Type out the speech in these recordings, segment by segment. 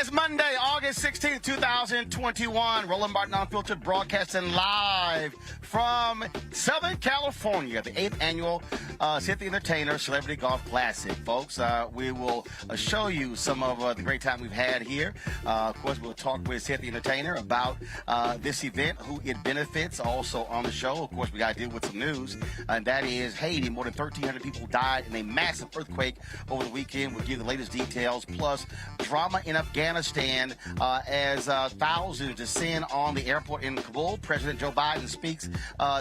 is Monday, August 16th, 2021. Roland Martin Unfiltered, broadcasting live from Southern California, the 8th annual Cedric Entertainer Celebrity Golf Classic. Folks, we will show you some of the great time we've had here. Of course, we'll talk with Cedric Entertainer about this event, who it benefits. Also on the show, of course, we got to deal with some news, and that is Haiti. More than 1,300 people died in a massive earthquake over the weekend. We'll give you the latest details, plus drama in Afghanistan as thousands descend on the airport in Kabul. President Joe Biden speaks,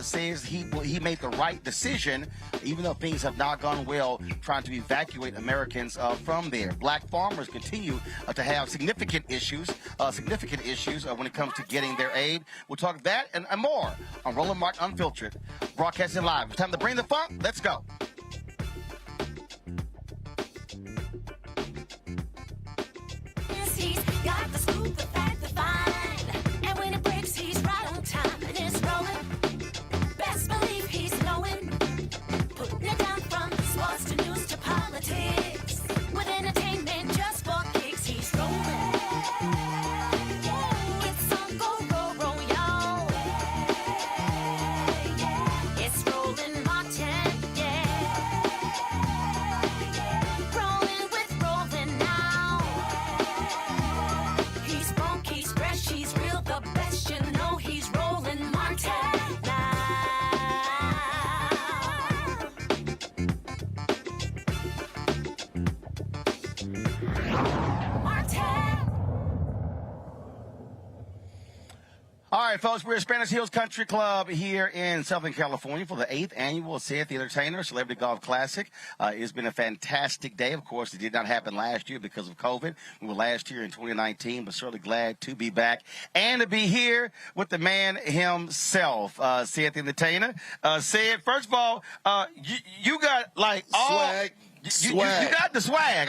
says he made the right decision, even though things have not gone well, trying to evacuate Americans from there. Black farmers continue to have significant issues when it comes to getting their aid. We'll talk that and more on Roland Martin Unfiltered, broadcasting live. It's time to bring the funk. Let's go. He's got the scoop, the fact, the fine. And when it breaks, he's right on time. And it's rolling. Best believe he's knowing. Putting it down from sports to news to politics. With entertainment just for kicks, he's rolling. It's on go, roll, y'all. It's Roland Martin, yeah. Rolling with Roland now. He's funk, he's fresh, he's real, the best, you know he's Roland Martin now. Martin. All right, folks, we're at Spanish Hills Country Club here in Southern California for the 8th annual Cedric the Entertainer Celebrity Golf Classic. It's been a fantastic day. Of course, it did not happen last year because of COVID. We were last year in 2019, but certainly glad to be back and to be here with the man himself, Cedric the Entertainer. Ced, first of all, you got like all... Swag. You got the swag.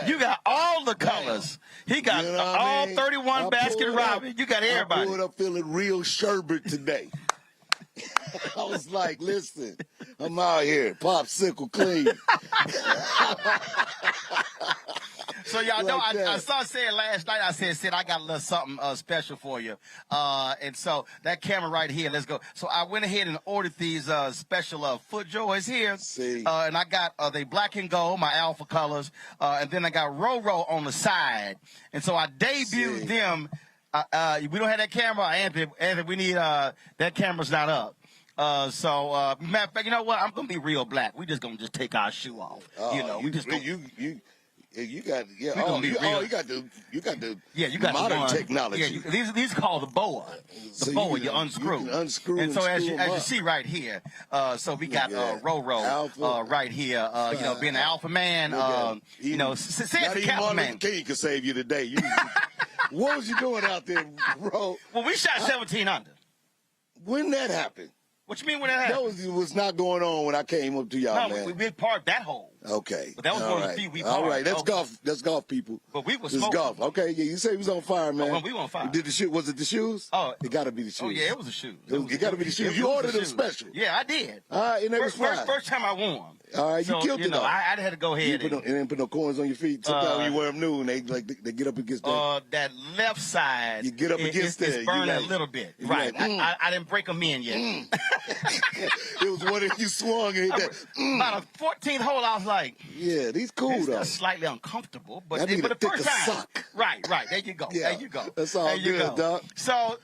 You got all the colors. He got all 31 basket Robin. You got everybody. I pulled up feeling real sherbet today. I was like, listen, I'm out here, popsicle clean. So y'all know, Like I that. saw Sid last night. I said, Sid, I got a little something special for you. And so that camera right here, let's go. So I went ahead and ordered these special foot joys here. See. And I got the black and gold, my alpha colors. And then I got Roro on the side. And so I debuted See. them. We don't have that camera. Anthony, we need, that camera's not up. Matter of fact, you know what? I'm going to be real black. We just going to take our shoe off. You got We gonna be real. you got the You got modern the technology. These are called the boa. The So boa, you you can- unscrew. you can unscrew and and so as screw you 'em up. see right here, so we got Roro Alpha. right here. Being an alpha man. Say Not it's a even Kappa Martin man. Luther King could save you today. What was you doing out there, bro? Well, we shot 17 under. When that happened? What you mean when that happened? That was not going on when I came up to y'all, No, man. we parked that hole. Okay. But that was All one of the right. few we All parked. right, that's Okay. golf. That's golf, people. But we were This is smoking. golf. Okay, yeah, you say he was on fire, man. well, we on fire. Did the shoe? Was it the shoes? Oh. It got to be the shoes. Oh, yeah, it was the shoes. It got to be the shoes. You was ordered the them shoes. special. Yeah, I did. All right, and they was fine. First time I wore them. All right, you So, killed it, though. I had to go You ahead put no, and didn't put no coins on your feet. Sometimes you wear them new, and they get up against that. That left side. You get up against that. It's You burning like- a little bit. you Right. like, I didn't break them in yet. It was one that you swung and hit that. About a 14th hole, I was like, Yeah, these cool it's though. slightly uncomfortable, but That need the a thicker first time. sock. Right. There you go. Yeah, There you go. that's all There you good, go. dog. So,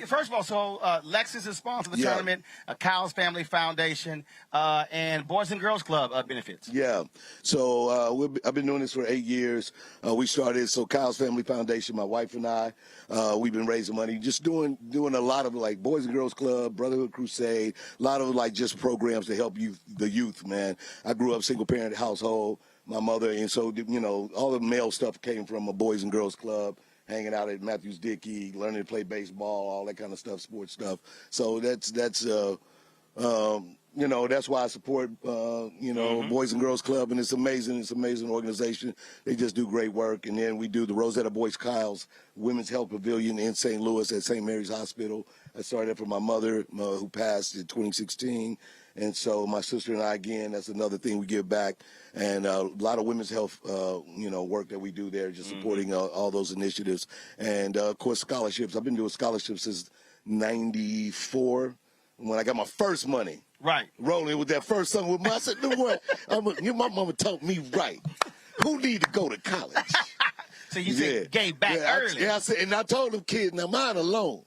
first of all, Lexus is sponsoring the Yeah. tournament, Kyle's Family Foundation, and Boys and Girls Club benefits. Yeah. So I've been doing this for 8 years. We started Kyle's Family Foundation, my wife and I. We've been raising money, just doing a lot of like Boys and Girls Club, Brotherhood Crusade, a lot of like just programs to help the youth, man. I grew up single parent household, my mother, and so all the male stuff came from a Boys and Girls Club. Hanging out at Matthews Dickey, learning to play baseball, all that kind of stuff, sports stuff. So that's You know, that's why I support, you know, Boys and Girls Club, and it's amazing. It's an amazing organization. They just do great work. And then we do the Rosetta Boys Kyles Women's Health Pavilion in St. Louis at St. Mary's Hospital. I started that for my mother, who passed in 2016. And so my sister and I, again, that's another thing we give back. And a lot of women's health, you know, work that we do there, just supporting all those initiatives. And, of course, scholarships. I've been doing scholarships since 94 when I got my first money. Right. Rolling with that first song with my, I said, no what? My mama taught me right. Who need to go to college? So you said you gave back early. I said, and I told them kids, now mine alone.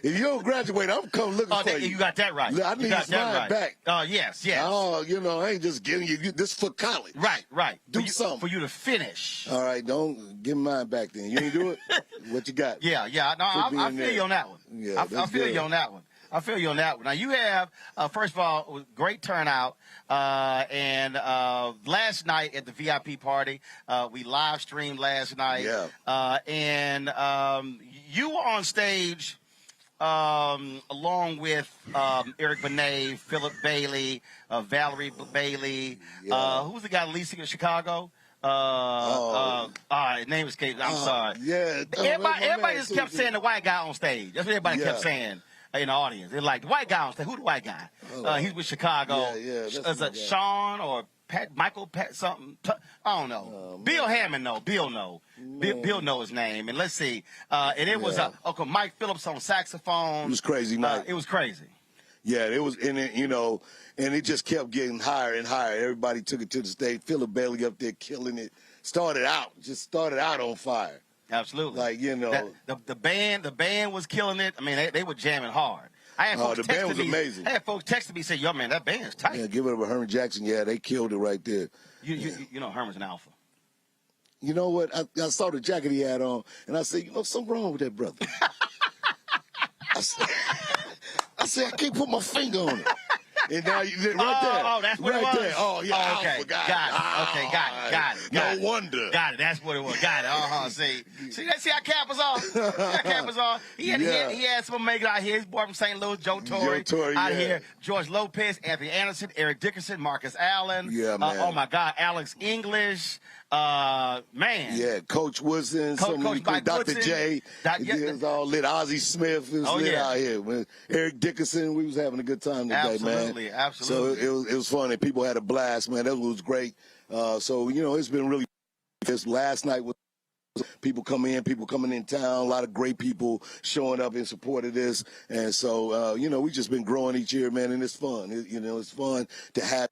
If you don't graduate, I'm coming looking for you. You got that right. I need mine back. Oh, yes. Oh, you know, I ain't just giving you this for college. Right. Do something. For you to finish. All right, don't give me mine back then. You ain't do it? What you got? Yeah. No, I feel you on that one. Yeah, I feel you on that one. I feel you on that one. Now, you have, first of all, great turnout. And last night at the VIP party, we live streamed last night. Yeah. And you were on stage along with Eric Benet, Philip Bailey, Valerie Bailey. Yeah. Who was the guy leasing in Chicago? His name escapes. I'm sorry. Yeah. Everybody just kept saying the white guy on stage. That's what everybody kept saying in the audience. They're like, the white guy on stage. Who the white guy? He's with Chicago. Is it Sean or Michael something? I don't know. Bill Hammond, no. Bill know. Bill know his name. And let's see. And it was Uncle Mike Phillips on saxophone. It was crazy, Mike. It was crazy. Yeah, it was, and it, you know, and it just kept getting higher and higher. Everybody took it to the stage. Philip Bailey up there killing it. Started out on fire. Absolutely. Like, you know. The band was killing it. I mean, they were jamming hard. I had folks the band was amazing. I had folks texting me saying, yo, man, that band's tight. Yeah, give it up to Herman Jackson. Yeah, they killed it right there. You know Herman's an alpha. You know what? I saw the jacket he had on, and I said, you know, something wrong with that brother. I said, I can't put my finger on it. And now you right there. Oh, that's what it was. There. Oh, yeah. Okay. I forgot. Got it. No wonder. Got it. That's what it was. Got it. See how Cap was on. He had some make it out here. His boy from St. Louis, Joe Torre out here. George Lopez, Anthony Anderson, Eric Dickerson, Marcus Allen. Yeah, man. Oh my God, Alex English. Man. Yeah, Coach Woodson, Coach Mike Dr. Woodson. J. It was all lit. Ozzie Smith was lit out here. Man. Eric Dickerson, we was having a good time today, man. Absolutely. So it was fun, and people had a blast, man. That was great. So, you know, it's been really this last night was people coming in town, a lot of great people showing up in support of this. And so, you know, we just been growing each year, man, and it's fun. It's fun to have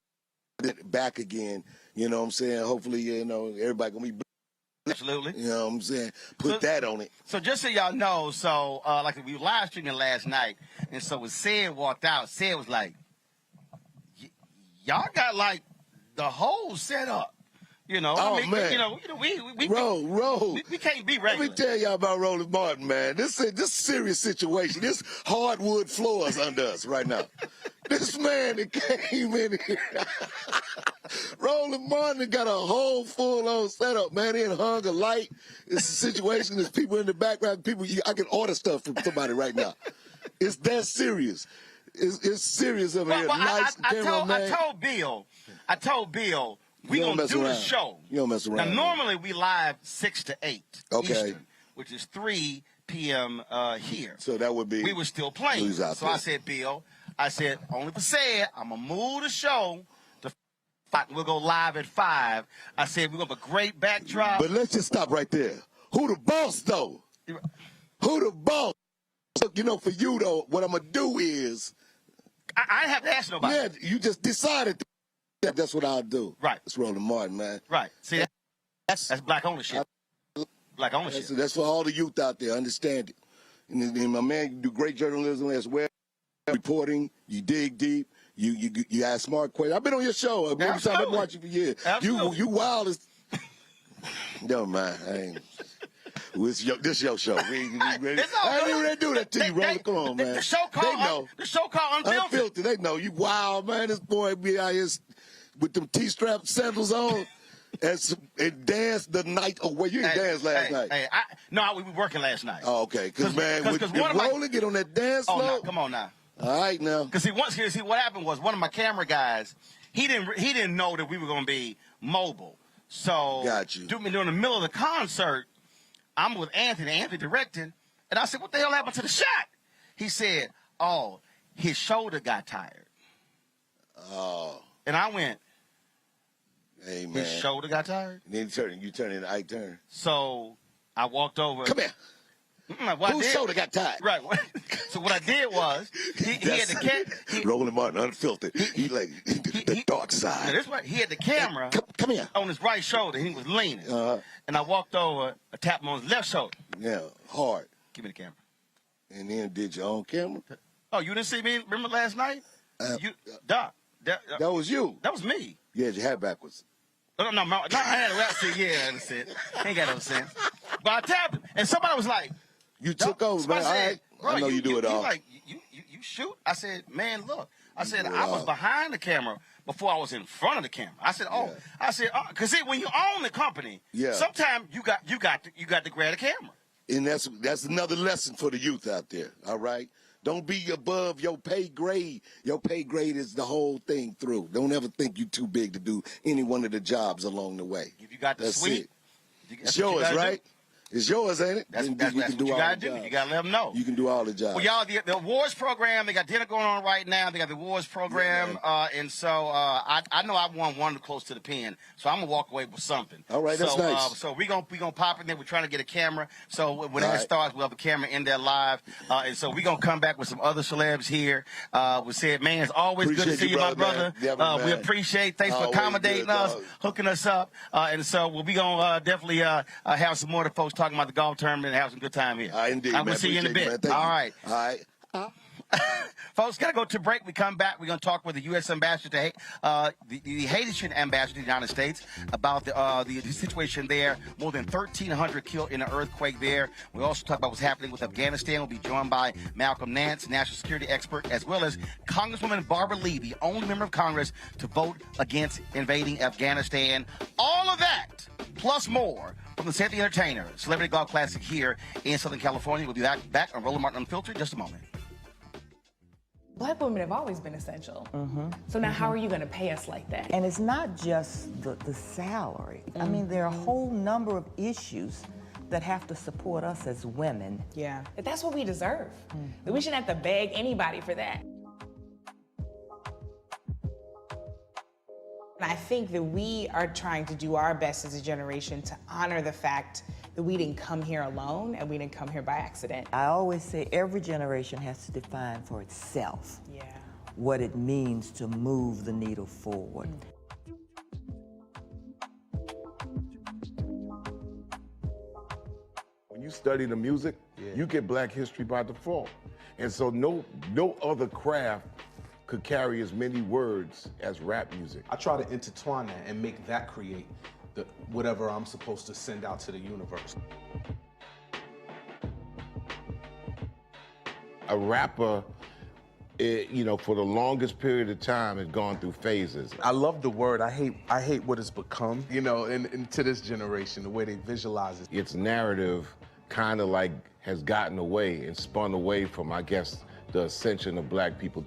it back again. You know what I'm saying? Hopefully, you know, everybody going to be Absolutely. You know what I'm saying? Put that on it. So just so y'all know, like we were live streaming last night, and so when Sid walked out, Sid was like, y'all got like the whole setup. You know, man. You know, we can't be regular. Let me tell y'all about Roland Martin, man. This serious situation. This hardwood floors under us right now. This man that came in here, Roland Martin got a whole full-on setup, man. He hung a light. It's a situation. There's people in the background. I can order stuff from somebody right now. It's that serious. It's serious over here. Nice cameraman. I told Bill. We gonna do the show. You don't mess around. Now, normally we live 6 to 8 Eastern, which is 3 p.m. Here. So that would be. We were still playing. So I said, Bill, only for said, I'm gonna move the show to 5. We'll go live at 5. I said we're gonna have a great backdrop. But let's just stop right there. Who the boss though? Who the boss? Look, you know, for you though, what I'm gonna do is. I didn't have to ask nobody. Yeah, you just decided. That's what I'll do. Right. It's Roland Martin, man. Right. See, that's black ownership. Black ownership. That's for all the youth out there. Understand it. And my man, you do great journalism as well. Reporting, you dig deep, you ask smart questions. I've been on your show. Every time I've been watching for years. Absolutely. You wild as. Never mind. I ain't. This your show. I ain't even ready to do that to you, Roland. Come on, man. The show called Unfiltered. Unfiltered. They know you wild, man. This boy be out here with them T-strap sandals on and dance the night away. You didn't dance last night. No, we were working last night. Oh, okay. Because, man, if Roland get on that dance floor. Come on now. All right, now. Because see, what happened was one of my camera guys, he didn't know that we were going to be mobile. So Got you. during the middle of the concert, I'm with Anthony directing, and I said, "What the hell happened to the shot?" He said, "Oh, his shoulder got tired." Oh. And I went, Hey, man. "His shoulder got tired?" And then you turn into Ike Turner. So I walked over. Come here. Whose shoulder got tired? Right. So what I did was he had the Roland Martin, unfiltered. He like the dark side. Now, this way, he had the camera Come here. on his right shoulder. He was leaning. And I walked over, I tapped him on his left shoulder. Yeah, hard. Give me the camera. And then did your own camera? Oh, you didn't see me? Remember last night? Doc. That was you. That was me. You had your hat backwards. No, I had a rap suit. Yeah, that's it. Ain't got no sense. But I tapped him, and somebody was like, You took over, man. I said, All right. I know you do it all. You shoot? I said, man, look. I said, I was behind the camera before I was in front of the camera. I said, because when you own the company, sometimes you got to grab the camera. And that's another lesson for the youth out there, all right? Don't be above your pay grade. Your pay grade is the whole thing through. Don't ever think you're too big to do any one of the jobs along the way. If you got the suite, it's yours, right? It's yours, ain't it? That's what you got to do. You got to let them know. You can do all the jobs. Well, y'all, the awards program, they got dinner going on right now. They got the awards program. And so I know I won one close to the pen, so I'm going to walk away with something. All right, that's nice. So we're gonna pop in there. We're trying to get a camera. So when it starts, we'll have a camera in there live. And so we're going to come back with some other celebs here. We said, man, it's always good to see you, my brother. We appreciate. Thanks for accommodating us, hooking us up. And so we'll be going to definitely have some more of the folks talking about the golf tournament and have some good time here. Indeed, I'm going to see you in a bit. All right. All right. Folks, got to go to break. We come back. We're going to talk with the U.S. ambassador to the Haitian ambassador to the United States about the situation there. More than 1,300 killed in an earthquake there. We also talk about what's happening with Afghanistan. We'll be joined by Malcolm Nance, national security expert, as well as Congresswoman Barbara Lee, the only member of Congress to vote against invading Afghanistan. All of that, plus more, from the Cedric Entertainer Celebrity Golf Classic here in Southern California. We'll be back on Roland Martin Unfiltered in just a moment. Black women have always been essential. So now how are you going to pay us like that? And it's not just the salary. I mean, there are a whole number of issues that have to support us as women. Yeah. But that's what we deserve. We shouldn't have to beg anybody for that. And I think that we are trying to do our best as a generation to honor the fact that we didn't come here alone and we didn't come here by accident. I always say every generation has to define for itself what it means to move the needle forward. When you study the music, you get Black history by default. And so no other craft could carry as many words as rap music. I try to intertwine that and make that create whatever I'm supposed to send out to the universe. A rapper, for the longest period of time has gone through phases. I love the word. I hate what it's become, and to this generation, the way they visualize it. Its narrative kind of like has gotten away and spun away from, I guess, the ascension of Black people.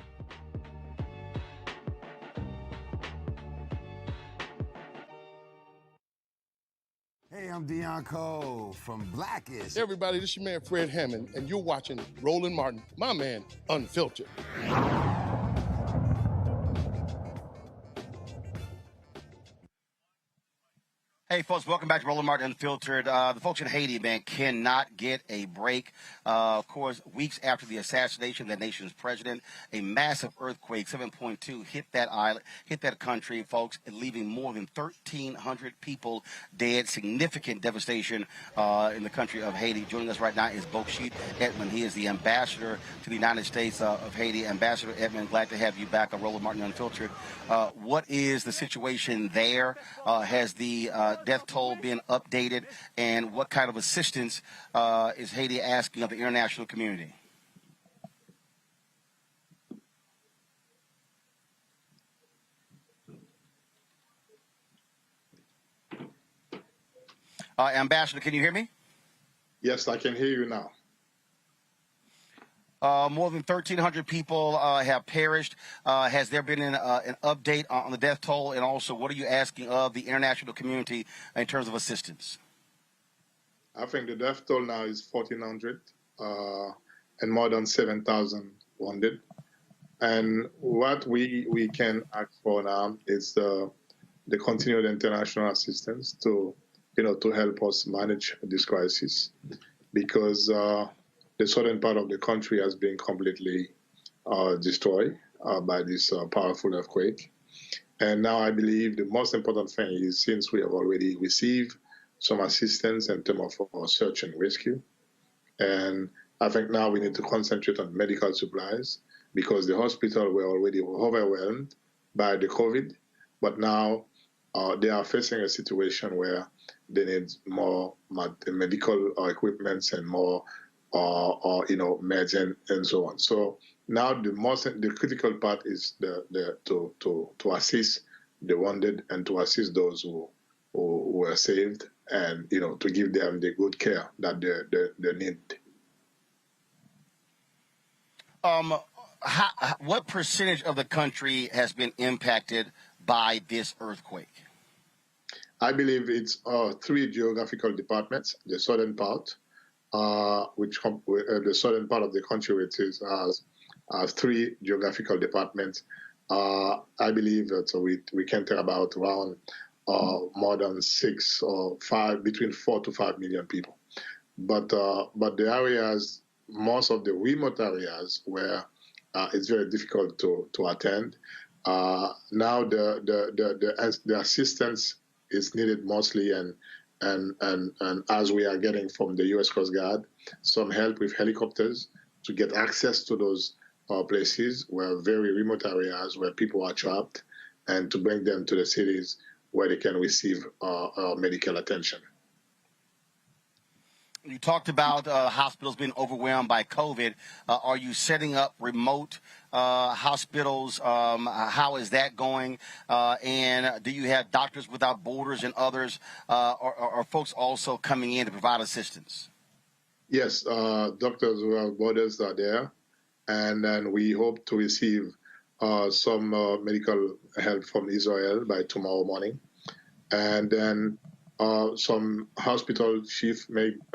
Hey, I'm Deion Cole from Blackish. Hey everybody, this is your man Fred Hammond, and you're watching Roland Martin, my man, Unfiltered. Hey, folks, welcome back to Roland Martin Unfiltered. The folks in Haiti, man, cannot get a break. Of course, weeks after the assassination of the nation's president, a massive earthquake, 7.2, hit that island, hit that country, folks, leaving more than 1,300 people dead. Significant devastation in the country of Haiti. Joining us right now is Boshit Edmond. He is the ambassador to the United States of Haiti. Ambassador Edmond, glad to have you back on Roland Martin Unfiltered. What is the situation there? Has the death toll been updated, and what kind of assistance is Haiti asking of the international community? Ambassador, can you hear me? Yes, I can hear you now. More than 1,300 people have perished. Has there been an update on the death toll? And also, what are you asking of the international community in terms of assistance? I think the death toll now is 1,400 and more than 7,000 wounded. And what we can ask for now is the continued international assistance to help us manage this crisis, because the southern part of the country has been completely destroyed by this powerful earthquake. And now I believe the most important thing is, since we have already received some assistance in terms of search and rescue, and I think now we need to concentrate on medical supplies, because the hospital were already overwhelmed by the COVID, but now they are facing a situation where they need more medical equipment and more meds and so on. So now the critical part is to assist the wounded and to assist those who were saved, and to give them the good care that they need. What percentage of the country has been impacted by this earthquake? I believe it's 3 geographical departments. The southern part, the southern part of the country, which has 3 geographical departments. I believe that we can tell about around more than 6 or 5, between 4 to 5 million people. But the areas, most of the remote areas where it's very difficult to attend, now the assistance is needed mostly, and as we are getting from the U.S. Coast Guard some help with helicopters to get access to those places where very remote areas where people are trapped, and to bring them to the cities where they can receive medical attention. You talked about hospitals being overwhelmed by COVID. Are you setting up remote hospitals? How is that going? And do you have Doctors Without Borders and others? Are folks also coming in to provide assistance? Yes, Doctors Without Borders are there. And then we hope to receive some medical help from Israel by tomorrow morning. And then some hospital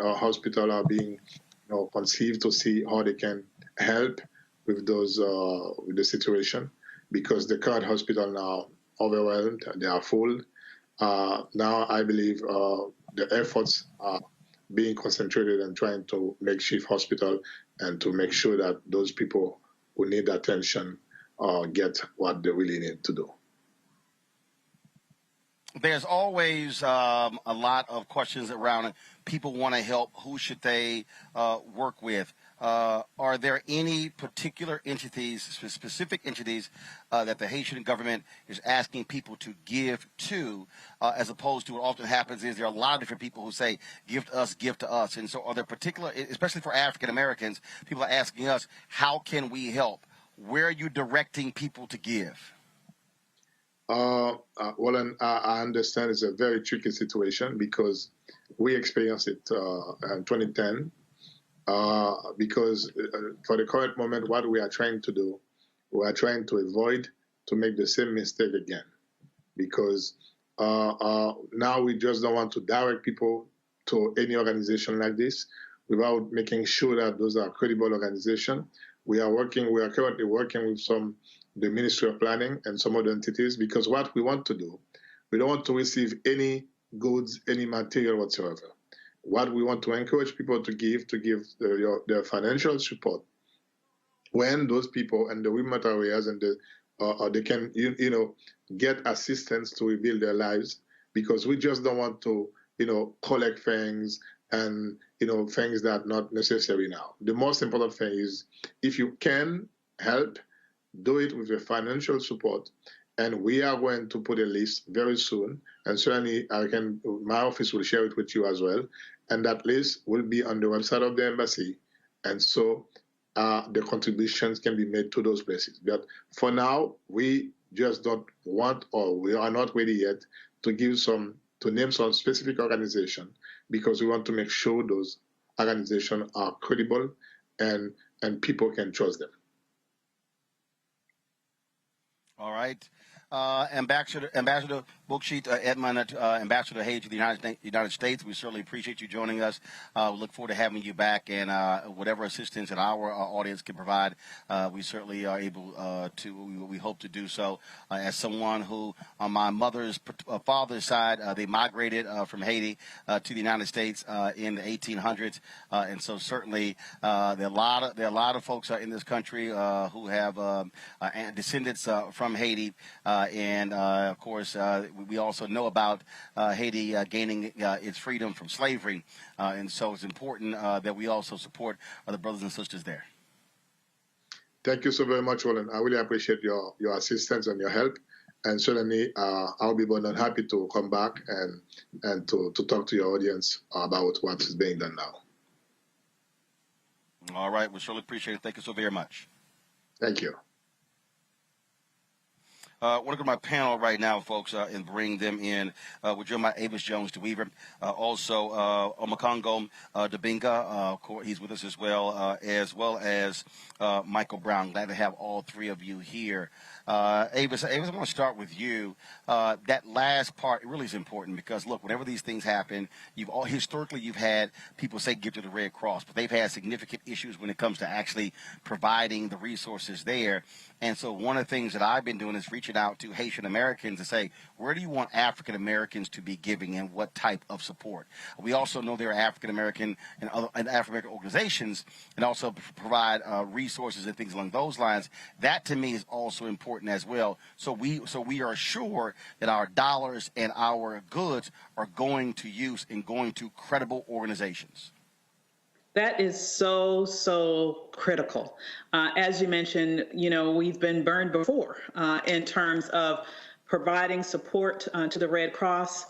hospital are being conceived to see how they can help with those with the situation, because the current hospital now overwhelmed, they are full. Now I believe the efforts are being concentrated on trying to make shift hospital and to make sure that those people who need attention get what they really need to do. There's always a lot of questions around it. People want to help. Who should they work with? Are there any particular entities, specific entities, that the Haitian government is asking people to give to, as opposed to what often happens is there are a lot of different people who say, give to us, give to us. And so are there particular, especially for African Americans, people are asking us, how can we help? Where are you directing people to give? Well, I understand it's a very tricky situation, because we experienced it in 2010. Because for the current moment, what we are trying to do, we are trying to avoid to make the same mistake again. Because now we just don't want to direct people to any organization like this without making sure that those are credible organizations. We are currently working with the Ministry of Planning and some other entities, because what we want to do, we don't want to receive any goods, any material whatsoever. What we want to encourage people to give their financial support when those people in the remote areas and they can get assistance to rebuild their lives, because we just don't want to collect things and things that are not necessary now. The most important thing is, if you can help, do it with your financial support, and we are going to put a list very soon, and certainly my office will share it with you as well, and that list will be on the website of the embassy, and so the contributions can be made to those places. But for now, we just don't want, or we are not ready yet to name some specific organization, because we want to make sure those organizations are credible and and people can trust them. All right. Ambassador Booksheet Edmund, Ambassador Haiti to the United States, we certainly appreciate you joining us. We look forward to having you back, and whatever assistance that our audience can provide, we certainly are able to, we hope to do so. As someone who, on my mother's father's side, they migrated from Haiti to the United States in the 1800s, and so certainly there are a lot of folks in this country who have descendants from Haiti. And of course, we also know about Haiti gaining its freedom from slavery. And so it's important that we also support the brothers and sisters there. Thank you so very much, Roland. I really appreciate your assistance and your help. And certainly, I'll be more than happy to come back and to talk to your audience about what is being done now. All right. We surely appreciate it. Thank you so very much. Thank you. I want to go to my panel right now, folks, and bring them in. We're joined by Avis Jones DeWeaver, also Omakongo Debinga. He's with us as well as Michael Brown. Glad to have all three of you here. Avis, I want to start with you. That last part really is important because, look, whenever these things happen, historically you've had people say give to the Red Cross, but they've had significant issues when it comes to actually providing the resources there. And so one of the things that I've been doing is reaching out to Haitian Americans to say, where do you want African Americans to be giving and what type of support? We also know there are African American and African American organizations and also provide resources and things along those lines. That to me is also important as well. So we are sure that our dollars and our goods are going to use and going to credible organizations. That is so critical. As you mentioned, we've been burned before in terms of providing support to the Red Cross,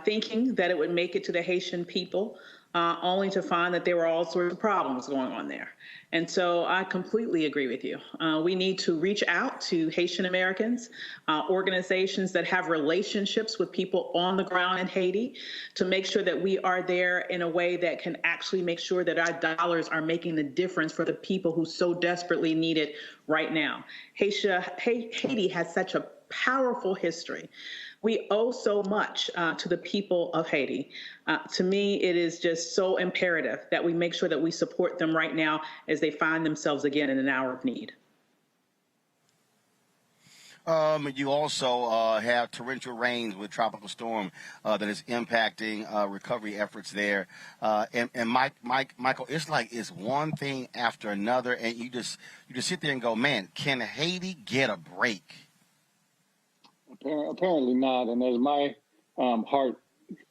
thinking that it would make it to the Haitian people, only to find that there were all sorts of problems going on there. And so I completely agree with you. We need to reach out to Haitian Americans, organizations that have relationships with people on the ground in Haiti, to make sure that we are there in a way that can actually make sure that our dollars are making the difference for the people who so desperately need it right now. Haiti has such a powerful history. We owe so much to the people of Haiti. To me, it is just so imperative that we make sure that we support them right now as they find themselves again in an hour of need. You also have torrential rains with tropical storm that is impacting recovery efforts there. And Michael, it's one thing after another, and you just sit there and go, man, can Haiti get a break? Apparently not. And as my heart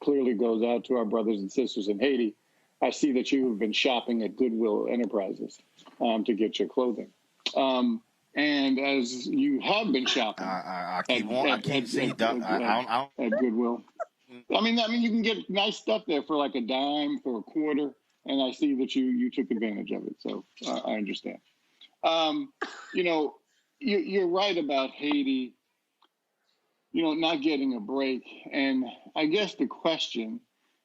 clearly goes out to our brothers and sisters in Haiti, I see that you have been shopping at Goodwill Enterprises to get your clothing. And as you have been shopping I keep saying at Goodwill, I mean, you can get nice stuff there for like a dime, for a quarter, and I see that you took advantage of it. So I understand. You're right about Haiti, not getting a break. And I guess the question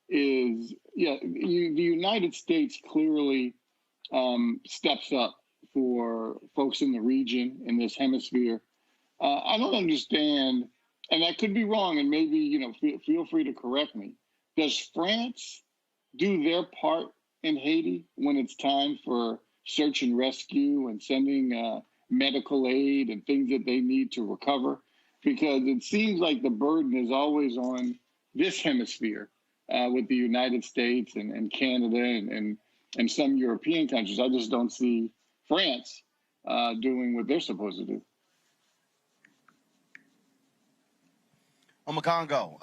is, the United States clearly steps up for folks in the region, in this hemisphere. I don't understand, and I could be wrong, and maybe, feel free to correct me. Does France do their part in Haiti when it's time for search and rescue and sending medical aid and things that they need to recover? Because it seems like the burden is always on this hemisphere with the United States and Canada and some European countries. I just don't see France doing what they're supposed to do. Omakongo,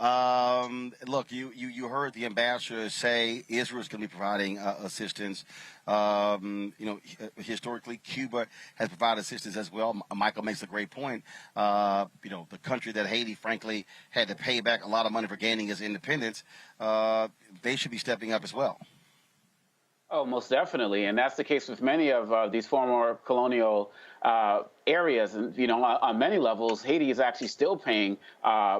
look, you heard the ambassador say Israel's going to be providing assistance. Historically, Cuba has provided assistance as well. Michael makes a great point. The country that Haiti, frankly, had to pay back a lot of money for gaining its independence, they should be stepping up as well. Oh, most definitely. And that's the case with many of these former colonial areas, and on many levels, Haiti is actually still paying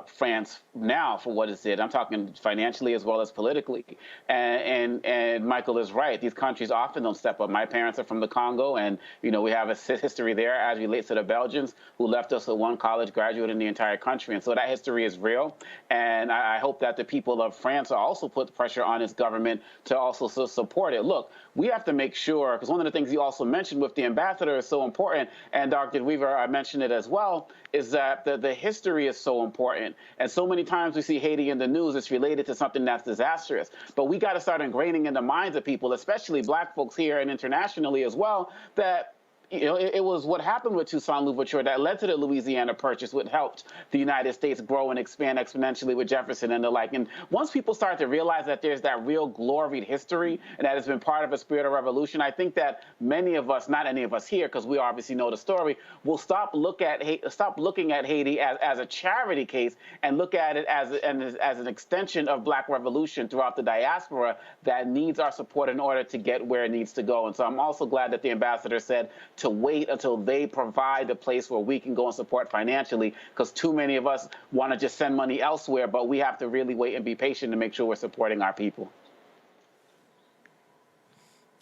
France now for what it did. I'm talking financially as well as politically. And Michael is right. These countries often don't step up. My parents are from the Congo, and we have a history there as relates to the Belgians, who left us with one college graduate in the entire country. And so that history is real. And I hope that the people of France also put pressure on its government to also support it. Look, we have to make sure, because one of the things you also mentioned with the ambassador is so important, and Dr. Weaver, I mentioned it as well, is that the history is so important. And so many times we see Haiti in the news, it's related to something that's disastrous. But we got to start ingraining in the minds of people, especially black folks here and internationally as well, that it was what happened with Toussaint Louverture that led to the Louisiana Purchase, what helped the United States grow and expand exponentially with Jefferson and the like. And once people start to realize that there's that real gloried history and that has been part of a spirit of revolution, I think that many of us, not any of us here, because we obviously know the story, will stop looking at Haiti as a charity case and look at it as an extension of black revolution throughout the diaspora that needs our support in order to get where it needs to go. And so I'm also glad that the ambassador said to wait until they provide a place where we can go and support financially, because too many of us want to just send money elsewhere, but we have to really wait and be patient to make sure we're supporting our people.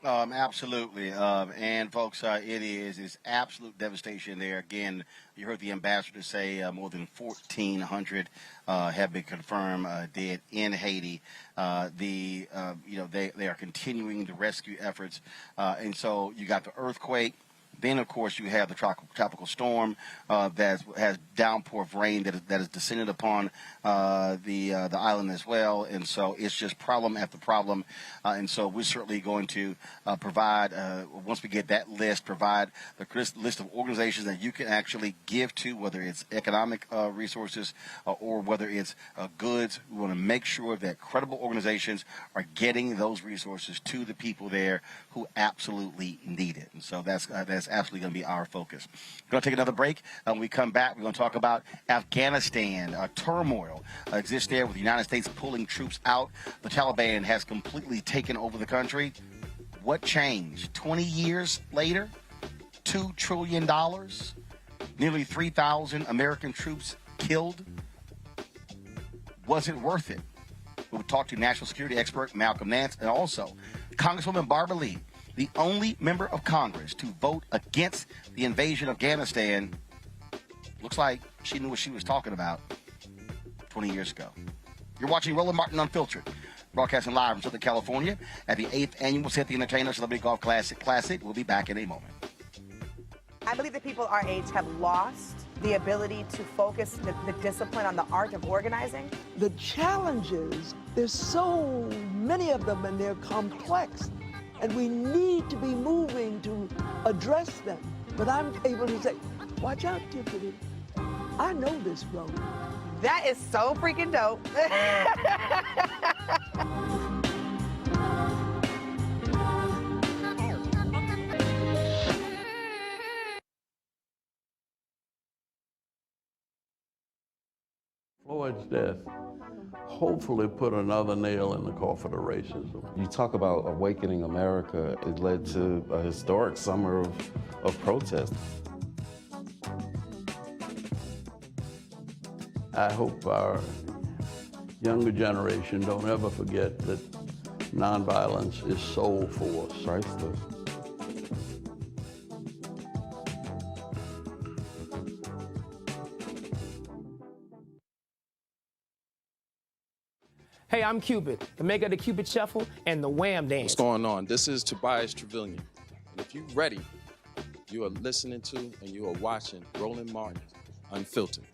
Absolutely. And folks, it is absolute devastation there. Again, you heard the ambassador say more than 1,400 have been confirmed dead in Haiti. They are continuing the rescue efforts. And so you got the earthquake. Then, of course, you have the tropical storm that has downpour of rain that has descended upon the island as well. And so it's just problem after problem. And so we're certainly going to provide, once we get that list, provide the list of organizations that you can actually give to, whether it's economic resources or whether it's goods. We want to make sure that credible organizations are getting those resources to the people there who absolutely need it. And so that's absolutely going to be our focus. We're going to take another break. When we come back, we're going to talk about Afghanistan. Turmoil exists there with the United States pulling troops out. The Taliban has completely taken over the country. What changed? 20 years later, $2 trillion, nearly 3,000 American troops killed. Was it worth it? We'll talk to national security expert Malcolm Nance and also Congresswoman Barbara Lee, the only member of Congress to vote against the invasion of Afghanistan. Looks like she knew what she was talking about 20 years ago. You're watching Roland Martin Unfiltered, broadcasting live from Southern California at the 8th Annual Cedric the Entertainer Celebrity Golf Classic. We'll be back in a moment. I believe that people our age have lost the ability to focus the discipline on the art of organizing. The challenges, there's so many of them and they're complex. And we need to be moving to address them. But I'm able to say, watch out, Tiffany. I know this road. That is so freaking dope. Floyd's death hopefully put another nail in the coffin of racism. You talk about awakening America. It led to a historic summer of protest. I hope our younger generation don't ever forget that nonviolence is soul force. Priceless. Hey, I'm Cupid, the maker of the Cupid Shuffle and the Wham Dance. What's going on? This is Tobias Trevelyan. And if you're ready, you are listening to and you are watching Roland Martin Unfiltered.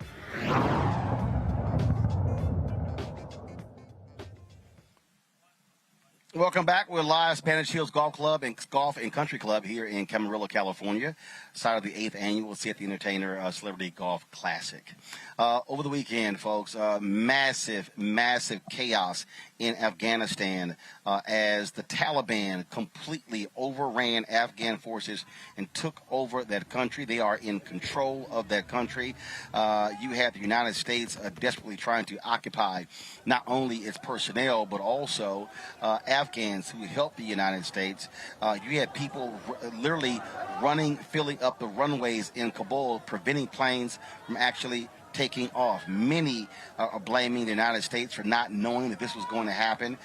Welcome back. We're live Spanish Hills Golf and Country Club here in Camarillo, California, side of the 8th Annual Cedric the Entertainer Celebrity Golf Classic. Over the weekend, folks, massive chaos in Afghanistan as the Taliban completely overran Afghan forces and took over that country. They are in control of that country. You have the United States desperately trying to occupy not only its personnel, but also Afghans who helped the United States. You had people literally filling up the runways in Kabul, preventing planes from actually taking off. Many are blaming the United States for not knowing that this was going to happen.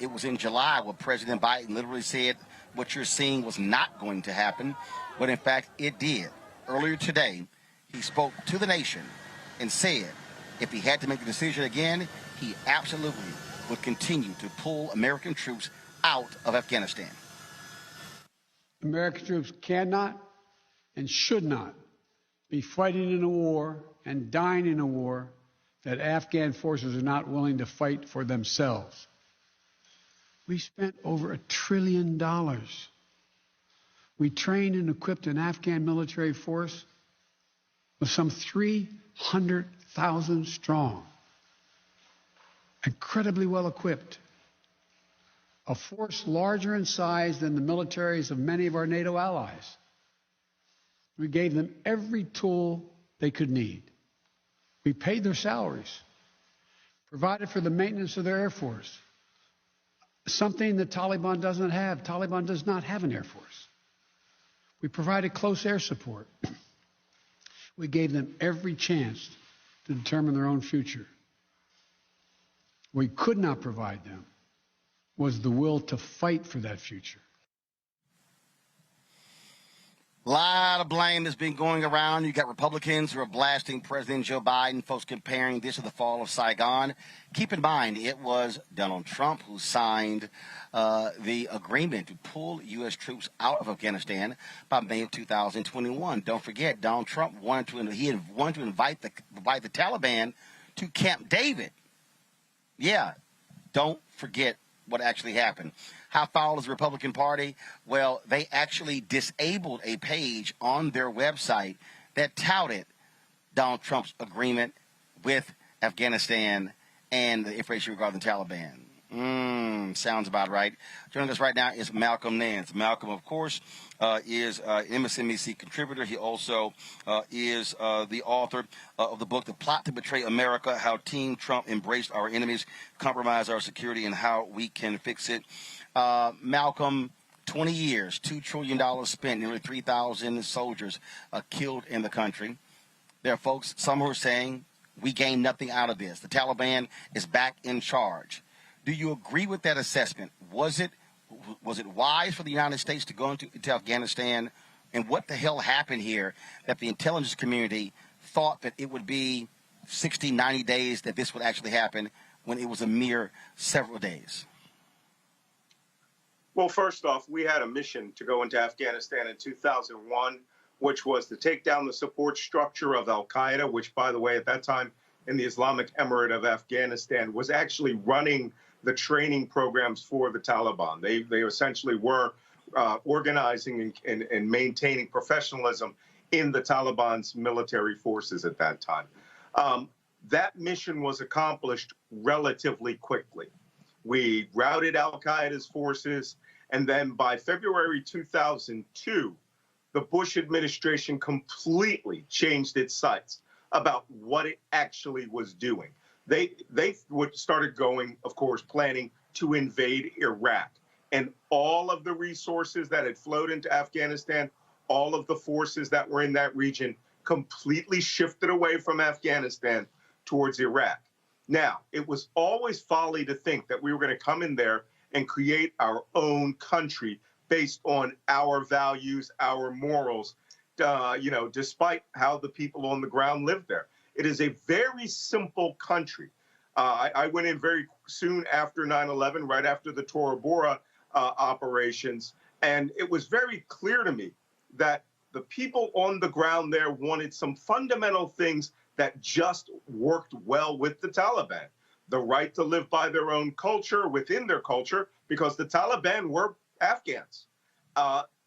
It was in July where President Biden literally said what you're seeing was not going to happen, but in fact it did. Earlier today, he spoke to the nation and said if he had to make the decision again, he absolutely would continue to pull American troops out of Afghanistan. American troops cannot and should not be fighting in a war and dying in a war that Afghan forces are not willing to fight for themselves. We spent over $1 trillion. We trained and equipped an Afghan military force with some 300,000 strong, incredibly well equipped, a force larger in size than the militaries of many of our NATO allies. We gave them every tool they could need. We paid their salaries, provided for the maintenance of their Air Force, something the Taliban doesn't have. Taliban does not have an Air Force. We provided close air support. We gave them every chance to determine their own future. What we could not provide them was the will to fight for that future. A lot of blame has been going around. You got Republicans who are blasting President Joe Biden, folks comparing this to the fall of Saigon. Keep in mind, it was Donald Trump who signed the agreement to pull U.S. troops out of Afghanistan by May of 2021. Don't forget, Donald Trump wanted to invite the Taliban to Camp David. Yeah, don't forget what actually happened. How foul is the Republican Party? Well, they actually disabled a page on their website that touted Donald Trump's agreement with Afghanistan and the information regarding the Taliban. Sounds about right. Joining us right now is Malcolm Nance. Malcolm, of course, is an MSNBC contributor. He also is the author of the book, The Plot to Betray America, How Team Trump Embraced Our Enemies, Compromised Our Security, and How We Can Fix It. Malcolm, 20 years, $2 trillion spent, nearly 3,000 soldiers killed in the country. There are folks, some who are saying, we gained nothing out of this. The Taliban is back in charge. Do you agree with that assessment? Was it wise for the United States to go into Afghanistan? And what the hell happened here that the intelligence community thought that it would be 60, 90 days that this would actually happen when it was a mere several days? Well, first off, we had a mission to go into Afghanistan in 2001, which was to take down the support structure of al-Qaeda, which, by the way, at that time in the Islamic Emirate of Afghanistan was actually running the training programs for the Taliban. They essentially were organizing and maintaining professionalism in the Taliban's military forces at that time. That mission was accomplished relatively quickly. We routed al-Qaeda's forces, and then by February 2002, the Bush administration completely changed its sights about what it actually was doing. They started going, of course, planning to invade Iraq. And all of the resources that had flowed into Afghanistan, all of the forces that were in that region completely shifted away from Afghanistan towards Iraq. Now, it was always folly to think that we were going to come in there and create our own country based on our values, our morals, despite how the people on the ground live there. It is a very simple country. I went in very soon after 9/11, right after the Tora Bora operations, and it was very clear to me that the people on the ground there wanted some fundamental things that just worked well with the Taliban. The right to live by their own culture, within their culture, because the Taliban were Afghans.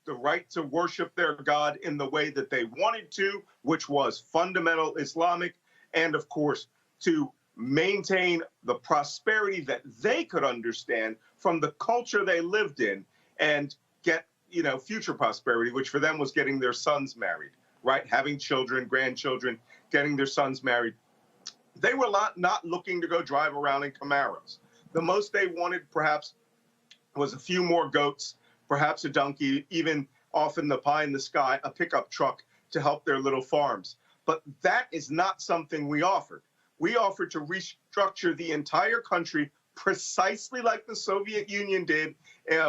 The right to worship their God in the way that they wanted to, which was fundamental Islamic, and of course, to maintain the prosperity that they could understand from the culture they lived in, and get, you know, future prosperity, which for them was getting their sons married, right? Having children, grandchildren, getting their sons married. They were not looking to go drive around in Camaros. The most they wanted perhaps was a few more goats, perhaps a donkey, even often the pie in the sky, a pickup truck to help their little farms. But that is not something we offered. We offered to restructure the entire country precisely like the Soviet Union did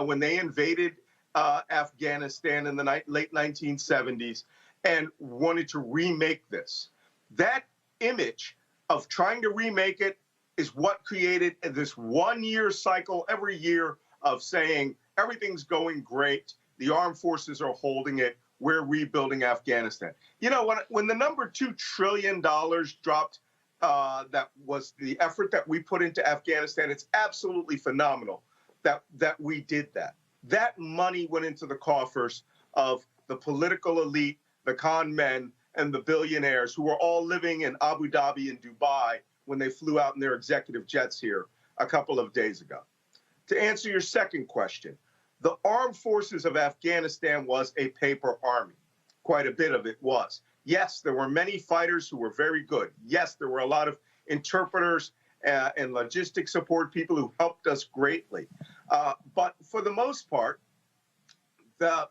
when they invaded Afghanistan in the late 1970s, and wanted to remake this. That image of trying to remake it is what created this one-year cycle every year of saying everything's going great, the armed forces are holding it, we're rebuilding Afghanistan. You know, when the number $2 trillion dropped, that was the effort that we put into Afghanistan. It's absolutely phenomenal that we did that. That money went into the coffers of the political elite, the con men, and the billionaires who were all living in Abu Dhabi and Dubai when they flew out in their executive jets here a couple of days ago. To answer your second question, the armed forces of Afghanistan was a paper army. Quite a bit of it was. Yes, there were many fighters who were very good. Yes, there were a lot of interpreters and logistics support people who helped us greatly. But for the most part,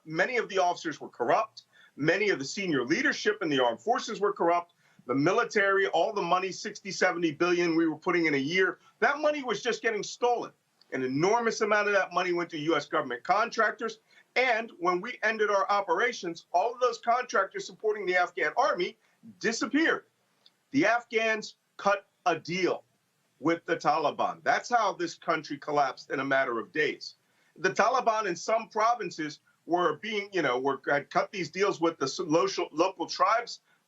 many of the officers were corrupt. Many of the senior leadership in the armed forces were corrupt. The military, all the money, 60, 70 billion we were putting in a year, that money was just getting stolen. An enormous amount of that money went to U.S. government contractors. And when we ended our operations, all of those contractors supporting the Afghan army disappeared. The Afghans cut a deal with the Taliban. That's how this country collapsed in a matter of days. The Taliban in some provinces were being, had cut these deals with the local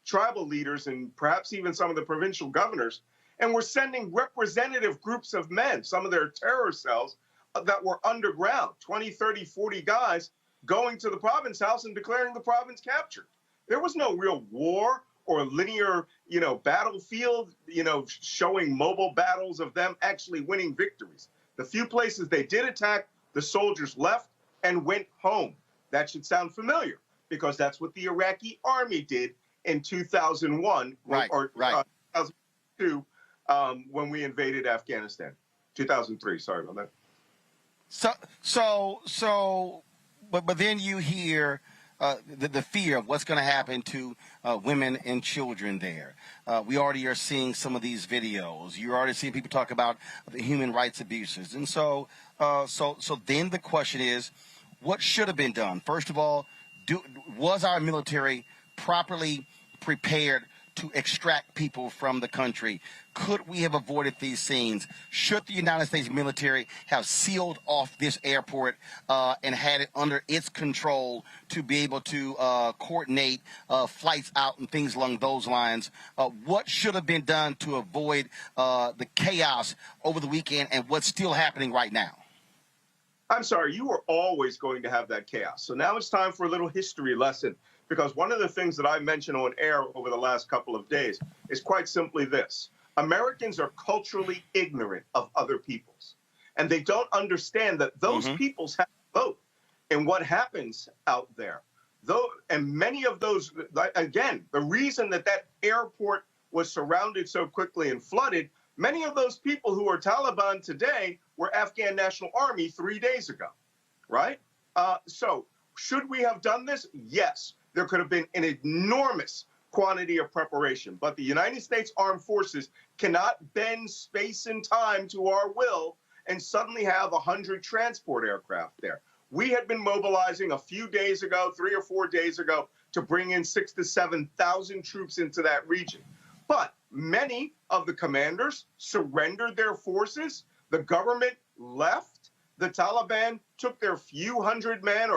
tribal leaders and perhaps even some of the provincial governors, and were sending representative groups of men, some of their terror cells that were underground, 20, 30, 40 guys going to the province house and declaring the province captured. There was no real war or linear, battlefield, showing mobile battles of them actually winning victories. The few places they did attack, the soldiers left and went home. That should sound familiar because that's what the Iraqi army did in 2001 or 2002 when we invaded Afghanistan. 2003, sorry about that. But then you hear the fear of what's going to happen to women and children there. We already are seeing some of these videos. You're already seeing people talk about the human rights abuses. And so then the question is, what should have been done? First of all, was our military properly prepared to extract people from the country? Could we have avoided these scenes? Should the United States military have sealed off this airport and had it under its control to be able to coordinate flights out and things along those lines? What should have been done to avoid the chaos over the weekend and what's still happening right now? I'm sorry, you were always going to have that chaos. So now it's time for a little history lesson, because one of the things that I mentioned on air over the last couple of days is quite simply this. Americans are culturally ignorant of other peoples, and they don't understand that those peoples have a vote in what happens out there. And many of those, again, the reason that airport was surrounded so quickly and flooded, many of those people who are Taliban today were Afghan National Army 3 days ago, right? So should we have done this? Yes. There could have been an enormous quantity of preparation, but the United States Armed Forces cannot bend space and time to our will and suddenly have 100 transport aircraft there. We had been mobilizing a few days ago, 3 or 4 days ago, to bring in 6,000 to 7,000 troops into that region. But many of the commanders surrendered their forces. The government left. The Taliban took their few hundred men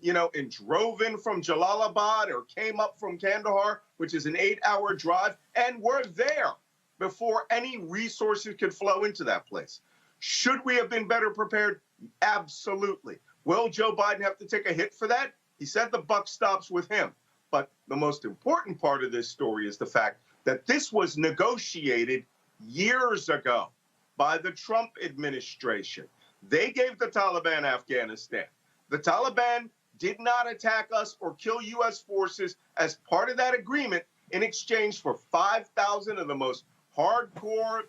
and drove in from Jalalabad or came up from Kandahar, which is an 8-hour drive, and were there before any resources could flow into that place. Should we have been better prepared? Absolutely. Will Joe Biden have to take a hit for that? He said the buck stops with him. But the most important part of this story is the fact that this was negotiated years ago by the Trump administration. They gave the Taliban Afghanistan. The Taliban did not attack us or kill U.S. forces as part of that agreement in exchange for 5,000 of the most hardcore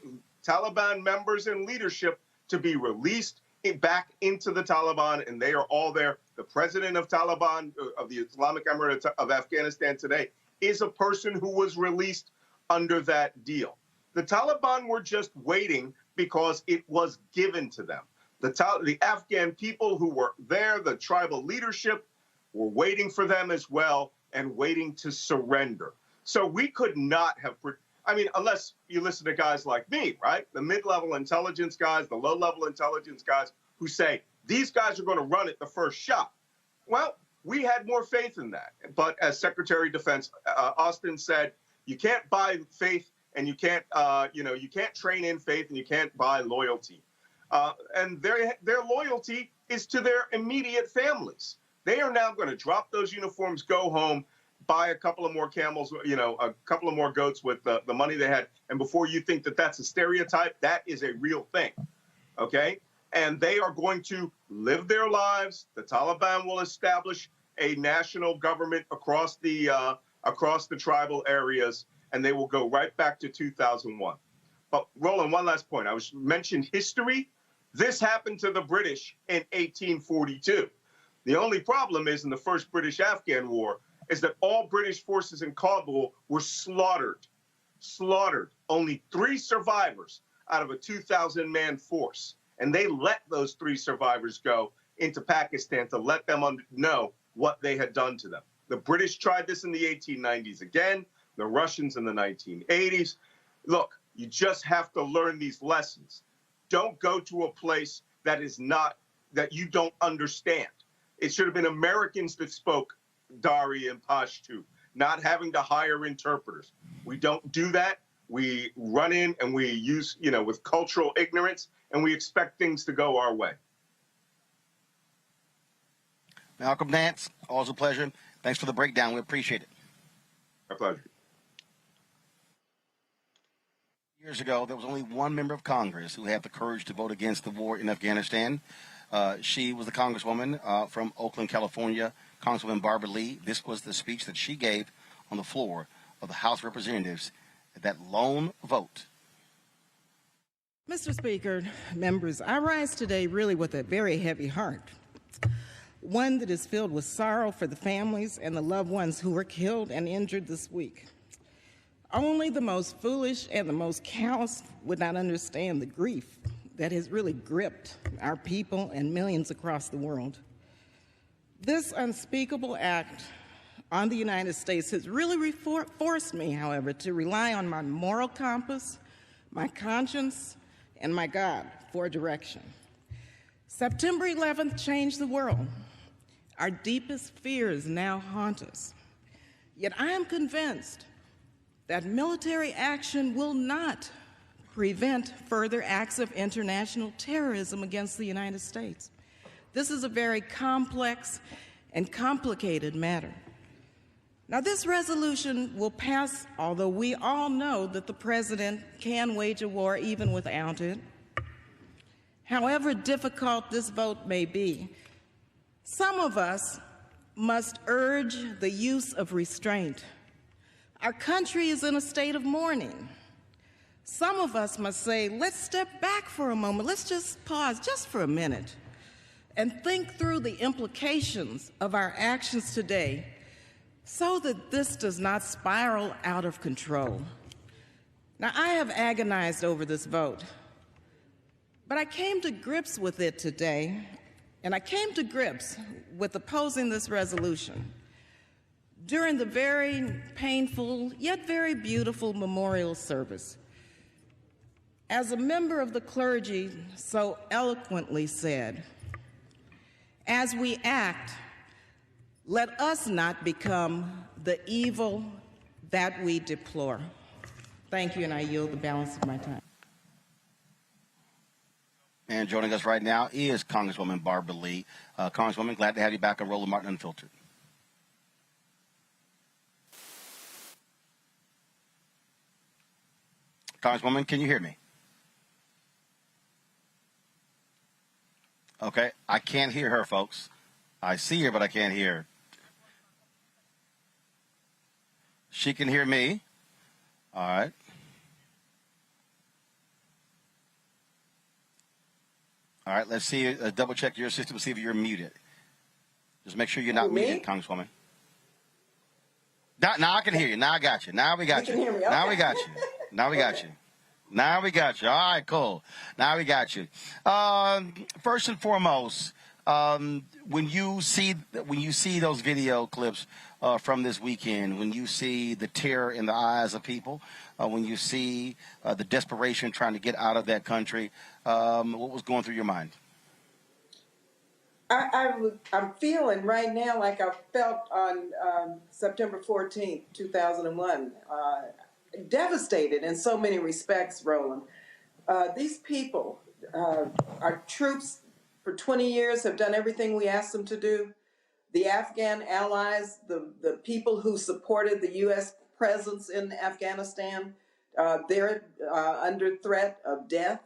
Taliban members and leadership to be released back into the Taliban, and they are all there. The president of Taliban, of the Islamic Emirate of Afghanistan today, is a person who was released under that deal. The Taliban were just waiting because it was given to them. The Afghan people who were there, the tribal leadership, were waiting for them as well and waiting to surrender. So we could not have, I mean, unless you listen to guys like me, right? The mid-level intelligence guys, the low-level intelligence guys who say, these guys are going to run it the first shot. Well, we had more faith in that. But as Secretary of Defense Austin said, you can't buy faith and you can't, you can't train in faith and you can't buy loyalty. And their loyalty is to their immediate families. They are now going to drop those uniforms, go home, buy a couple of more camels, a couple of more goats with the money they had. And before you think that that's a stereotype, that is a real thing, okay? And they are going to live their lives. The Taliban will establish a national government across the tribal areas, and they will go right back to 2001. But Roland, one last point. I mentioned history. This happened to the British in 1842. The only problem is in the first British-Afghan War is that all British forces in Kabul were slaughtered. Only 3 survivors out of a 2,000-man force. And they let those 3 survivors go into Pakistan to let them know what they had done to them. The British tried this in the 1890s again, the Russians in the 1980s. Look, you just have to learn these lessons. Don't go to a place that you don't understand. It should have been Americans that spoke Dari and Pashto, not having to hire interpreters. We don't do that. We run in and we use, with cultural ignorance, and we expect things to go our way. Malcolm Nance, always a pleasure. Thanks for the breakdown. We appreciate it. My pleasure. Years ago, there was only one member of Congress who had the courage to vote against the war in Afghanistan. She was the Congresswoman from Oakland, California, Congresswoman Barbara Lee. This was the speech that she gave on the floor of the House of Representatives at that lone vote. Mr. Speaker, members, I rise today really with a very heavy heart, one that is filled with sorrow for the families and the loved ones who were killed and injured this week. Only the most foolish and the most callous would not understand the grief that has really gripped our people and millions across the world. This unspeakable act on the United States has really forced me, however, to rely on my moral compass, my conscience, and my God for direction. September 11th changed the world. Our deepest fears now haunt us. Yet I am convinced that military action will not prevent further acts of international terrorism against the United States. This is a very complex and complicated matter. Now, this resolution will pass, although we all know that the president can wage a war even without it. However difficult this vote may be, some of us must urge the use of restraint. Our country is in a state of mourning. Some of us must say, let's step back for a moment. Let's just pause just for a minute and think through the implications of our actions today so that this does not spiral out of control. Now, I have agonized over this vote, but I came to grips with it today, and I came to grips with opposing this resolution during the very painful yet very beautiful memorial service. As a member of the clergy so eloquently said, as we act, let us not become the evil that we deplore. Thank you, and I yield the balance of my time. And joining us right now is Congresswoman Barbara Lee. Congresswoman, glad to have you back on Roland Martin Unfiltered. Congresswoman, can you hear me? Okay, I can't hear her, folks. I see her, but I can't hear her. She can hear me. All right. All right, let's see. Double check your system, see if you're muted. Just make sure you're not muted, Congresswoman. Now I can hear you. Now I got you. Now we got you. You can hear me. Now Okay. we got you. Now we got you. Now we got you. All right, cool. Now we got you. First and foremost, when you see those video clips from this weekend, when you see the terror in the eyes of people, when you see the desperation trying to get out of that country, what was going through your mind? I'm feeling right now like I felt on September 14th, 2001. Devastated in so many respects, Roland. These people, our troops for 20 years have done everything we asked them to do. The Afghan allies, the people who supported the U.S. presence in Afghanistan, they're under threat of death.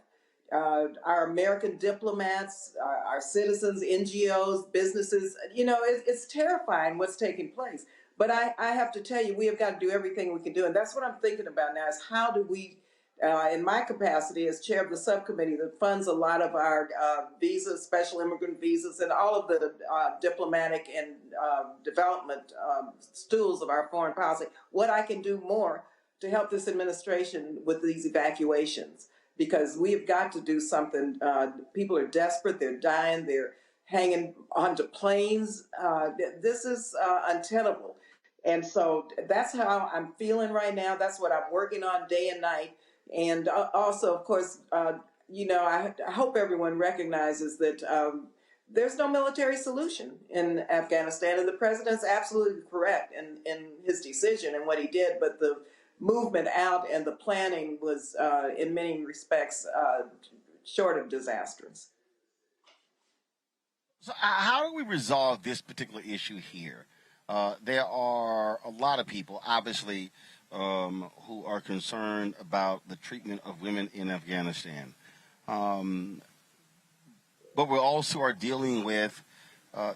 Our American diplomats, our citizens, NGOs, businesses, it's terrifying what's taking place. But I have to tell you, we have got to do everything we can do. And that's what I'm thinking about now is how do we, in my capacity as chair of the subcommittee that funds a lot of our visas, special immigrant visas, and all of the diplomatic and development stools of our foreign policy, what I can do more to help this administration with these evacuations. Because we've got to do something. People are desperate. They're dying. They're hanging onto planes. This is untenable. And so that's how I'm feeling right now. That's what I'm working on day and night. And also, of course, I hope everyone recognizes that there's no military solution in Afghanistan. And the president's absolutely correct in his decision and what he did. But the movement out and the planning was, in many respects, short of disastrous. So how do we resolve this particular issue here? There are a lot of people, obviously, who are concerned about the treatment of women in Afghanistan. But we also are dealing with,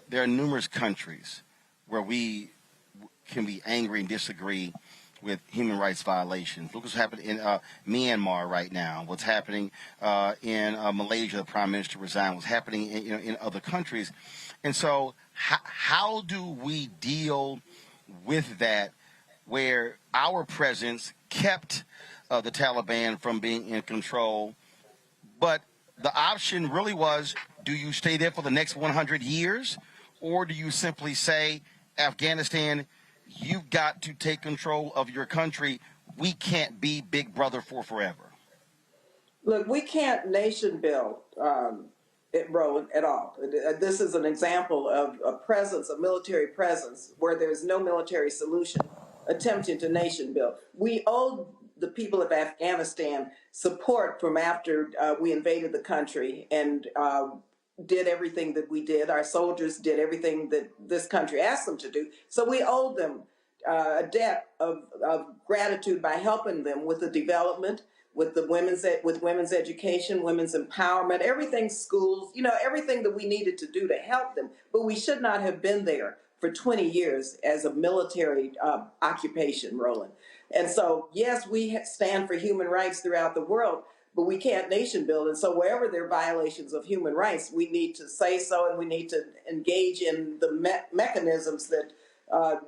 there are numerous countries where we can be angry and disagree with human rights violations. Look what's happening in Myanmar right now. What's happening in Malaysia? The prime minister resigned. What's happening in other countries? And so, how do we deal with that, where our presence kept the Taliban from being in control, but the option really was: do you stay there for the next 100 years, or do you simply say, Afghanistan, you've got to take control of your country. We can't be Big Brother for forever. Look, we can't nation build Roland at all. This is an example of a presence, a military presence, where there's no military solution attempting to nation build. We owe the people of Afghanistan support from after we invaded the country and did everything that we did. Our soldiers did everything that this country asked them to do. So we owe them a debt of gratitude by helping them with the development, with women's education, women's empowerment, everything, schools, everything that we needed to do to help them. But we should not have been there for 20 years as a military occupation, Roland. And so, yes, we stand for human rights throughout the world, but we can't nation build. And so wherever there are violations of human rights, we need to say so, and we need to engage in the mechanisms that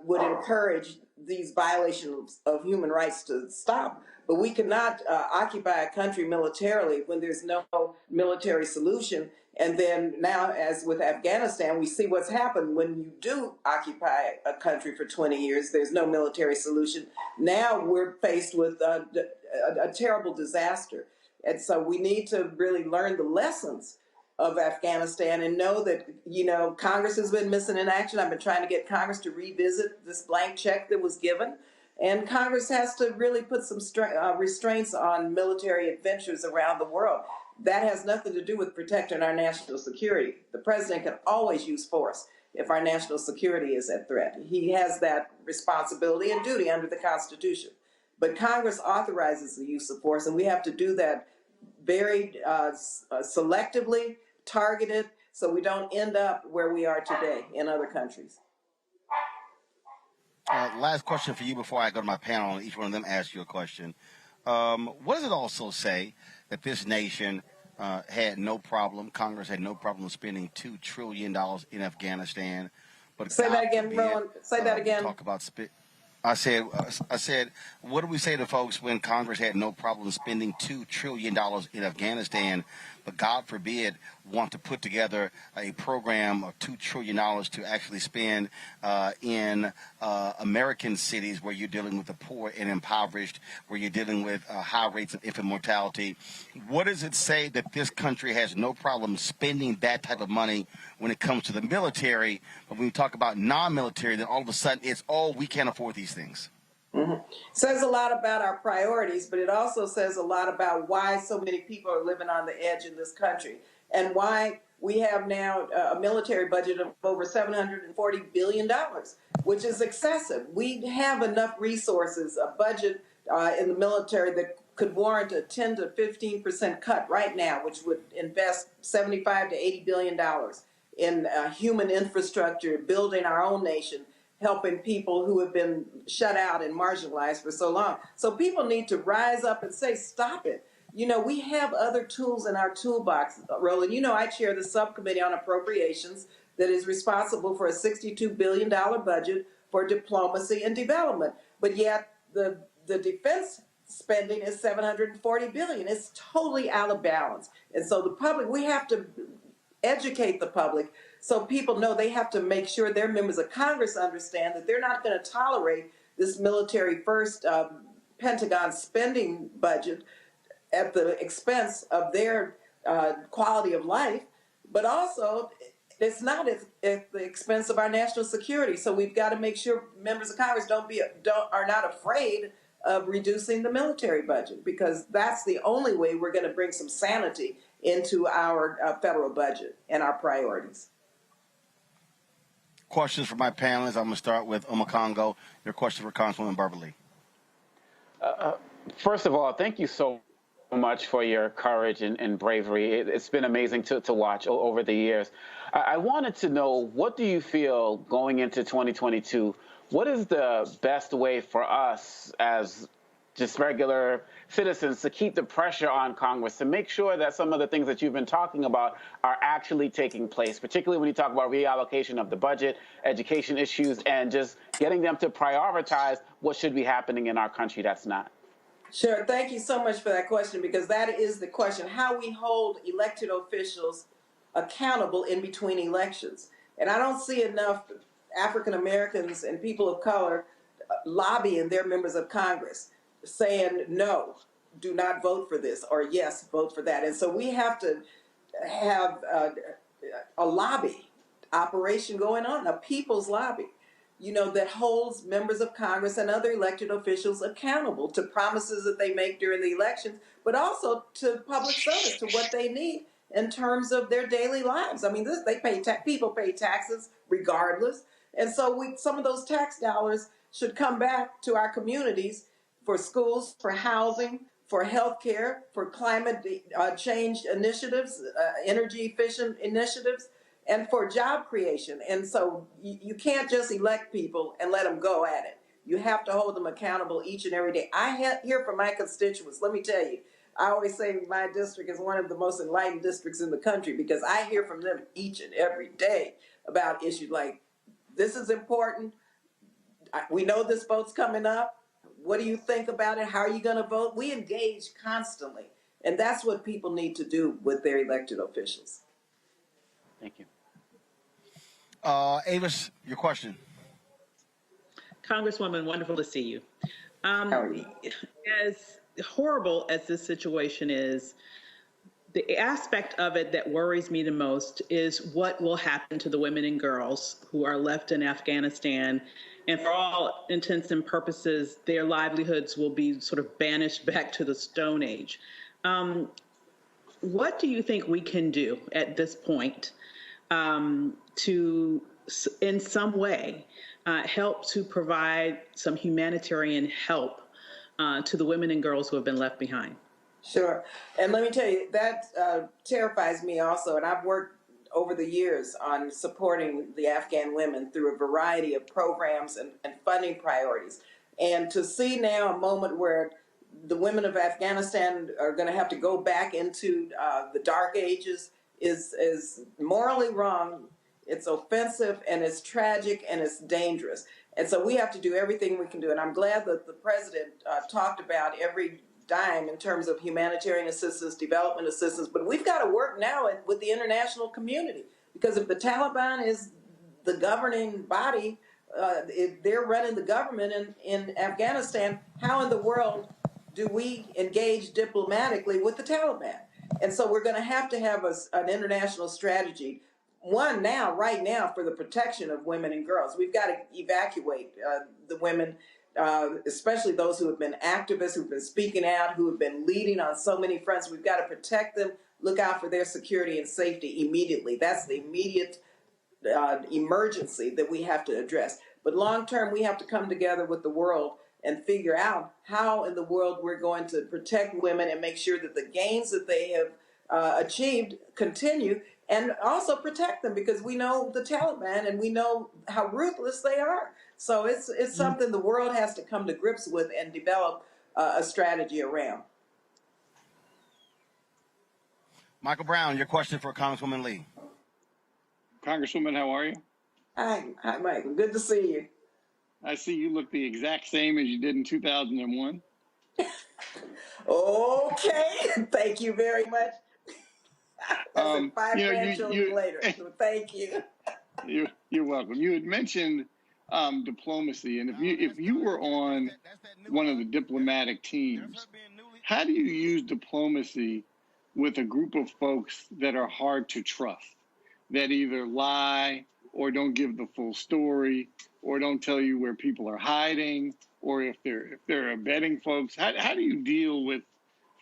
would encourage these violations of human rights to stop. But we cannot occupy a country militarily when there's no military solution. And then now, as with Afghanistan, we see what's happened when you do occupy a country for 20 years. There's no military solution. Now we're faced with a terrible disaster. And so we need to really learn the lessons of Afghanistan and know that, Congress has been missing in action. I've been trying to get Congress to revisit this blank check that was given. And Congress has to really put some restraints on military adventures around the world. That has nothing to do with protecting our national security. The president can always use force if our national security is at threat. He has that responsibility and duty under the Constitution. But Congress authorizes the use of force, and we have to do that very selectively, targeted, so we don't end up where we are today in other countries. Last question for you before I go to my panel and each one of them ask you a question. What does it also say that this nation had no problem, Congress had no problem spending $2 trillion in Afghanistan? But Say that again, Roland. Say that again. Talk about I said, what do we say to folks when Congress had no problem spending $2 trillion in Afghanistan, but God forbid want to put together a program of $2 trillion to actually spend in American cities where you're dealing with the poor and impoverished, where you're dealing with high rates of infant mortality? What does it say that this country has no problem spending that type of money when it comes to the military, but when you talk about non-military, then all of a sudden it's, oh, we can't afford these things? Mm-hmm. Says a lot about our priorities, but it also says a lot about why so many people are living on the edge in this country and why we have now a military budget of over $740 billion, which is excessive. We have enough resources, a budget in the military that could warrant a 10 to 15% cut right now, which would invest $75 to $80 billion in human infrastructure, building our own nation, helping people who have been shut out and marginalized for so long. So people need to rise up and say, stop it. You know, we have other tools in our toolbox, Roland. You know, I chair the subcommittee on appropriations that is responsible for a $62 billion budget for diplomacy and development. But yet the defense spending is $740 billion. It's totally out of balance. And so the public, we have to educate the public so people know they have to make sure their members of Congress understand that they're not going to tolerate this military first Pentagon spending budget at the expense of their quality of life, but also it's not at the expense of our national security. So we've got to make sure members of Congress are not afraid of reducing the military budget, because that's the only way we're going to bring some sanity into our federal budget and our priorities. Questions for my panelists. I'm going to start with Omakongo. Your question for Congresswoman Beverly. First of all, thank you so much for your courage and bravery. It's been amazing to watch over the years. I wanted to know, what do you feel going into 2022? What is the best way for us as just regular citizens to keep the pressure on Congress to make sure that some of the things that you've been talking about are actually taking place, particularly when you talk about reallocation of the budget, education issues, and just getting them to prioritize what should be happening in our country that's not? Sure. Thank you so much for that question, because that is the question, how we hold elected officials accountable in between elections. And I don't see enough African Americans and people of color lobbying their members of Congress, saying, no, do not vote for this, or yes, vote for that. And so we have to have a lobby operation going on, a people's lobby, you know, that holds members of Congress and other elected officials accountable to promises that they make during the elections, but also to public service, to what they need in terms of their daily lives. I mean, people pay taxes regardless. And so some of those tax dollars should come back to our communities for schools, for housing, for health care, for climate change initiatives, energy efficient initiatives, and for job creation. And so you can't just elect people and let them go at it. You have to hold them accountable each and every day. I hear from my constituents. Let me tell you, I always say my district is one of the most enlightened districts in the country, because I hear from them each and every day about issues like, this is important. We know this vote's coming up. What do you think about it? How are you going to vote? We engage constantly. And that's what people need to do with their elected officials. Thank you. Avis, your question. Congresswoman, wonderful to see you. How are you? As horrible as this situation is, the aspect of it that worries me the most is what will happen to the women and girls who are left in Afghanistan. And for all intents and purposes, their livelihoods will be sort of banished back to the Stone Age. What do you think we can do at this point to, in some way, help to provide some humanitarian help to the women and girls who have been left behind. Sure. And let me tell you, that terrifies me also. And I've worked over the years on supporting the Afghan women through a variety of programs and funding priorities. And to see now a moment where the women of Afghanistan are going to have to go back into the dark ages is morally wrong. It's offensive, and it's tragic, and it's dangerous. And so we have to do everything we can do. And I'm glad that the president talked about every dime in terms of humanitarian assistance, development assistance. But we've got to work now with the international community, because if the Taliban is the governing body, if they're running the government in Afghanistan, how in the world do we engage diplomatically with the Taliban? And so we're going to have an international strategy. One right now, for the protection of women and girls. We've got to evacuate the women, especially those who have been activists, who've been speaking out, who have been leading on so many fronts. We've got to protect them, look out for their security and safety immediately. That's the immediate emergency that we have to address. But long term, we have to come together with the world and figure out how in the world we're going to protect women and make sure that the gains that they have achieved continue, and also protect them, because we know the Taliban and we know how ruthless they are. So it's something the world has to come to grips with and develop a strategy around. Michael Brown, your question for Congresswoman Lee. Congresswoman, how are you? Hi, Michael. Good to see you. I see you look the exact same as you did in 2001. Okay, thank you very much. That's 5 grandchildren later, so thank you. You're welcome. You had mentioned diplomacy, and if you were on one of the diplomatic teams, how do you use diplomacy with a group of folks that are hard to trust, that either lie or don't give the full story, or don't tell you where people are hiding, or if they're abetting folks? How do you deal with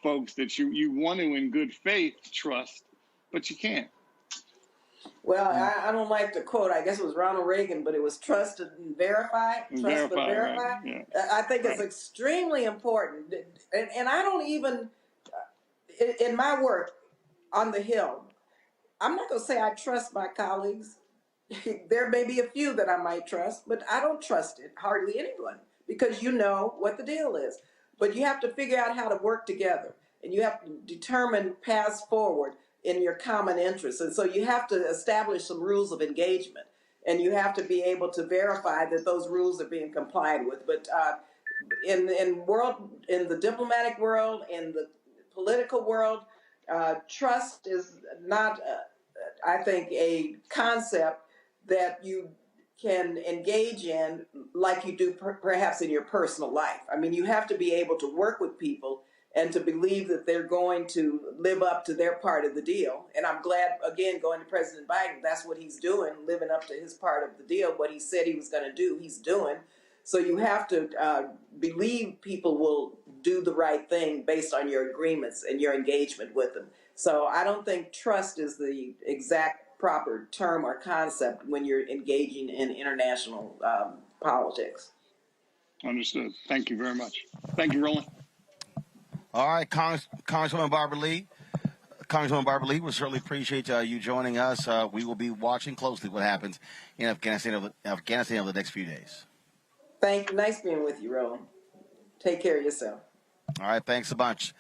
folks that you want to, in good faith, trust, but you can't? Well, I don't like the quote. I guess it was Ronald Reagan, but it was trust and verify. Trust but verify. Right. Yeah. I think it's extremely important. And I don't even, in my work on the Hill, I'm not going to say I trust my colleagues. There may be a few that I might trust, but I don't trust hardly anyone, because you know what the deal is. But you have to figure out how to work together, and you have to determine paths forward in your common interests. And so you have to establish some rules of engagement, and you have to be able to verify that those rules are being complied with. But in the diplomatic world, in the political world, trust is not, I think, a concept that you can engage in like you do perhaps in your personal life. I mean, you have to be able to work with people and to believe that they're going to live up to their part of the deal. And I'm glad, again, going to President Biden, that's what he's doing, living up to his part of the deal. What he said he was going to do, he's doing. So you have to believe people will do the right thing based on your agreements and your engagement with them. So I don't think trust is the exact proper term or concept when you're engaging in international politics. Understood. Thank you very much. Thank you, Roland. All right, Congresswoman Barbara Lee. Congresswoman Barbara Lee, we certainly appreciate you joining us. We will be watching closely what happens in Afghanistan over the next few days. Thank you. Nice being with you, Roland. Take care of yourself. All right, thanks a bunch.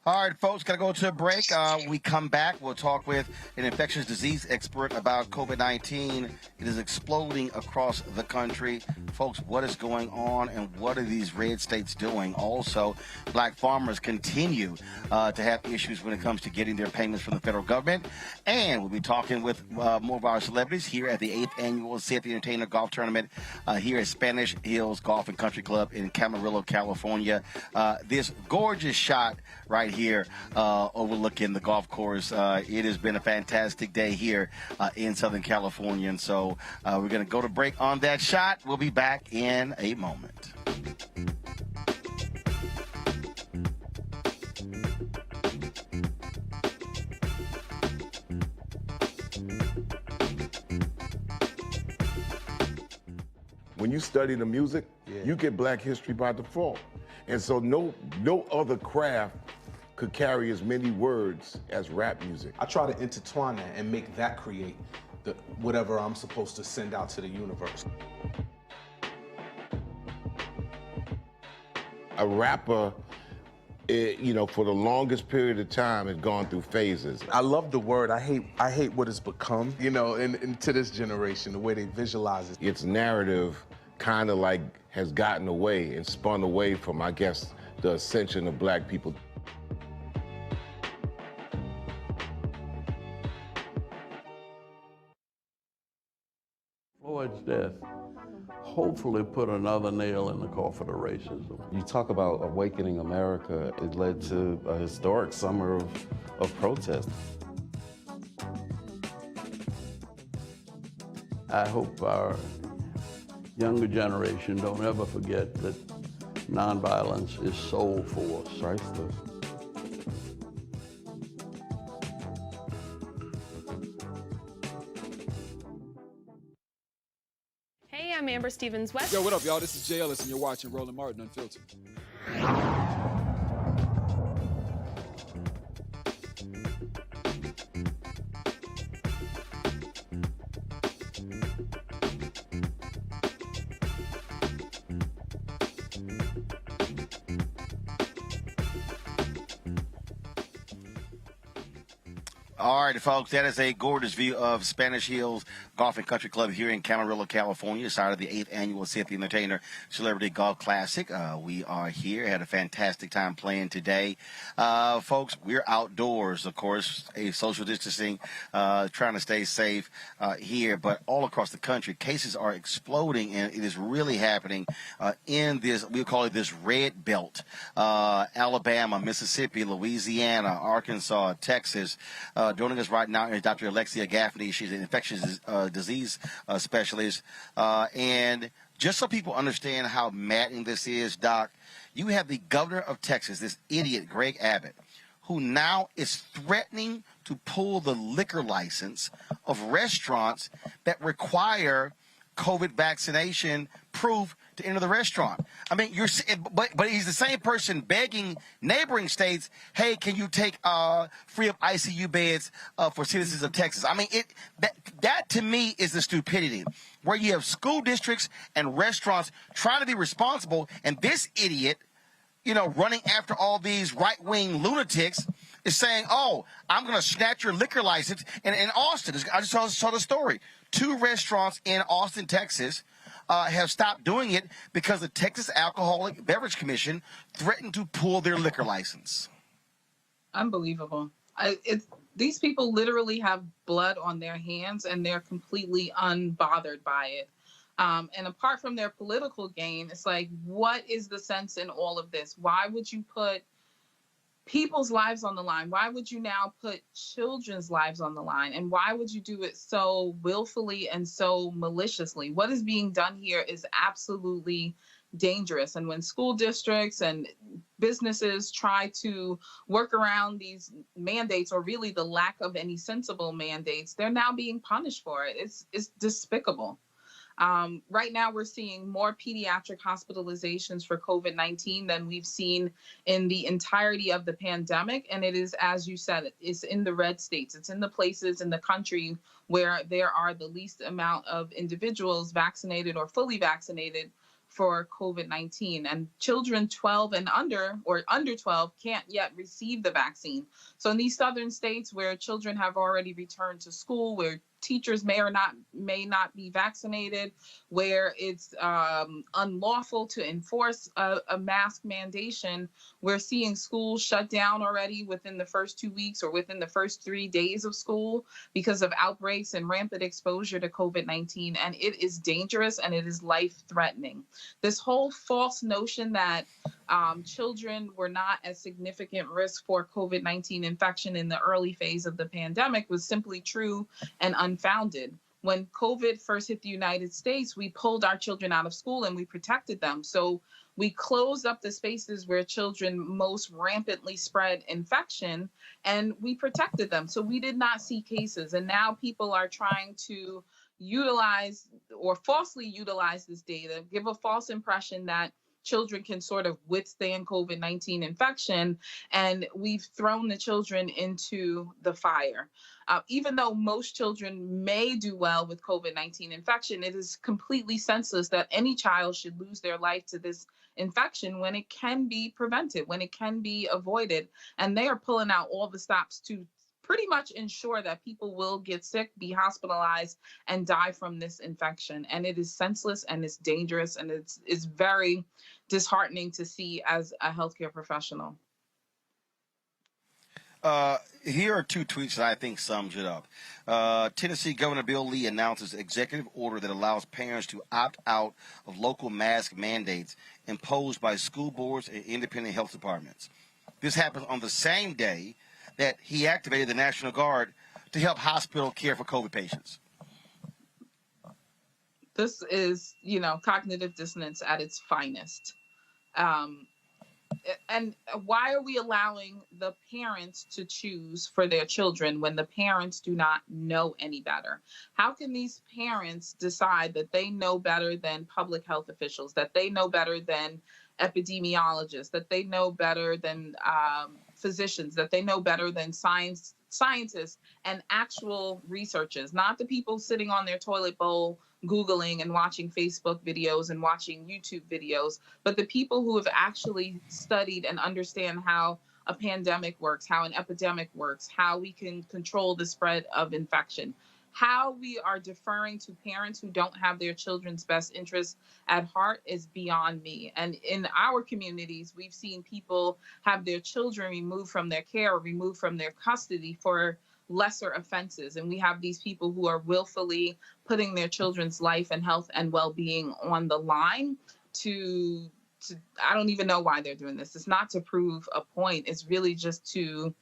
All right, folks, got to go to a break. We come back. We'll talk with an infectious disease expert about COVID-19. It is exploding across the country. Folks, what is going on, and what are these red states doing? Also, black farmers continue to have issues when it comes to getting their payments from the federal government. And we'll be talking with more of our celebrities here at the 8th Annual Cedric the Entertainer Golf Tournament here at Spanish Hills Golf and Country Club in Camarillo, California. This gorgeous shot right here overlooking the golf course. It has been a fantastic day here in Southern California. And so we're going to go to break on that shot. We'll be back in a moment. When you study the music, you get Black history by default. And so no other craft could carry as many words as rap music. I try to intertwine that and make that create whatever I'm supposed to send out to the universe. A rapper, for the longest period of time has gone through phases. I love the word. I hate what it's become, and to this generation, the way they visualize it. Its narrative kind of like has gotten away and spun away from, I guess, the ascension of Black people. Floyd's death hopefully put another nail in the coffin of racism. You talk about awakening America. It led to a historic summer of protest. I hope our younger generation don't ever forget that nonviolence is soul force. Priceless. Hey, I'm Amber Stevens-West. Yo, what up, y'all? This is Jay Ellis, and you're watching Roland Martin Unfiltered. All right, folks, that is a gorgeous view of Spanish Hills Golf and Country Club here in Camarillo, California, side of the 8th annual Cynthia Entertainer Celebrity Golf Classic. We are here, had a fantastic time playing today. Folks, we're outdoors, of course, a social distancing, trying to stay safe here, but all across the country, cases are exploding, and it is really happening in this, we call it this red belt, Alabama, Mississippi, Louisiana, Arkansas, Texas. Joining us right now is Dr. Alexia Gaffney. She's an infectious disease specialist. And just so people understand how maddening this is, Doc, you have the governor of Texas, this idiot, Greg Abbott, who now is threatening to pull the liquor license of restaurants that require COVID vaccination proof to enter the restaurant. I mean, but he's the same person begging neighboring states, hey, can you take free of ICU beds for citizens of Texas? I mean, that to me is the stupidity, where you have school districts and restaurants trying to be responsible, and this idiot, running after all these right-wing lunatics, is saying, oh, I'm going to snatch your liquor license. And in Austin, I just saw the story. 2 restaurants in Austin, Texas, have stopped doing it because the Texas Alcoholic Beverage Commission threatened to pull their liquor license. Unbelievable. These people literally have blood on their hands, and they're completely unbothered by it. And apart from their political gain, it's like, what is the sense in all of this? Why would you put people's lives on the line? Why would you now put children's lives on the line? And why would you do it so willfully and so maliciously? What is being done here is absolutely dangerous. And when school districts and businesses try to work around these mandates, or really the lack of any sensible mandates, they're now being punished for it. It's despicable. Right now, we're seeing more pediatric hospitalizations for COVID-19 than we've seen in the entirety of the pandemic. And it is, as you said, it's in the red states. It's in the places in the country where there are the least amount of individuals vaccinated or fully vaccinated for COVID-19. And children 12 and under, or under 12, can't yet receive the vaccine. So in these southern states where children have already returned to school, where teachers may not be vaccinated, where it's unlawful to enforce a mask mandation, we're seeing schools shut down already within the first 2 weeks or within the first 3 days of school because of outbreaks and rampant exposure to COVID-19. And it is dangerous, and it is life-threatening. This whole false notion that children were not at significant risk for COVID-19 infection in the early phase of the pandemic was simply true and unfounded. When COVID first hit the United States, we pulled our children out of school and we protected them. So we closed up the spaces where children most rampantly spread infection, and we protected them. So we did not see cases. And now people are trying to utilize or falsely utilize this data, give a false impression that children can sort of withstand COVID-19 infection, and we've thrown the children into the fire. Even though most children may do well with COVID-19 infection, it is completely senseless that any child should lose their life to this infection when it can be prevented, when it can be avoided. And they are pulling out all the stops to pretty much ensure that people will get sick, be hospitalized, and die from this infection. And it is senseless and it's dangerous, and it's very disheartening to see as a healthcare professional. Here are two tweets that I think sums it up. Tennessee Governor Bill Lee announces executive order that allows parents to opt out of local mask mandates imposed by school boards and independent health departments. This happens on the same day that he activated the National Guard to help hospital care for COVID patients. This is, cognitive dissonance at its finest. And why are we allowing the parents to choose for their children when the parents do not know any better? How can these parents decide that they know better than public health officials, that they know better than epidemiologists, that they know better than physicians, that they know better than scientists and actual researchers, not the people sitting on their toilet bowl Googling and watching Facebook videos and watching YouTube videos, but the people who have actually studied and understand how a pandemic works, how an epidemic works, how we can control the spread of infection. How we are deferring to parents who don't have their children's best interests at heart is beyond me. And in our communities, we've seen people have their children removed from their care, removed from their custody for lesser offenses. And we have these people who are willfully putting their children's life and health and well-being on the line to I don't even know why they're doing this. It's not to prove a point. It's really just to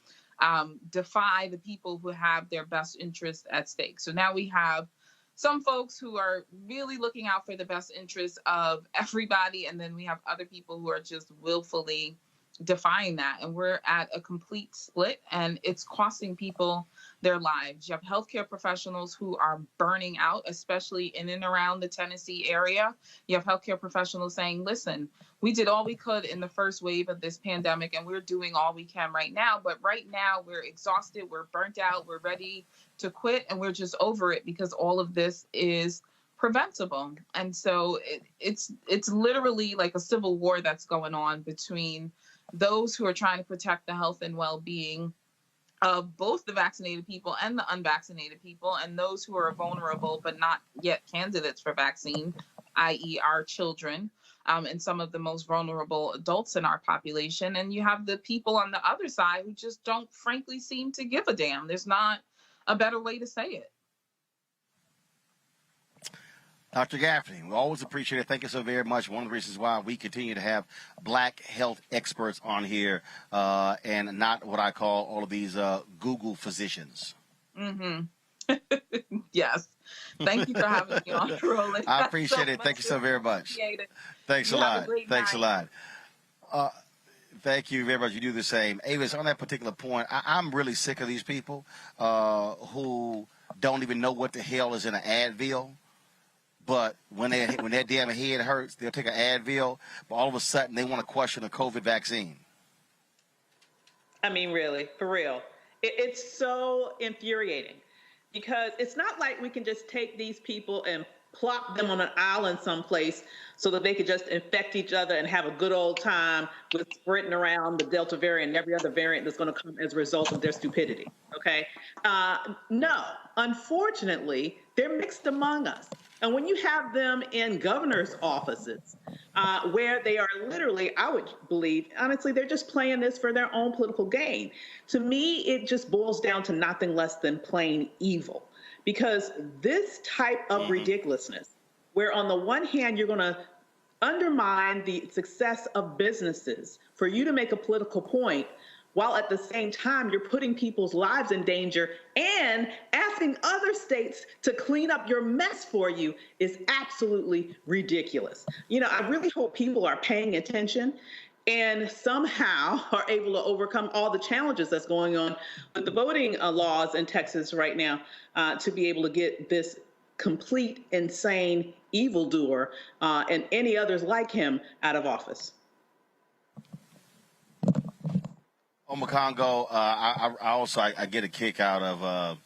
defy the people who have their best interests at stake. So now we have some folks who are really looking out for the best interests of everybody, and then we have other people who are just willfully defying that. And we're at a complete split, and it's costing people their lives. You have healthcare professionals who are burning out, especially in and around the Tennessee area. You have healthcare professionals saying, listen, we did all we could in the first wave of this pandemic, and we're doing all we can right now. But right now we're exhausted, we're burnt out, we're ready to quit, and we're just over it because all of this is preventable. And so it's literally like a civil war that's going on between those who are trying to protect the health and well-being of both the vaccinated people and the unvaccinated people, and those who are vulnerable but not yet candidates for vaccine, i.e. our children, and some of the most vulnerable adults in our population. And you have the people on the other side who just don't frankly seem to give a damn. There's not a better way to say it. Dr. Gaffney, we always appreciate it. Thank you so very much. One of the reasons why we continue to have black health experts on here and not what I call all of these Google physicians. Mm-hmm. Yes. Thank you for having me on, Roland. I appreciate it. Thank you so very much. Thanks a lot. Thanks a lot. Thank you very much. You do the same. Avis, on that particular point, I'm really sick of these people who don't even know what the hell is in an Advil. But when their damn head hurts, they'll take an Advil, but all of a sudden they want to question a COVID vaccine. I mean, really, for real. It's so infuriating because it's not like we can just take these people and plop them on an island someplace so that they could just infect each other and have a good old time with spreading around the Delta variant and every other variant that's going to come as a result of their stupidity. Okay? No, unfortunately, they're mixed among us. And when you have them in governor's offices, where they are literally, I would believe, honestly, they're just playing this for their own political gain. To me, it just boils down to nothing less than plain evil. Because this type of ridiculousness, where on the one hand, you're going to undermine the success of businesses for you to make a political point, while at the same time you're putting people's lives in danger and asking other states to clean up your mess for you, is absolutely ridiculous. You know, I really hope people are paying attention and somehow are able to overcome all the challenges that's going on with the voting laws in Texas right now to be able to get this complete, insane evildoer and any others like him out of office. Congo, I get a kick out of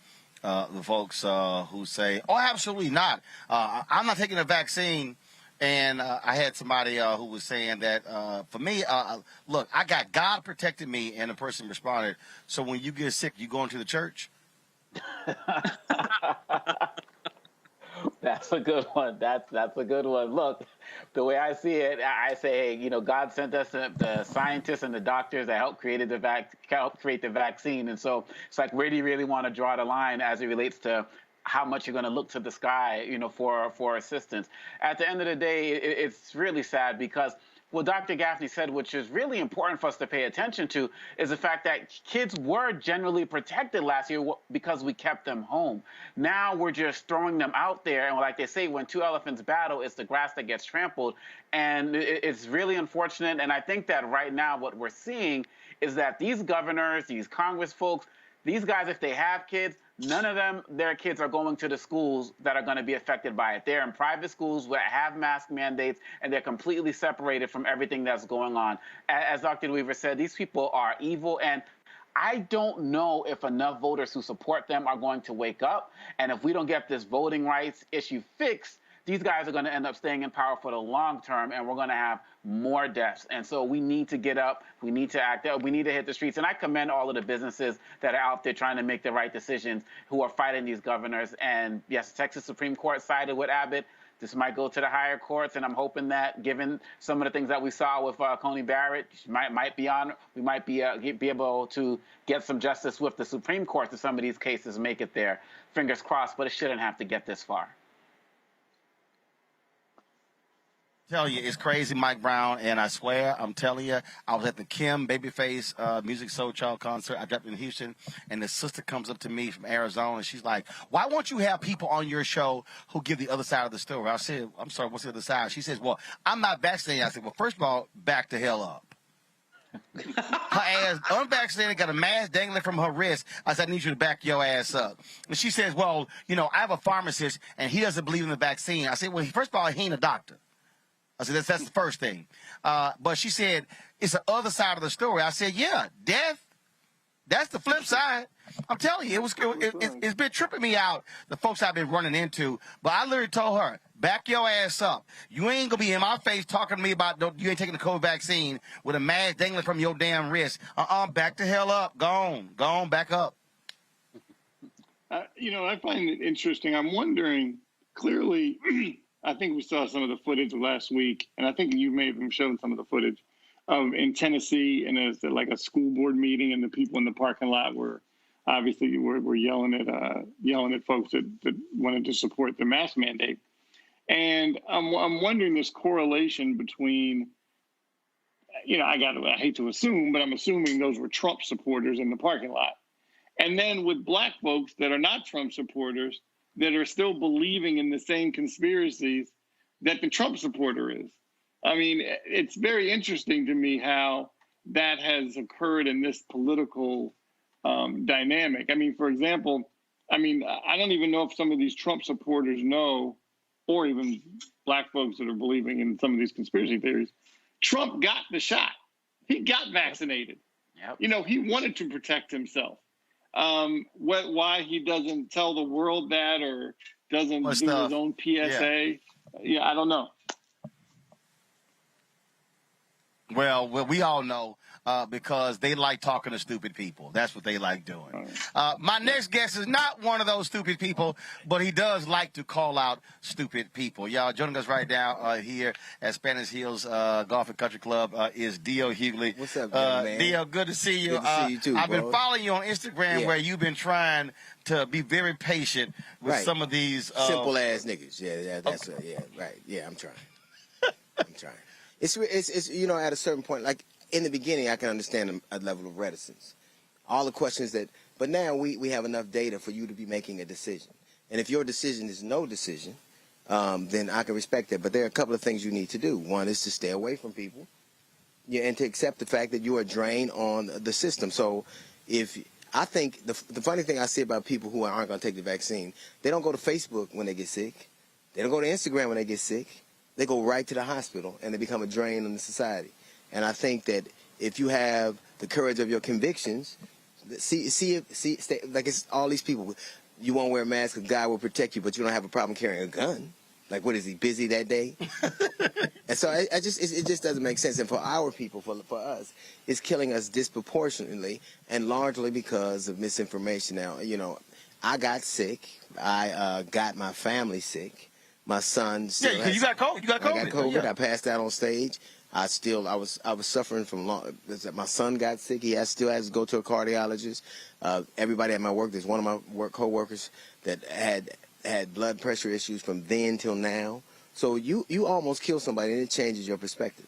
the folks who say, "Oh, absolutely not. I'm not taking the vaccine." And I had somebody who was saying that for me, look, I got God protected me, and the person responded, "So when you get sick, you going to the church?" That's a good one. That's a good one. Look, the way I see it, I say, hey, God sent us the scientists and the doctors that helped create the vaccine. And so it's like, where do you really want to draw the line as it relates to how much you're going to look to the sky, for assistance? At the end of the day, it's really sad because what Dr. Gaffney said, which is really important for us to pay attention to, is the fact that kids were generally protected last year because we kept them home. Now we're just throwing them out there, and like they say, when two elephants battle, it's the grass that gets trampled, and it's really unfortunate. And I think that right now what we're seeing is that these governors, these Congress folks, these guys, if they have kids, none of them, their kids are going to the schools that are going to be affected by it. They're in private schools that have mask mandates, and they're completely separated from everything that's going on. As Dr. Weaver said, these people are evil, and I don't know if enough voters who support them are going to wake up. And if we don't get this voting rights issue fixed, these guys are going to end up staying in power for the long term, and we're going to have more deaths. And so we need to get up. We need to act up. We need to hit the streets. And I commend all of the businesses that are out there trying to make the right decisions, who are fighting these governors. And yes, Texas Supreme Court sided with Abbott. This might go to the higher courts, and I'm hoping that, given some of the things that we saw with Coney Barrett, we might be able to get some justice with the Supreme Court to some of these cases, make it there. Fingers crossed, but it shouldn't have to get this far. Tell you, it's crazy, Mike Brown, and I swear, I'm telling you, I was at the Kim Babyface Music Soul Child concert. I dropped in Houston, and the sister comes up to me from Arizona, and she's like, "Why won't you have people on your show who give the other side of the story?" I said, "I'm sorry, what's the other side?" She says, "Well, I'm not vaccinated." I said, "Well, first of all, back the hell up." Her ass unvaccinated, got a mask dangling from her wrist. I said, "I need you to back your ass up." And she says, "Well, I have a pharmacist, and he doesn't believe in the vaccine." I said, "Well, first of all, he ain't a doctor." I said, that's the first thing. But she said, it's the other side of the story. I said, yeah, death, that's the flip side. I'm telling you, it's been tripping me out, the folks I've been running into. But I literally told her, back your ass up. You ain't going to be in my face talking to me about you ain't taking the COVID vaccine with a mask dangling from your damn wrist. Back the hell up. Go on, back up. I find it interesting. I'm wondering, clearly, I think we saw some of the footage last week, and I think you may have even shown some of the footage in Tennessee, and there's like a school board meeting, and the people in the parking lot were obviously yelling at folks that wanted to support the mask mandate. And I'm wondering this correlation between, I hate to assume, but I'm assuming those were Trump supporters in the parking lot, and then with black folks that are not Trump supporters, that are still believing in the same conspiracies that the Trump supporter is. I mean, it's very interesting to me how that has occurred in this political dynamic. I mean, for example, I don't even know if some of these Trump supporters know, or even black folks that are believing in some of these conspiracy theories, Trump got the shot. He got vaccinated. Yep. He wanted to protect himself. Why he doesn't tell the world that, or doesn't do his own PSA. Yeah, I don't know. Well, we all know because they like talking to stupid people. That's what they like doing. My next guest is not one of those stupid people, but he does like to call out stupid people. Y'all, joining us right now here at Spanish Hills Golf and Country Club is Dio Hughley. What's up, man? Dio, good to see you. Good to see you too, I've bro. been following you on Instagram where you've been trying to be very patient with some of these simple ass niggas. Yeah, that's right. Yeah, I'm trying. I'm trying. It's at a certain point, like in the beginning, I can understand a level of reticence. All the questions but now we have enough data for you to be making a decision. And if your decision is no decision, then I can respect that. But there are a couple of things you need to do. One is to stay away from people, and to accept the fact that you are drained on the system. So if I think the funny thing I see about people who aren't going to take the vaccine, they don't go to Facebook when they get sick. They don't go to Instagram when they get sick. They go right to the hospital, and they become a drain on the society. And I think that if you have the courage of your convictions, like it's all these people. You won't wear a mask because God will protect you, but you don't have a problem carrying a gun. Like, what is he, busy that day? And so it just doesn't make sense. And for our people, for us, it's killing us disproportionately and largely because of misinformation. Now, you know, I got sick. I got my family sick. My son still you got COVID. You got COVID. I got COVID. Yeah. I passed out on stage. I was suffering from my son got sick. He still has to go to a cardiologist. Everybody at my work, there's one of my coworkers that had blood pressure issues from then till now. So you almost kill somebody, and it changes your perspective.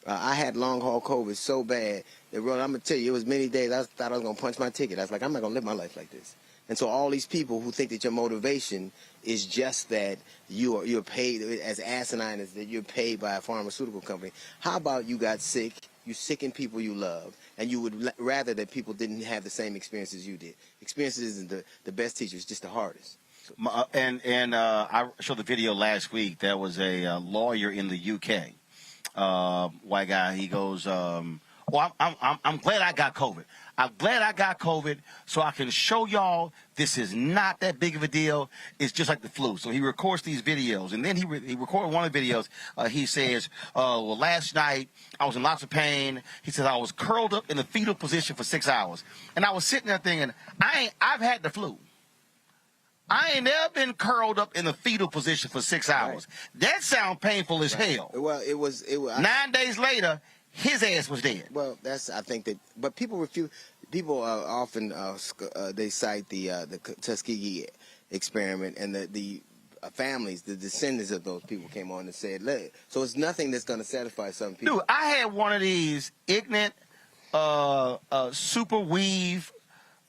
I had long haul COVID so bad that, Roland, I'm gonna tell you, it was many days I thought I was gonna punch my ticket. I was like, I'm not gonna live my life like this. And so all these people who think that your motivation is just that you're paid, as asinine as that you're paid by a pharmaceutical company. How about you got sick, you sicken people you love, and you would rather that people didn't have the same experiences you did. Experiences isn't the best teacher, it's just the hardest. And I showed the video last week. There was a lawyer in the UK, white guy. He goes, well, I'm glad I got COVID. I'm glad I got COVID so I can show y'all this is not that big of a deal. It's just like the flu. So he records these videos, and then he recorded one of the videos. He says, well, last night I was in lots of pain. He says I was curled up in the fetal position for 6 hours. And I was sitting there thinking, I've had the flu. I ain't never been curled up in the fetal position for 6 hours. Right. That sounds painful as hell. Well, it was 9 days later, his ass was dead. Well, I think that, but people refuse. People often they cite the Tuskegee experiment, and the families, the descendants of those people came on and said, so it's nothing that's going to satisfy some people. Dude, I had one of these ignorant, super weave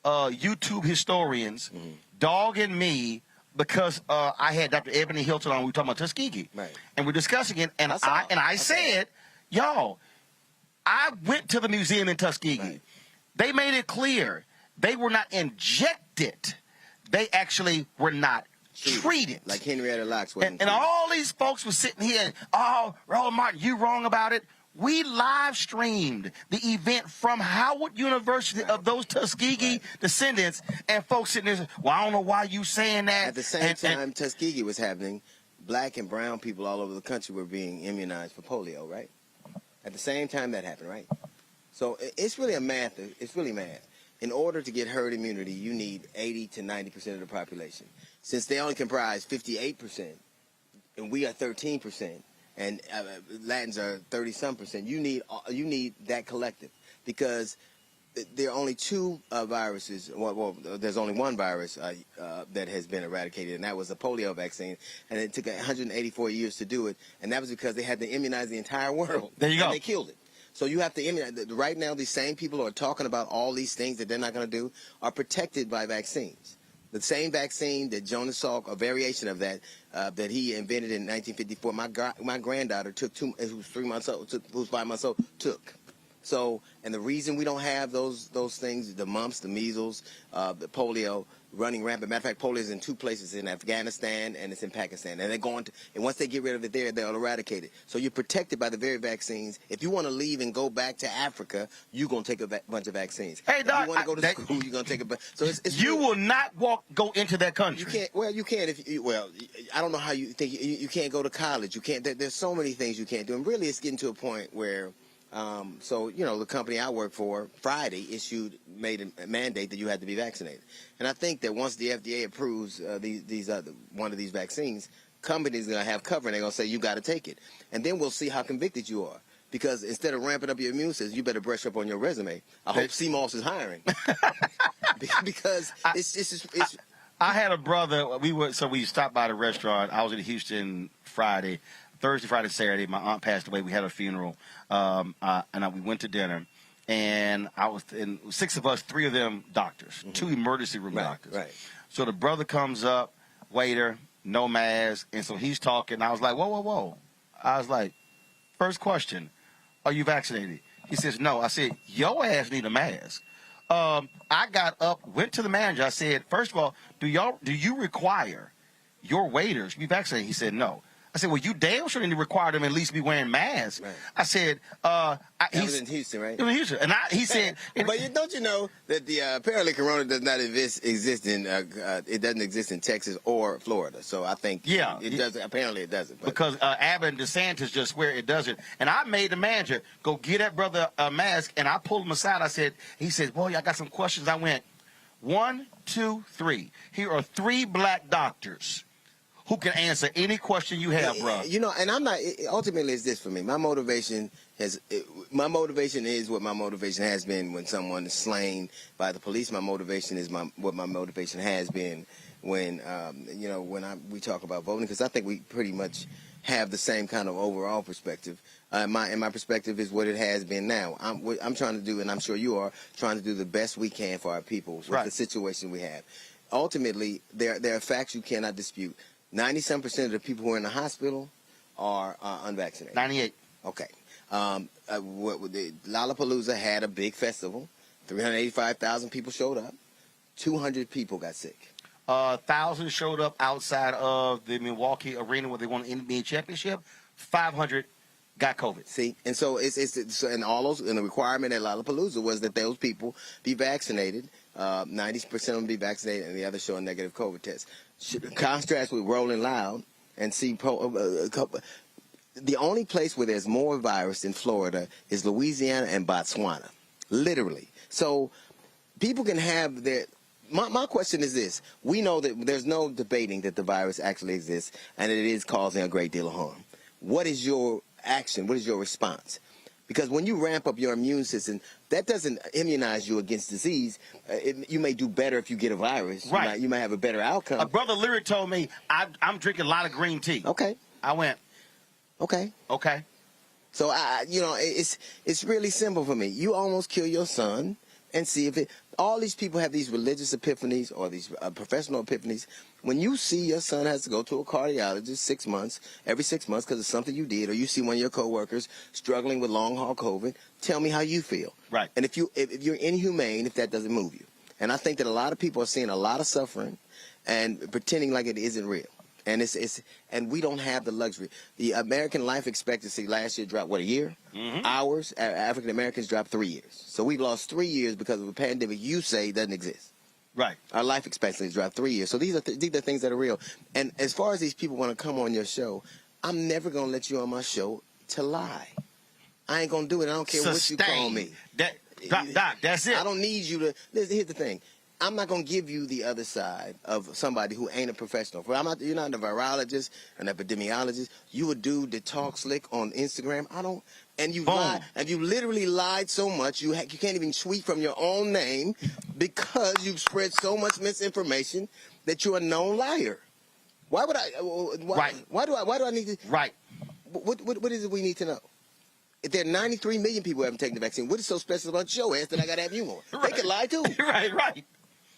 YouTube historians dogging me because I had Dr. Ebony Hilton on. We were talking about Tuskegee, right? And we're discussing it, and I said, y'all, I went to the museum in Tuskegee. Right. They made it clear they were not injected. They actually were not treated. Like Henrietta Lacks wasn't. And all these folks were sitting here, oh, Roland Martin, you wrong about it. We live streamed the event from Howard University of those Tuskegee descendants, and folks sitting there, well, I don't know why you saying that. At the same time Tuskegee was happening, black and brown people all over the country were being immunized for polio, right? At the same time that happened, right? So it's really math. It's really math. In order to get herd immunity, you need 80 to 90% of the population. Since they only comprise 58%, and we are 13%, and Latins are 30-some%, you need that collective, because there are only two viruses. Well, there's only one virus that has been eradicated, and that was the polio vaccine. And it took 184 years to do it, and that was because they had to immunize the entire world. There you go. And they killed it. So you have to immunize. Right now, these same people who are talking about all these things that they're not going to do are protected by vaccines. The same vaccine that Jonas Salk, a variation of that, that he invented in 1954, my granddaughter took who was 3 months old, who was 5 months old, took. So, and the reason we don't have those things, the mumps, the measles, the polio running rampant. Matter of fact, polio is in two places, in Afghanistan and it's in Pakistan. And they're going to, and once they get rid of it there, they'll eradicate it. So you're protected by the very vaccines. If you want to leave and go back to Africa, you're going to take a bunch of vaccines. Hey, Doc, if you want to go to school, you're going to take a bunch. So it's you will not go into that country. You can't. Well, you can if you, well, I don't know how you think you can't go to college. You can't. There's so many things you can't do. And really, it's getting to a point where. So, you know, the company I work for, Friday, made a mandate that you had to be vaccinated. And I think that once the FDA approves one of these vaccines, companies are going to have cover, and they're going to say, you got to take it. And then we'll see how convicted you are. Because instead of ramping up your immune system, you better brush up on your resume. I hope CMOS is hiring. Because it's I had a brother, we stopped by the restaurant. I was in Houston Thursday, Friday, Saturday. My aunt passed away. We had a funeral, and we went to dinner. And six of us, three of them doctors, two emergency room doctors. Right. So the brother comes up, waiter, no mask, and so he's talking. I was like, whoa, whoa, whoa. I was like, first question, are you vaccinated? He says, no. I said, your ass need a mask. I got up, went to the manager. I said, first of all, do you require your waiters to be vaccinated? He said, no. I said, well, you damn sure need to require them at least be wearing masks. Right. I said, that was in Houston, right? In Houston. And he said, but don't you know that the apparently Corona does not exist in it doesn't exist in Texas or Florida. So I think it doesn't. Apparently it doesn't. But. Because Abbott and DeSantis just swear it doesn't. And I made the manager go get that brother a mask, and I pulled him aside. I said, he says, boy, I got some questions. I went, 1, 2, 3. Here are 3 black doctors who can answer any question you have, bro. You know, and I'm not. Ultimately, it's this for me. My motivation is what my motivation has been when someone is slain by the police. My motivation is what my motivation has been when we talk about voting, because I think we pretty much have the same kind of overall perspective. My perspective is what it has been now. I'm trying to do, and I'm sure you are trying to do the best we can for our people with the situation we have. Ultimately, there are facts you cannot dispute. 97% of the people who are in the hospital are unvaccinated. 98. Okay. Lollapalooza had a big festival. 385,000 people showed up. 200 people got sick. 1,000 showed up outside of the Milwaukee arena where they won the NBA championship. 500 got COVID. See, and so and all those, and the requirement at Lollapalooza was that those people be vaccinated. 90% of them be vaccinated, and the others show a negative COVID test. Contrast with Rolling Loud and see the only place where there's more virus in Florida is Louisiana and Botswana, literally. So people can have their. My question is this: we know that there's no debating that the virus actually exists and it is causing a great deal of harm. What is your action? What is your response? Because when you ramp up your immune system, that doesn't immunize you against disease. You may do better if you get a virus. Right. You might have a better outcome. A brother Lyric told me, I'm drinking a lot of green tea. Okay. I went, okay. Okay. So, it's really simple for me. You almost kill your son and see if all these people have these religious epiphanies or these professional epiphanies. When you see your son has to go to a cardiologist every 6 months because of something you did, or you see one of your coworkers struggling with long-haul COVID, tell me how you feel. Right. And if you're inhumane, if that doesn't move you. And I think that a lot of people are seeing a lot of suffering and pretending like it isn't real. And and we don't have the luxury. The American life expectancy last year dropped, a year? Mm-hmm. Ours, African Americans dropped 3 years. So we've lost 3 years because of a pandemic you say doesn't exist. Right. Our life expectancy has dropped 3 years. So these are things that are real. And as far as these people want to come on your show, I'm never going to let you on my show to lie. I ain't going to do it. I don't care what you call me. Doc, that's it. I don't need you to. Listen, here's the thing. I'm not going to give you the other side of somebody who ain't a professional. You're not a virologist, an epidemiologist. You a dude that talks slick on Instagram. And you lied, and you literally lied so much you can't even tweet from your own name because you've spread so much misinformation that you're a known liar. Why would I? Why do I need to? Right. What is it we need to know? If there are 93 million people who haven't taken the vaccine, what is so special about your ass that I got to have you on? Right. They could lie too. Right.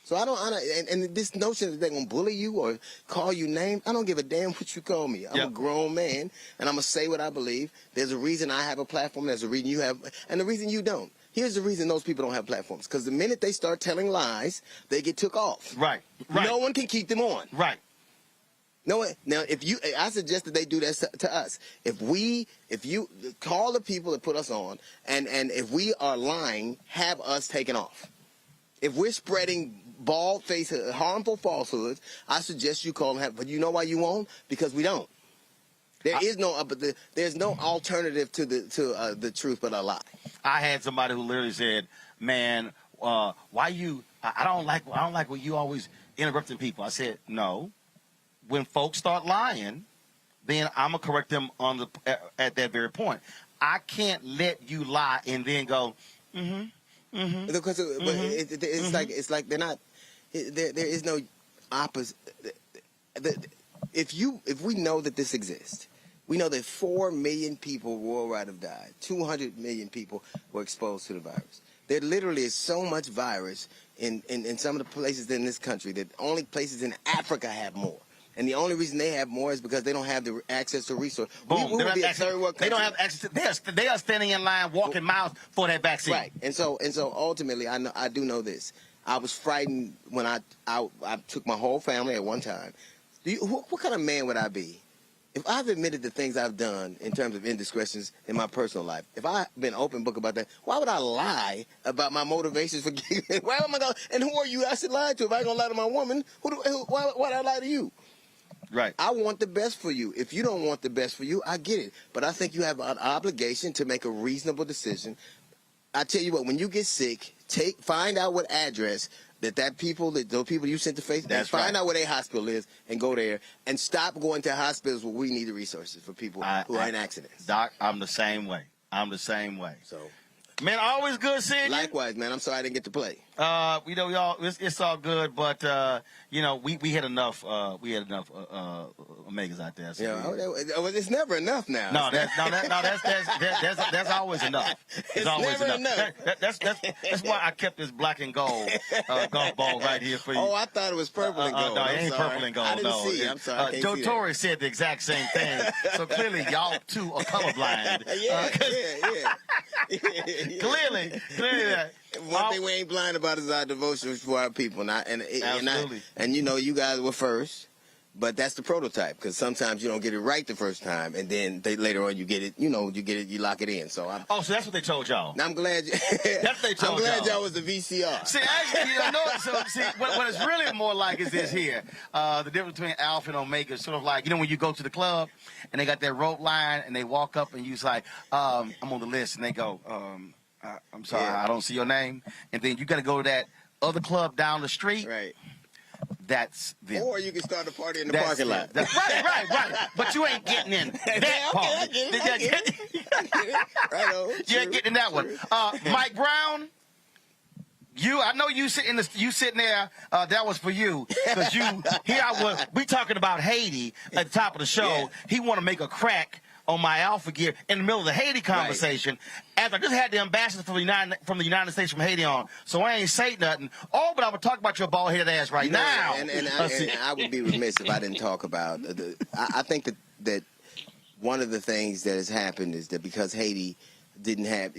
So and this notion that they're going to bully you or call you names, I don't give a damn what you call me. I'm a grown man, and I'm going to say what I believe. There's a reason I have a platform. There's a reason you have, and the reason you don't. Here's the reason those people don't have platforms. Because the minute they start telling lies, they get took off. Right. No one can keep them on. Right. No. Now, I suggest that they do that to us. If you call the people that put us on, and if we are lying, have us taken off. If we're spreading bald-faced, harmful falsehoods, I suggest you call them. But you know why you won't? Because we don't. There's no alternative to the truth but a lie. I had somebody who literally said, "Man, why you? I don't like when you always interrupting people." I said, "No. When folks start lying, then I'm gonna correct them at that very point. I can't let you lie and then go, mm-hmm." Mm-hmm. Because it's like they're not. There is no opposite. If we know that this exists, we know that 4 million people worldwide have died. 200 million people were exposed to the virus. There literally is so much virus in some of the places in this country that only places in Africa have more. And the only reason they have more is because they don't have the access to resources. Boom. We would be a third world country. They don't have access. They are standing in line, walking miles for that vaccine. Right. And so ultimately, I do know this. I was frightened when I took my whole family at one time. What kind of man would I be if I've admitted the things I've done in terms of indiscretions in my personal life? If I've been open book about that, why would I lie about my motivations for giving? Why am I going? And who are you? I should lie to. If I ain't gonna lie to my woman, why would I lie to you? Right. I want the best for you. If you don't want the best for you, I get it. But I think you have an obligation to make a reasonable decision. I tell you what, when you get sick, find out what address those people you sent to Facebook, find out where their hospital is and go there, and stop going to hospitals where we need the resources for people who are in accidents. Doc, I'm the same way. So, man, always good seeing you. Likewise, man. I'm sorry I didn't get to play. It's all good, but we had enough. We had enough Omegas out there. So it's never enough now. No, that's always enough. It's always enough. That's why I kept this black and gold golf ball right here for you. Oh, I thought it was purple and gold. No, it ain't purple and gold. I didn't see it. I'm sorry. Joe Torre said the exact same thing. So clearly, y'all two are colorblind. Clearly. One thing we ain't blind about is our devotion for our people. Absolutely. And you guys were first, but that's the prototype, because sometimes you don't get it right the first time, and then later on you get it, you lock it in. So so that's what they told y'all. I'm glad. That's what they told y'all. I'm glad y'all was the VCR. See, actually, what it's really more like is this here. The difference between Alpha and Omega is sort of like, when you go to the club and they got that rope line and they walk up and you's like, I'm on the list, and they go, I'm sorry, I don't see your name. And then you got to go to that other club down the street. Right. That's them. Or you can start a party in the parking lot. Right. But you ain't getting in that party. I get it. Right. You ain't getting in that one. Mike Brown, I know you sitting there. That was for you, because we talking about Haiti at the top of the show. Yeah. He want to make a crack on my Alpha gear in the middle of the Haiti conversation, after I just had the ambassador from the United States from Haiti on, so I ain't say nothing. But I would talk about your bald-headed ass now. And I would be remiss if I didn't talk about I think that one of the things that has happened is that because Haiti didn't have,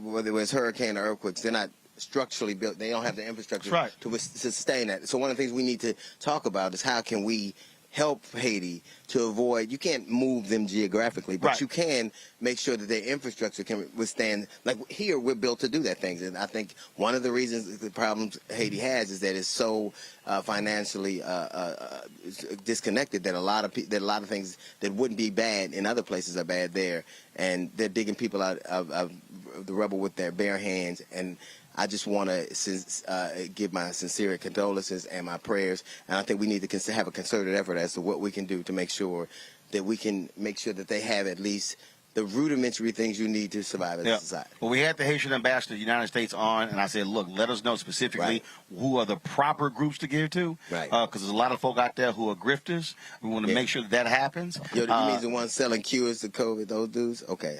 whether it was hurricane or earthquakes, they're not structurally built. They don't have the infrastructure to sustain that. So one of the things we need to talk about is how can we help Haiti to avoid, you can't move them geographically, but you can make sure that their infrastructure can withstand, like here we're built to do that things. And I think one of the reasons, the problems Haiti has is that it's so financially disconnected that a lot of things that wouldn't be bad in other places are bad there. And they're digging people out of the rubble with their bare hands. And I just want to give my sincere condolences and my prayers, and I think we need to have a concerted effort as to what we can do to make sure that they have at least the rudimentary things you need to survive as a society. Well, we had the Haitian ambassador of the United States on, and I said, look, let us know specifically who are the proper groups to give to, because there's a lot of folk out there who are grifters. We want to make sure that happens. You mean the ones selling cures to COVID, those dudes? Okay.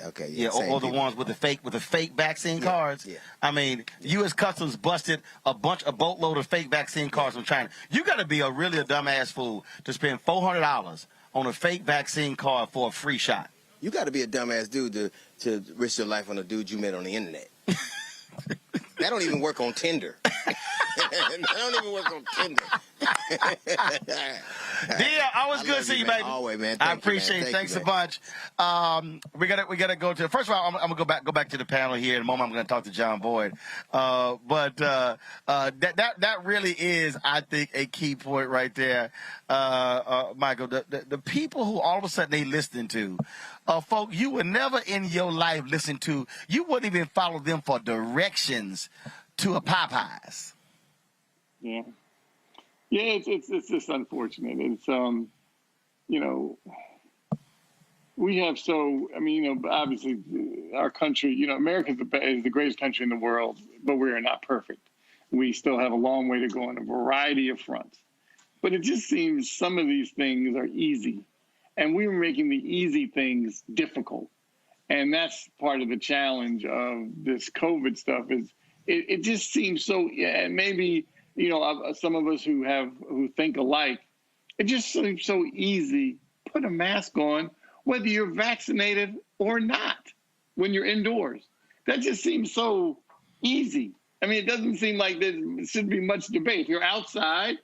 Or the ones with the fake vaccine cards. Yeah. I mean, U.S. Customs busted a boatload of fake vaccine cards from China. You got to be really a dumbass fool to spend $400 on a fake vaccine card for a free shot. You got to be a dumbass dude to risk your life on a dude you met on the internet. That don't even work on Tinder. That don't even work on Tinder. Dear, always good to see you, baby. Always, man. I appreciate it. Thanks a bunch. We gotta go to. First of all, I'm gonna go back to the panel here in a moment. I'm gonna talk to John Boyd. But that really is, I think, a key point right there, Michael. The people who all of a sudden they listening to, folk you would never in your life listen to. You wouldn't even follow them for directions to a Popeyes. Yeah. Yeah, it's just unfortunate. It's we have obviously our country, America is the greatest country in the world, but we are not perfect. We still have a long way to go on a variety of fronts. But it just seems some of these things are easy, and we were making the easy things difficult. And that's part of the challenge of this COVID stuff is it just seems so, and maybe, some of us who think alike It just seems so easy. Put a mask on, whether you're vaccinated or not, when you're indoors. That just seems so easy. I mean, it doesn't seem like there should be much debate. If you're outside,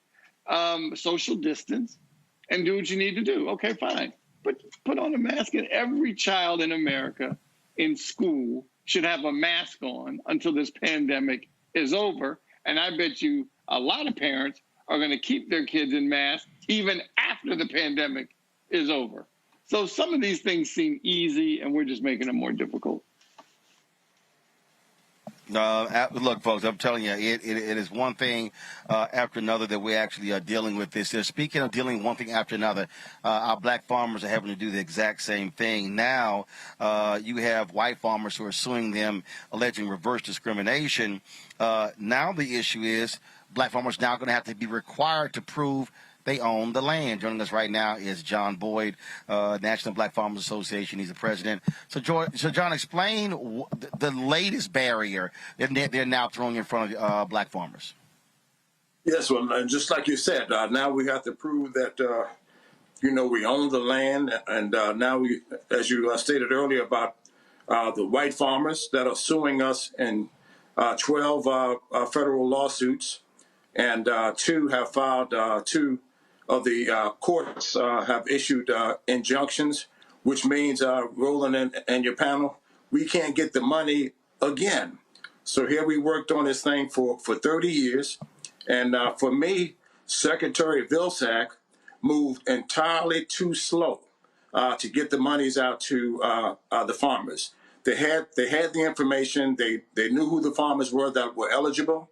social distance, and do what you need to do. Okay, fine. But put on a mask, and every child in America in school should have a mask on until this pandemic is over. And I bet you a lot of parents are going to keep their kids in masks even after the pandemic is over. So some of these things seem easy, and we're just making them more difficult. Look, folks, I'm telling you, it is one thing after another that we're actually dealing with this. Speaking of dealing one thing after another, our black farmers are having to do the exact same thing. Now you have white farmers who are suing them, alleging reverse discrimination. Now the issue is black farmers now going to have to be required to prove they own the land. Joining us right now is John Boyd, National Black Farmers Association. He's the president. So John, explain the latest barrier that they're now throwing in front of black farmers. Yes, well, just like you said, now we have to prove that, we own the land. And now we, as you stated earlier about the white farmers that are suing us in 12 federal lawsuits, and two have filed two of the courts have issued injunctions, which means, Roland and your panel, we can't get the money again. So here we worked on this thing for 30 years. And for me, Secretary Vilsack moved entirely too slow to get the monies out to the farmers. They had the information. They knew who the farmers were that were eligible,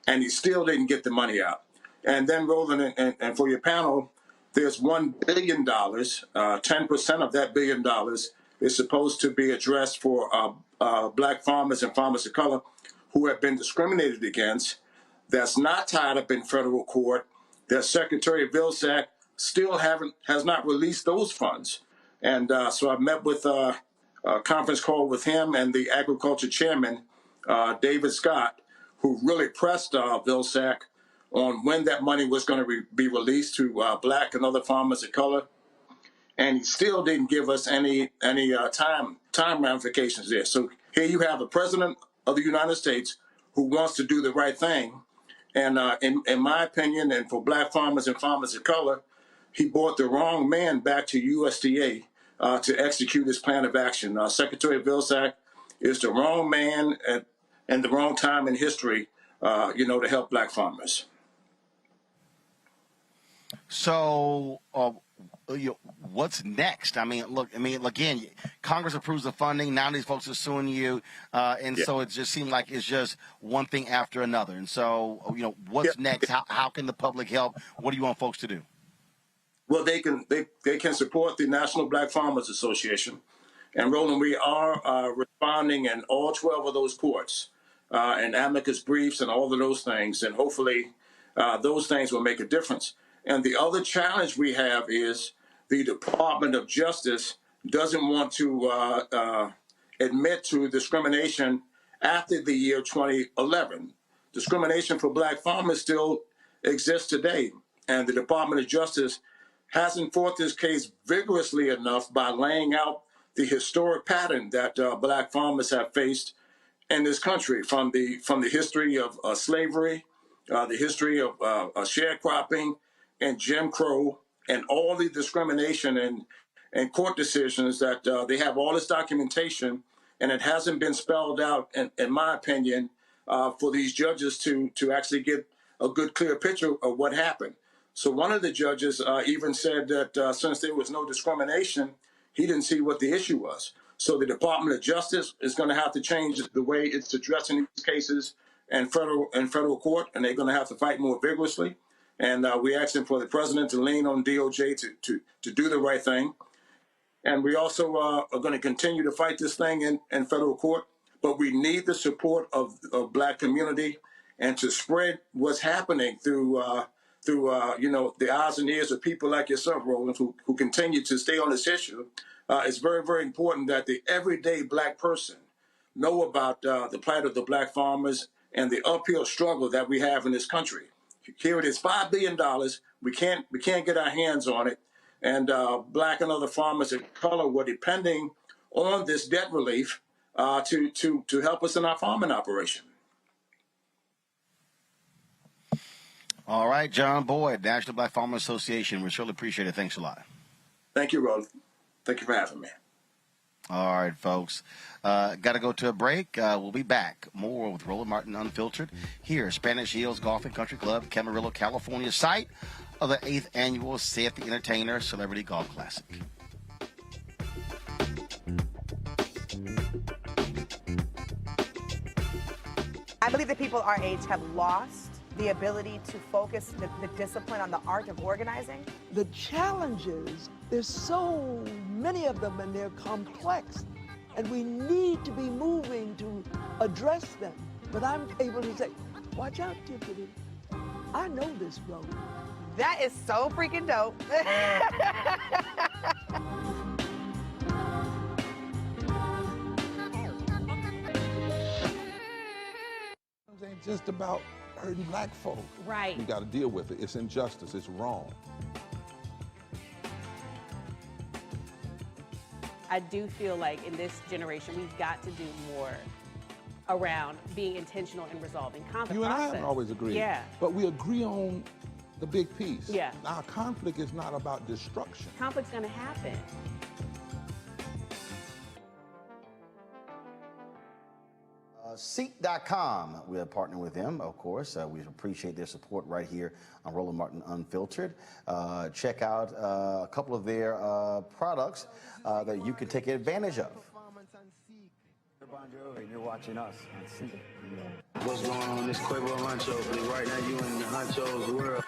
and he still didn't get the money out. And then, Roland, and for your panel, there's $1 billion. 10% of that $1 billion is supposed to be addressed for black farmers and farmers of color who have been discriminated against. That's not tied up in federal court. That Secretary Vilsack still has not released those funds. And so I met with a conference call with him and the agriculture chairman, David Scott, who really pressed Vilsack on when that money was going to be released to black and other farmers of color, and he still didn't give us any time ramifications there. So here you have the president of the United States who wants to do the right thing, and in my opinion, and for black farmers and farmers of color, he brought the wrong man back to USDA to execute his plan of action. Secretary Vilsack is the wrong man at the wrong time in history, to help black farmers. So, what's next? I mean, again, Congress approves the funding. Now these folks are suing you, so it just seemed like it's just one thing after another. And so, what's next? How can the public help? What do you want folks to do? Well, they can support the National Black Farmers Association, and Roland, we are responding in all 12 of those courts, and amicus briefs and all of those things, and hopefully those things will make a difference. And the other challenge we have is the Department of Justice doesn't want to admit to discrimination after the year 2011. Discrimination for black farmers still exists today, and the Department of Justice hasn't fought this case vigorously enough by laying out the historic pattern that black farmers have faced in this country, from the history of slavery, the history of sharecropping, and Jim Crow, and all the discrimination and court decisions that they have all this documentation, and it hasn't been spelled out, in my opinion, for these judges to actually get a good, clear picture of what happened. So one of the judges even said that since there was no discrimination, he didn't see what the issue was. So the Department of Justice is going to have to change the way it's addressing these cases in federal court, and they're going to have to fight more vigorously. And we're asking for the president to lean on DOJ to do the right thing. And we also are going to continue to fight this thing in federal court. But we need the support of black community, and to spread what's happening through the eyes and ears of people like yourself, Roland, who continue to stay on this issue. It's very, very important that the everyday black person know about the plight of the black farmers and the uphill struggle that we have in this country. Here it is, $5 billion. We can't get our hands on it. And black and other farmers of color were depending on this debt relief to help us in our farming operation. All right, John Boyd, National Black Farmers Association. We surely appreciate it. Thanks a lot. Thank you, Roland. Thank you for having me. All right, folks. Got to go to a break. We'll be back. More with Roland Martin Unfiltered here at Spanish Hills Golf and Country Club, Camarillo, California, site of the 8th Annual Seth the Entertainer Celebrity Golf Classic. I believe that people our age have lost the ability to focus the discipline on the art of organizing. The challenges, there's so many of them and they're complex, and we need to be moving to address them. But I'm able to say, watch out, Tiffany, I know this road. That is so freaking dope. It ain't just about hurting black folk. Right. We got to deal with it. It's injustice. It's wrong. I do feel like in this generation, we've got to do more around being intentional in resolving conflict. You and I haven't always agreed. Yeah. But we agree on the big piece. Yeah. Now, conflict is not about destruction. Conflict's going to happen. Seek.com, we are partnering with them, of course. We appreciate their support right here on Roland Martin Unfiltered. Check out a couple of their products that you can take advantage of. You're watching us on Seek. What's going on? This Quavo Huncho. Right now you in the Huncho's world.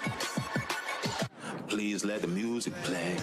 Please let the music play.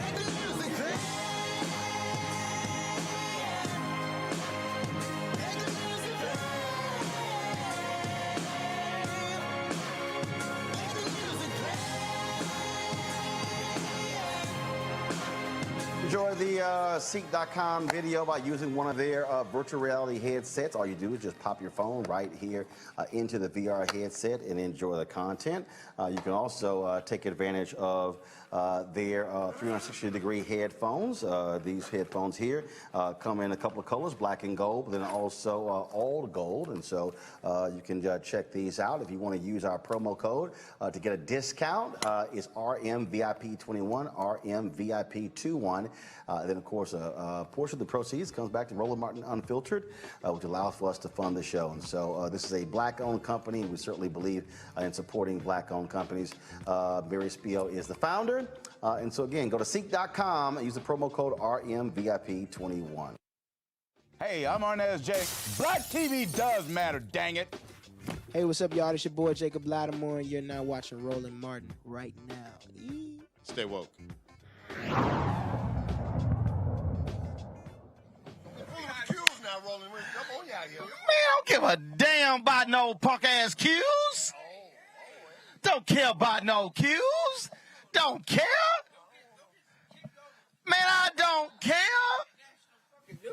Enjoy the Seek.com video by using one of their virtual reality headsets. All you do is just pop your phone right here into the VR headset and enjoy the content. You can also take advantage of their 360-degree headphones. These headphones here come in a couple of colors, black and gold, but then also all gold. And so you can check these out. If you want to use our promo code to get a discount, it's RMVIP21, RMVIP21. Then, of course, a portion of the proceeds comes back to Roland Martin Unfiltered, which allows for us to fund the show. And so this is a black-owned company, and we certainly believe in supporting black-owned companies. Mary Spiel is the founder. And so, again, go to Seek.com and use the promo code RMVIP21. Hey, I'm Arnez Jake. Black TV does matter, dang it. Hey, what's up, y'all? It's your boy Jacob Lattimore, and you're now watching Roland Martin right now. Stay woke. Man, I don't give a damn about no punk-ass cues. Don't care about no cues. Don't care. Man, I don't care.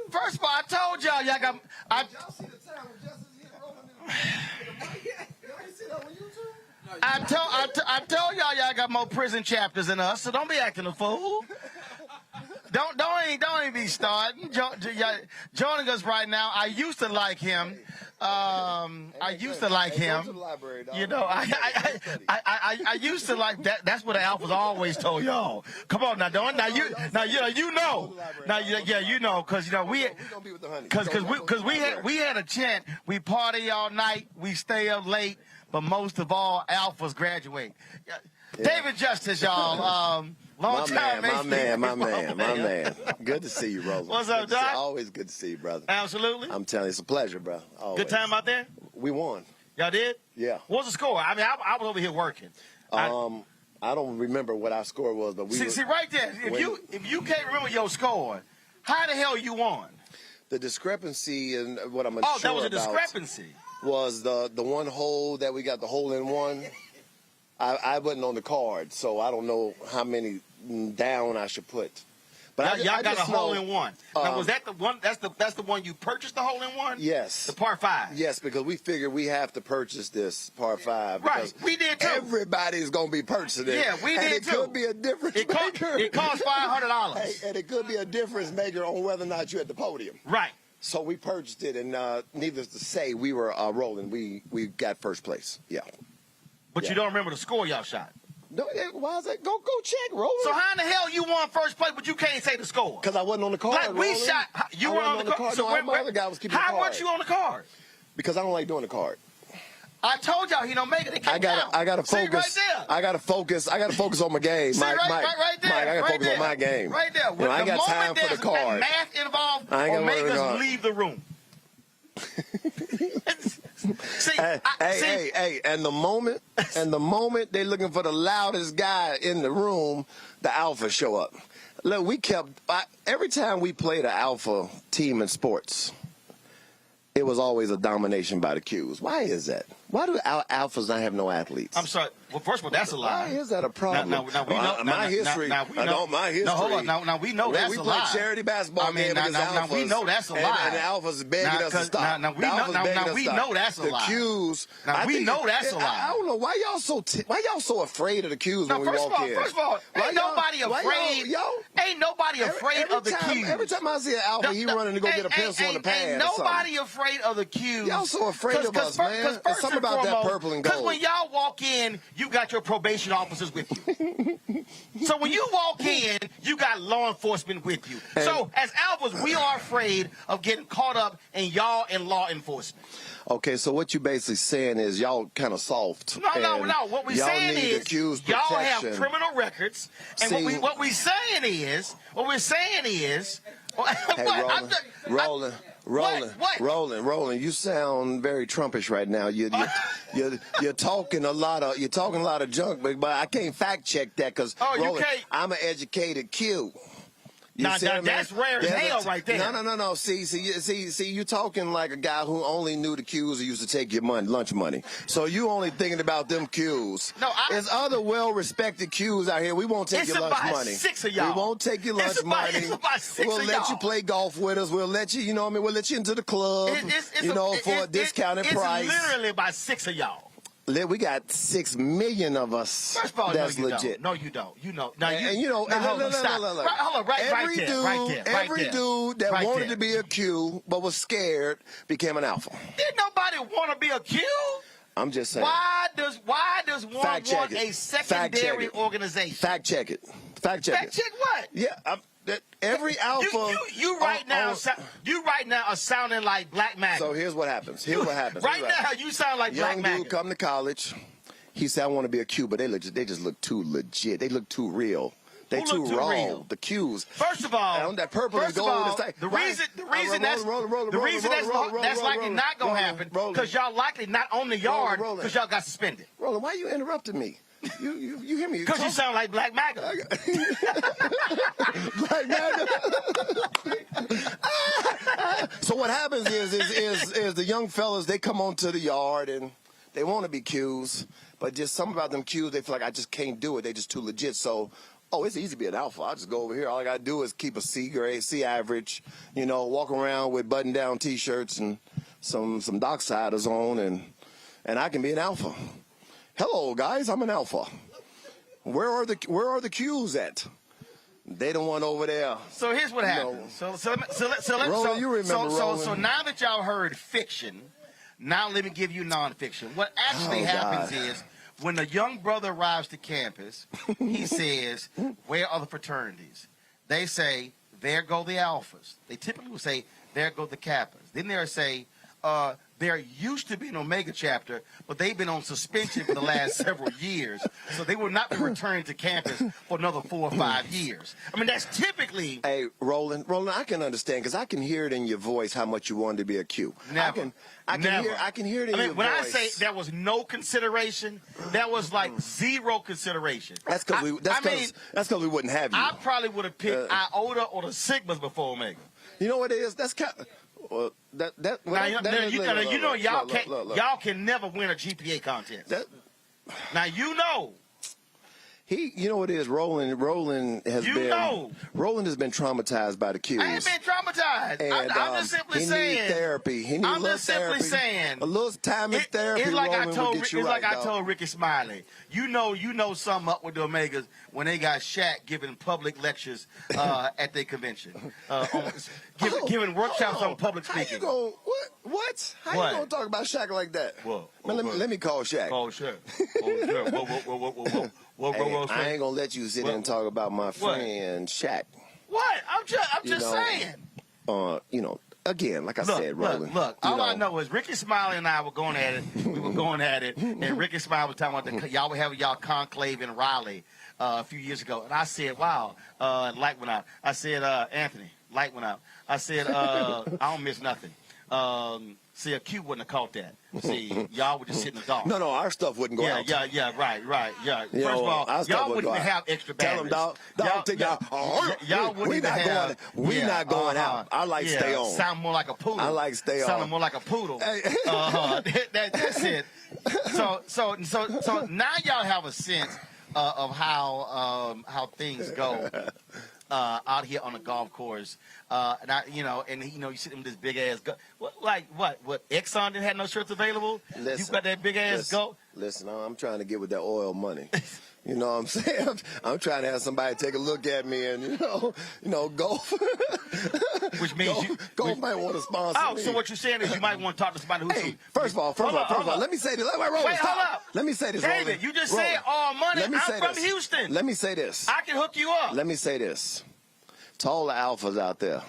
First of all, I told y'all got... I told y'all got more prison chapters than us, so don't be acting a fool. Don't even be starting. Joining us right now, I used to like him. I used to like him. You know, I used to like that. That's what the alphas always told y'all. Come on now, don't now you know. Now you know, because we had a chant. We party all night, we stay up late, but most of all, alphas graduate. David Justice, y'all. Long time, my man. Good to see you, Roland. What's up, Doc? Always good to see you, brother. Absolutely. I'm telling you, it's a pleasure, bro. Always. Good time out there? We won. Y'all did? Yeah. What was the score? I mean, I was over here working. I don't remember what our score was, but we see right there. If you can't remember your score, how the hell you won? The discrepancy in what I'm unsure about. Oh, that was a discrepancy. Was the one hole that we got the hole in one. I wasn't on the card, so I don't know how many down I should put. But y'all got a just hole know, in one. Now, was that the one? That's the one you purchased the hole in one? Yes. The par 5. Yes, because we figured we have to purchase this par 5. Right. We did too. Everybody's gonna be purchasing it. Yeah, we did and it too. could be a difference maker. It costs $500. Hey, and it could be a difference maker on whether or not you're at the podium. Right. So we purchased it, and needless to say, we were rolling. We got first place. Yeah. But you don't remember the score y'all shot. No, why is that? Go check, Roland. So how in the hell you won first place, but you can't say the score? Because I wasn't on the card. Like we Roland. shot, you were on the card. So no, my other guy was keeping the card. How weren't you on the card? Because I don't like doing the card. I told y'all he don't make it. It I gotta focus. See, right there. I gotta focus on my game. See, right there. Mike, I gotta focus on my game. Right there. You know, I ain't got time for the card. Math involved, I ain't or got make us card. leave the room. Hey, and the moment they looking for the loudest guy in the room, the alpha show up. Look, every time we played an alpha team in sports, it was always a domination by the Qs. Why is that? Why do alphas not have no athletes? I'm sorry. Well, first of all, that's a lie. Why is that a problem? Now we know. My history. No, hold on. Now we know that's a lie. We play charity basketball game against alphas. Now we know that's a lie. And the alphas begging us to stop. Now we know that's a lie. The Qs. Now we know that's a lie. I don't know why y'all so afraid of the Qs when we walk in. First of all, ain't nobody afraid. Ain't nobody afraid of the Qs. Every time I see an alpha, he running to go get a pencil on the pad. Ain't nobody afraid of the Qs. Y'all so afraid of us, man. There's something about that purple and gold. Because when y'all walk in, you got your probation officers with you. So when you walk in, you got law enforcement with you. So as alphas, we are afraid of getting caught up in y'all and law enforcement. Okay, so what you basically saying is y'all kind of soft. No. What we saying is y'all have criminal records, and what we're saying is. Hey, Roland, you sound very Trumpish right now. You're talking a lot of junk, but I can't fact check that because Roland, I'm an educated Q. Now that's rare as hell right there. No. See, you talking like a guy who only knew the Qs who used to take your lunch money. So you only thinking about them Qs. No, there's other well-respected Qs out here. We won't take your lunch money. It's about 6 of y'all. We won't take your lunch money. It's about 6 of y'all. We'll let you play golf with us. We'll let you, we'll let you into the club, for a discounted price. It's literally about 6 of y'all. We got 6 million of us. First of all, that's no, you legit. Don't. No, you don't. Now, hold on, stop. Hold on, right there. Every dude that wanted to be a Q but was scared became an alpha. Didn't nobody want to be a Q? I'm just saying. Why does one want a secondary organization? Fact check it. Fact check what? Yeah. Every alpha. You right now are sounding like Black MAGA. So here's what happens. Right now you sound like Black MAGA. Young dude come to college. He said, I want to be a Q, but they just look too legit. They look too real. They too raw. Real? The Qs. First of all, that purple and gold. The reason that's likely not gonna happen because y'all likely not on the yard because y'all got suspended. Roland, why you interrupting me? You hear me? Because you sound like Black MAGA. Black MAGA. So what happens is the young fellas, they come onto the yard and they want to be Qs, but just something about them Qs, they feel like I just can't do it. They just too legit. So, it's easy to be an alpha. I'll just go over here. All I got to do is keep a C grade, C average, walk around with button-down T-shirts and some docksiders on, and I can be an alpha. Hello, guys. I'm an alpha. Where are the Qs at? They the one over there. So here's what happened. Roland, you remember Roland. So now that y'all heard fiction, now let me give you nonfiction. What actually happens is when the young brother arrives to campus, he says, "Where are the fraternities?" They say, "There go the alphas." They typically will say, "There go the kappas." Then they'll say, there used to be an Omega chapter, but they've been on suspension for the last several years, so they will not be returned to campus for another 4 or 5 years. I mean, that's typically... Hey, Roland, I can understand, because I can hear it in your voice how much you wanted to be a Q. Never. I can hear it in your voice. When I say there was no consideration, that was like zero consideration. That's because we wouldn't have you. I probably would have picked Iota or the Sigmas before Omega. You know what it is? That's kind of... y'all can never win a GPA contest. Now you know. You know what it is, Roland has been traumatized by the cues. I ain't been traumatized. And I'm just simply saying. He need therapy. He need I'm a little just simply therapy. saying. A little time in therapy. It's like Roland will get you right, I told Ricky Smiley. You know something up with the Omegas when they got Shaq giving public lectures at their convention, giving workshops on public speaking. How you gonna what? How you gonna talk about Shaq like that? Well, let me call Shaq. Call Shaq. Whoa. I ain't gonna let you sit there and talk about my friend Shaq. What? I'm just saying. Again, like I said, Roland. Look. All I know is Ricky Smiley and I were going at it. We were going at it, and Ricky Smiley was talking about y'all were having y'all conclave in Raleigh a few years ago, and I said, "Wow, light went out." I said, "Anthony, light went out." I said, "I don't miss nothing." See, a Q wouldn't have caught that. See, y'all would just sit in the dark. No, our stuff wouldn't go out. Yeah, right. Yeah. First of all, y'all wouldn't even have extra batteries. Tell them, y'all wouldn't even have. We're not going out. I like stay on. Sound more like a poodle. I like stay on. Sound more like a poodle. That's it. So now y'all have a sense of how things go. Out here on the golf course, you sit in this big ass what Exxon didn't have no shirts available. You got that big ass go. Listen, I'm trying to get with that oil money. You know what I'm saying? I'm trying to have somebody take a look at me and golf. Which means golf might want to sponsor me. So what you're saying is you might want to talk to somebody who's. Hey, first of all, let me say this. Hold up. Let me say this, David, Roland. you just said all money. I'm from this. Houston. Let me say this. I can hook you up. Let me say this. To all the alphas out there,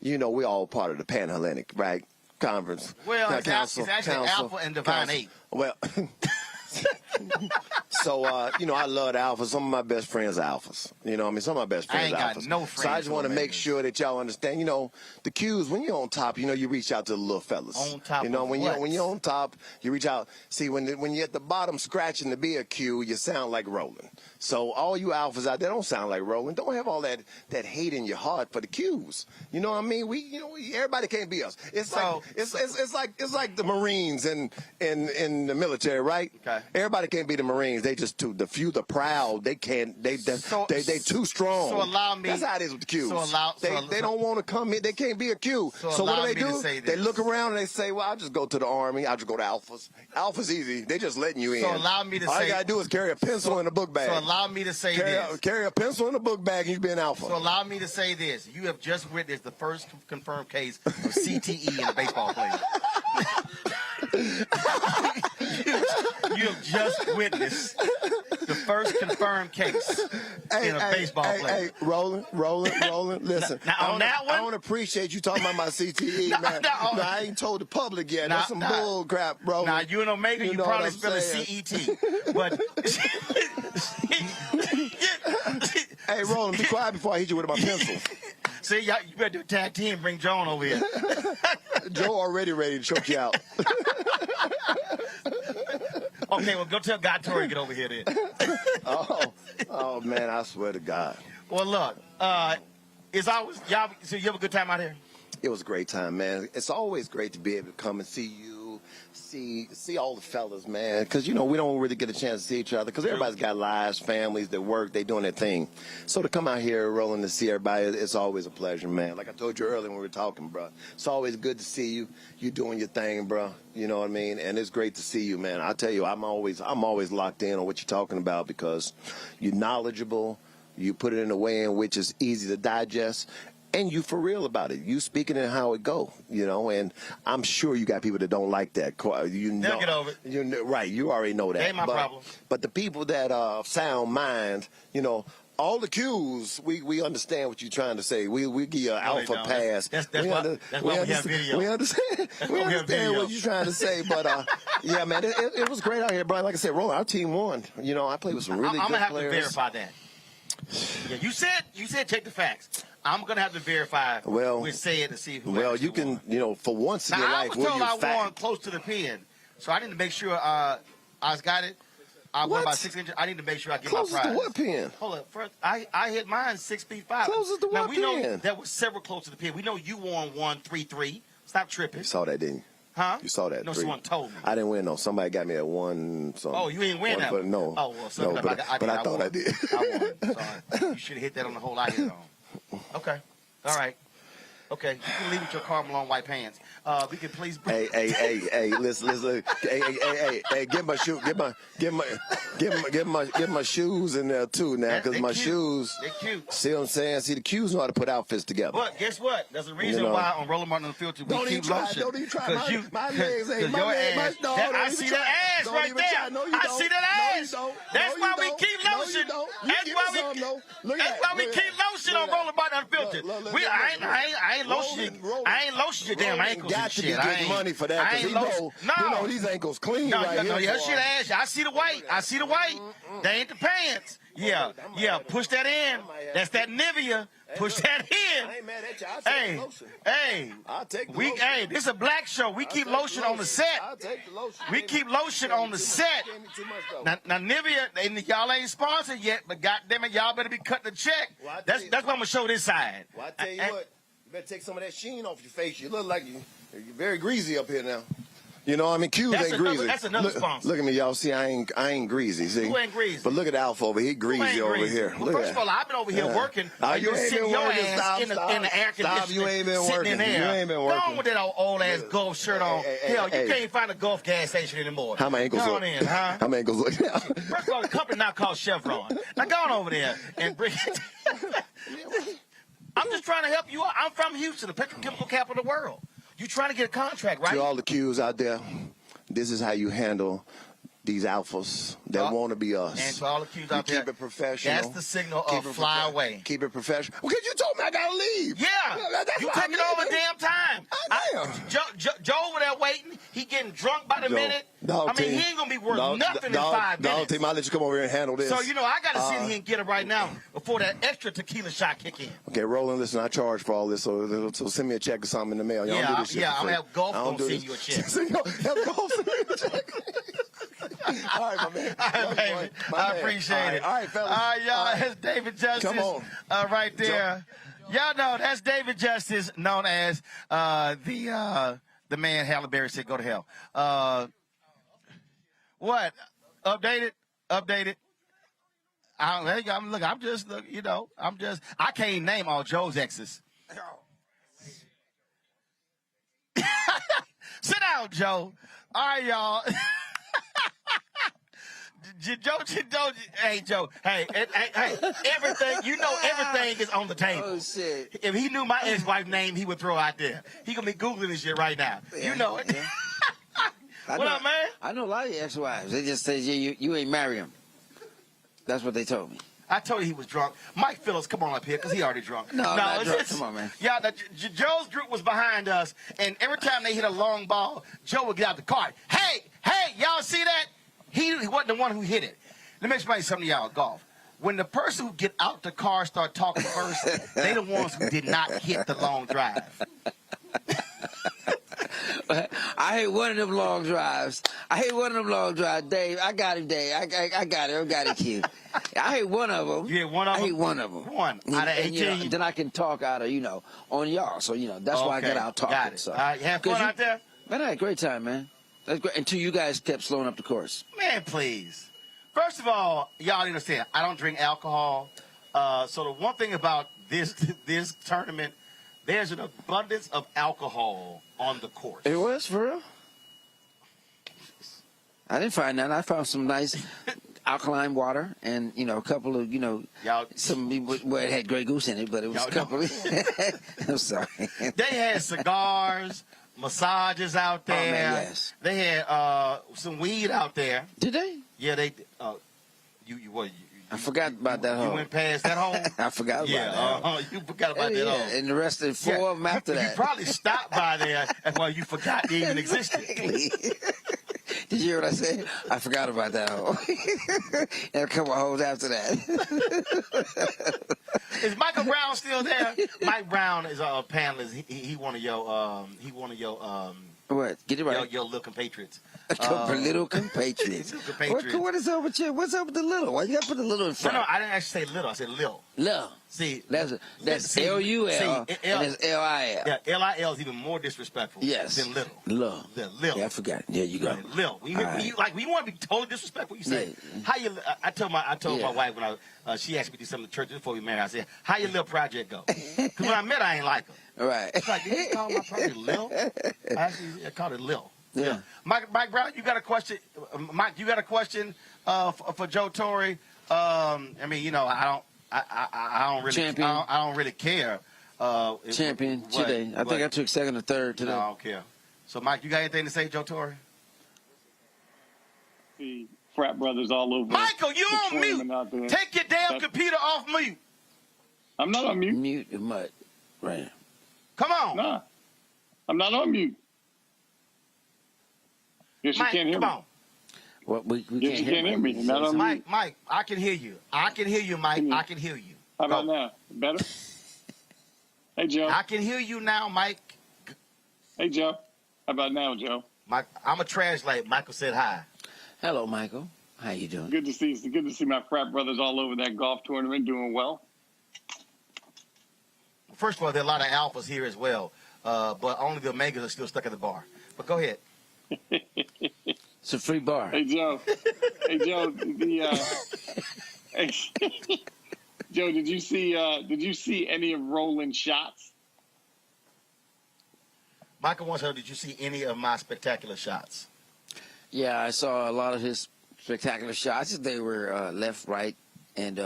we all part of the Pan-Hellenic, right? Conference. Well, it's actually Alpha and Divine 8. Well, so, I love the alphas. Some of my best friends are alphas. Some of my best friends are alphas. I ain't got no friends. So I just want to make sure that y'all understand, the cues, when you're on top, you reach out to the little fellas. On top when you're on top, you reach out. See, when you're at the bottom scratching to be a cue, you sound like Roland. So all you alphas out there don't sound like Roland. Don't have all that hate in your heart for the cues. You know what I mean? Everybody can't be us. It's like the Marines in the military, right? Okay. Everybody can't be the Marines. They just the few, the proud. They can't. They too strong. So allow me. That's how it is with the cues. They don't want to come in. They can't be a cue. So what do? They look around and they say, "Well, I'll just go to the Army. I'll just go to alphas. Alphas easy. They just letting you in." So allow me to all say. All you gotta do is carry a pencil in a book bag. So allow me to say this. Carry a pencil in a book bag and you be an alpha. So allow me to say this. You have just witnessed the first confirmed case of CTE in a baseball player. You have just witnessed the first confirmed case in a baseball player. Hey, Roland, listen. Now, on that one, I don't appreciate you talking about my CTE, man. No, I ain't told the public yet. That's some bull crap, bro. Now, you and Omega, you probably spell it CET. But hey, Roland, be quiet before I hit you with my pencil. See, you better do a tag team and bring Joan over here. Joe already ready to choke you out. Okay, well, go tell God Tori to get over here then. Oh, man, I swear to God. Well, look, it's always, so you have a good time out here? It was a great time, man. It's always great to be able to come and see you, see all the fellas, man, because, we don't really get a chance to see each other because everybody's got lives, families, they work, they doing their thing. So to come out here, Roland, to see everybody, it's always a pleasure, man. Like I told you earlier when we were talking, bro, it's always good to see you. You doing your thing, bro. You know what I mean? And it's great to see you, man. I tell you, I'm always locked in on what you're talking about because you're knowledgeable. You put it in a way in which is easy to digest. And you for real about it. You speaking in how it go, and I'm sure you got people that don't like that. They'll get over it. Right, you already know that. Ain't my problem. But the people that sound mind, all the cues, we understand what you're trying to say. We give you an alpha pass. That's why we have video. We understand what you're trying to say. But, yeah, man, it was great out here, Brian. Like I said, Roland, our team won. I played with some really good players. I'm going to have to verify that. Yeah, you said take the facts. I'm going to have to verify with Said to see who. Well, you can, for once in your life, I was told I won close to the pin, so I need to make sure I got it. I won by 6 inches. I need to make sure I get my prize. Closest to what pin? Hold up. First, I hit mine 6 feet 5. Closest to what pin? Now, we know there were several close to the pin. We know you won 1-3-3. Stop tripping. You saw that, didn't you? Huh? You saw that? No, someone told me. I didn't win, no. Somebody got me at one. Oh, you ain't win that one? No. Oh, well, no, but I thought I did. I won. Sorry. You should have hit that on the hole I hit on. Okay. All right. Okay. You can leave with your Carmel on white pants. We can please bring... Hey, listen. Hey, get my shoe. Get my shoes in there too now, because my shoes. They're cute. See what I'm saying? See, the Qs know how to put outfits together. But guess what? There's a reason why on Roland Martin Unfiltered we keep lotion. Don't even try. My legs ain't. I see that ass right there. I see that ass. That's why we keep lotion. That's why we keep lotion on Roland Martin Unfiltered. I ain't lotion your damn ankles got and to shit. be getting money for that. I ain't lotion. You know these ankles clean right here. No, yeah, shit ass. I see the weight. They ain't the pants. Yeah. Push that in. That's that Nivea. Push that in. I ain't mad at you. I'll take the lotion. I'll take the lotion. Hey, this is a black show. We keep lotion on the set. I'll take the lotion. We keep lotion on the set. Now Nivea, y'all ain't sponsored yet, but goddamn it, y'all better be cutting the check. That's what I'm gonna show this side. Well, I tell you what, you better take some of that sheen off your face. You look like you're very greasy up here now. You know, I mean, Q's ain't greasy. That's another sponsor. Look at me, y'all. See, I ain't greasy. See, who ain't greasy? But look at Alpha over here. He greasy over here. Well, first of all, I've been over here working. You ain't been working. Stop. In the air conditioning. You ain't been working. You ain't been working. Go on with that old ass Gulf shirt on. Hell, you can't find a Gulf gas station anymore. How my ankles look? How my ankles look now? First of all, the company now called Chevron. Now go on over there and bring it. I'm just trying to help you out. I'm from Houston, the petrochemical capital of the world. You trying to get a contract, right? To all the Qs out there, this is how you handle these alphas that want to be us. And to all the Qs out there, keep it professional. That's the signal of fly away. Keep it professional. Well, because you told me I got to leave. Yeah. You taking all the damn time. Joe over there waiting. He getting drunk by the minute. He ain't going to be worth nothing in 5 minutes. Team, I'll let you come over here and handle this. So, I got to sit here and get it right now before that extra tequila shot kick in. Okay, Roland, listen, I charge for all this, so send me a check or something in the mail. Y'all do this shit I'm going to have Golf going to send you a check. Have Golf send me a check. All right, my man. All right, baby. I appreciate it. All right, fellas. All right, y'all. That's David Justice. Come on. Right there. Y'all know that's David Justice, known as the man Halle Berry said go to hell. What? Updated? I can't name all Joe's exes. Sit down, Joe. All right, y'all. Hey, Joe. Hey, everything, everything is on the table. Oh, shit. If he knew my ex-wife's name, he would throw out there. He gonna be Googling this shit right now. Yeah, you know it. Yeah. What up, man? I know a lot of your ex-wives. They just say you ain't marry him. That's what they told me. I told you he was drunk. Mike Phillips, come on up here, because he already drunk. No, not drunk. Come on, man. Yeah, Joe's group was behind us, and every time they hit a long ball, Joe would get out the cart. Hey, y'all see that? He wasn't the one who hit it. Let me explain something to y'all, golf. When the person who get out the car start talking first, they the ones who did not hit the long drive. I hate one of them long drives. Dave, I got him, Dave. I got it, Q. I hate one of them. You hate one of them? I hate one of them. One out of 18? Then I can talk out of, on y'all. So, that's why I got out talking. Got it. So. You have fun out there? Man, I had a great time, man. That's great. Until you guys kept slowing up the course. Man, please. First of all, y'all understand, I don't drink alcohol. So the one thing about this tournament, there's an abundance of alcohol on the course. It was, for real? I didn't find that. I found some nice alkaline water and, a couple of, it had Grey Goose in it, but it was a couple of... I'm sorry. They had cigars, massages out there. Oh, man, yes. They had some weed out there. Did they? Yeah, they... I forgot about that hole. You went past that hole? I forgot about that. You forgot about that hole. And the rest of the 4 of them after that. You probably stopped by there and you forgot they even existed. Did you hear what I said? I forgot about that hole. And a couple of holes after that. Is Michael Brown still there? Mike Brown is a panelist. He one of your What? Get it right. Your little compatriots. Little compatriots. What is up with you? What's up with the little? Why you got to put the little in front? No, I didn't actually say little. I said lil. Lil. See, that's L-U-L and it's L-I-L. Yeah, L-I-L is even more disrespectful than little. Lil. Lil. Yeah, I forgot. There you go. Right, lil. We want to be totally disrespectful. You say, how you? I told my wife when she asked me to do something in the church before we married. I said, how your little project go? Because when I met her, I ain't like her. Right. It's like, did you call my project Lil? I called it Lil. Yeah. Mike Brown, you got a question? Mike, you got a question for Joe Torre? I mean, you know, I don't really, Champion. I don't really care. Champion today. I think I took second or third today. No, I don't care. So, Mike, you got anything to say, Joe Torre? The frat brothers all over. Michael, you on mute. Take your damn computer off mute. I'm not on mute. Mute your mutt. Right. Come on. Nah, I'm not on mute. Yes, Mike, you can't hear come me. on. Well, we yes, you can't hear me. Not on Mike, I can hear you. I can hear you, Mike. I can hear you. How about now? Better? Hey, Joe. I can hear you now, Mike. Hey, Joe. How about now, Joe? Mike, I'm a translate. Michael said hi. Hello, Michael. How you doing? Good to see my frat brothers all over that golf tournament doing well. First of all, there are a lot of alphas here as well, but only the omegas are still stuck at the bar. But go ahead. It's a free bar. Hey, Joe. Hey, Joe. Joe, did you see any of Roland's shots? Michael wants to know, did you see any of my spectacular shots? Yeah, I saw a lot of his spectacular shots. They were left, right, and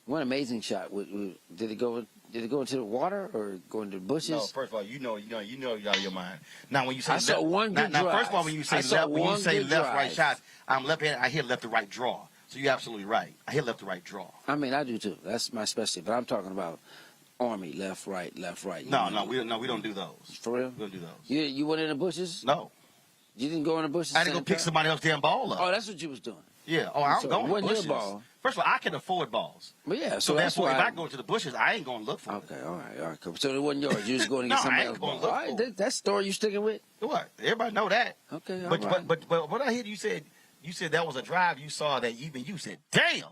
one amazing shot. Did it go into the water or go into the bushes? No, first of all, you know you're out of your mind. Now, when you say I saw one good drive. First of all, when you say left, right shots, I'm left-handed. I hit left to right draw. So you're absolutely right. I hit left to right draw. I mean, I do too. That's my specialty. But I'm talking about Army left, right, left, right. No, we don't do those. For real? We don't do those. You went in the bushes? No. You didn't go in the bushes? I had to go pick somebody else's damn ball up. Oh, that's what you was doing. Yeah. Oh, I'm going to the bushes. Your ball. First of all, I can afford balls. Well, yeah. So therefore, if I go to the bushes, I ain't going to look for it. Okay, all right. Cool. So it wasn't yours. You was going to get somebody else's ball. All right, that story you sticking with? What? Everybody know that. Okay, all right. But what I hear you said that was a drive you saw that even you said, damn.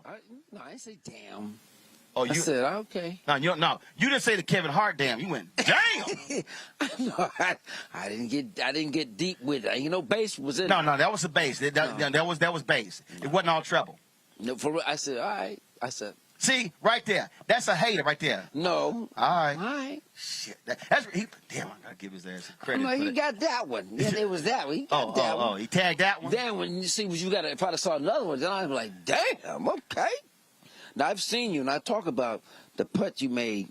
No, I didn't say damn. Oh, I said, okay. No, you didn't say the Kevin Hart damn. You went, damn. No, I didn't get deep with it. You know, bass was in. No, that was the bass. That was bass. It wasn't all treble. No, for real. I said, all right. I said, see, right there. That's a hater right there. No. All right. All right. Shit. Damn, I gotta give his ass credit. No, he got that one. Yeah, it was that one. He got that one. Oh, he tagged that one. Then when you see what you got, if I'd have saw another one, then I'd be like, damn, okay. Now I've seen you, and I talk about the putt you made,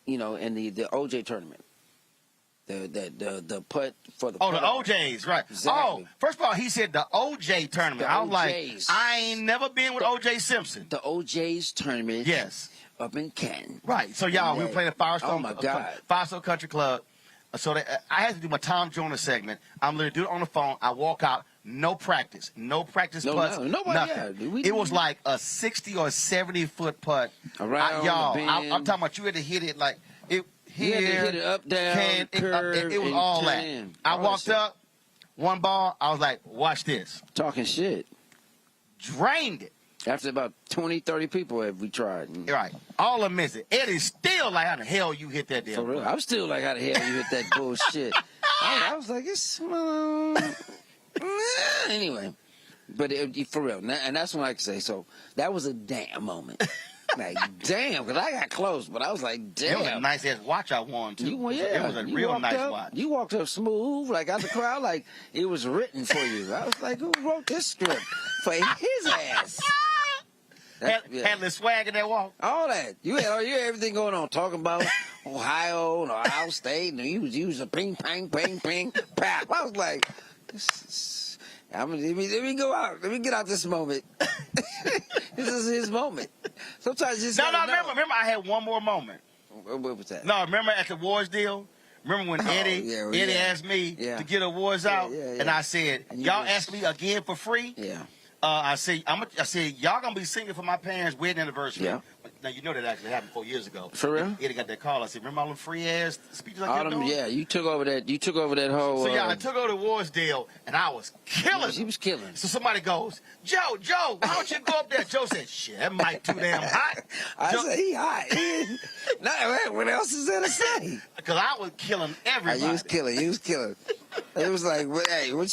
in the OJ tournament. The putt for the. Oh, the OJs, right? Exactly. Oh, first of all, he said the OJ tournament. I was like, I ain't never been with OJ Simpson. The OJ's tournament. Yes. Up in Canton. Right. So y'all, we were playing at Firestone. Oh my God. Firestone Country Club. So I had to do my Tom Joyner segment. I'm literally doing it on the phone. I walk out. No practice. No practice putts. Nothing. It was like a 60 or 70 foot putt. Around y'all, the bend. I'm talking about you had to hit it like it here. You had to hit it up, down, curve, it was all that. I walked up, one ball. I was like, watch this. Talking shit. Drained it. After about 20, 30 people have we tried. Right. All of them missed it. Eddie's still like, how the hell you hit that damn For real. I'm still like, how the hell you hit that bullshit. I was like, it's... anyway. But for real. And that's what I can say. So that was a damn moment. Like, damn. Because I got close. But I was like, damn. It was a nice-ass watch I won, too. It was a real nice watch. You walked up smooth, like out the crowd, like it was written for you. I was like, who wrote this script for his ass? Had the swag in that walk. All that. You had everything going on. Talking about Ohio and Ohio State. And you was using ping, pang, ping, ping, pap. I was like, let me go out. Let me get out this moment. This is his moment. Sometimes you just remember I had one more moment. What was that? No, remember at the awards deal? Remember when Eddie asked me to get awards out? And I said, y'all ask me again for free? Yeah. I see y'all gonna be singing for my parents' wedding anniversary. Yeah. Now you know that actually happened 4 years ago. For real? Eddie got that call. I said, remember all them free ass speeches I All kept them, doing? yeah, you took over that whole. So yeah, I took over the Warsdale and I was killing. He was killing. So somebody goes, Joe, why don't you go up there? Joe said, shit, that mic too damn hot. I said he hot. What else is there to say? Because I was killing everybody. You was killing. It was like, hey, what?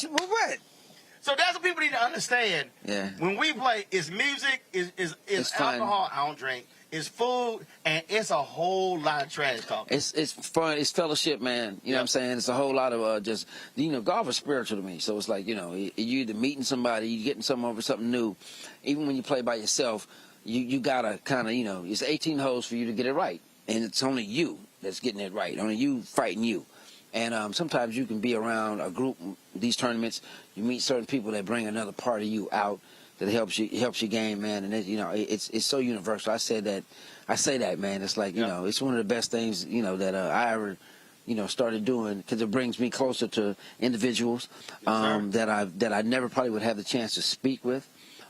So that's what people need to understand. Yeah. When we play, it's music, it's alcohol. I don't drink. It's food, and it's a whole lot of trash talk. It's fun. It's fellowship, man. You know what I'm saying? It's a whole lot of just, golf is spiritual to me. So it's like, you either meeting somebody, you getting something over something new. Even when you play by yourself, you gotta kind of, it's 18 holes for you to get it right, and it's only you that's getting it right. Only you fighting you. And sometimes you can be around a group, these tournaments, you meet certain people that bring another part of you out that helps you game, man. And it's so universal. I say that, man. It's like, it's one of the best things, that I ever, started doing, because it brings me closer to individuals that I never probably would have the chance to speak with.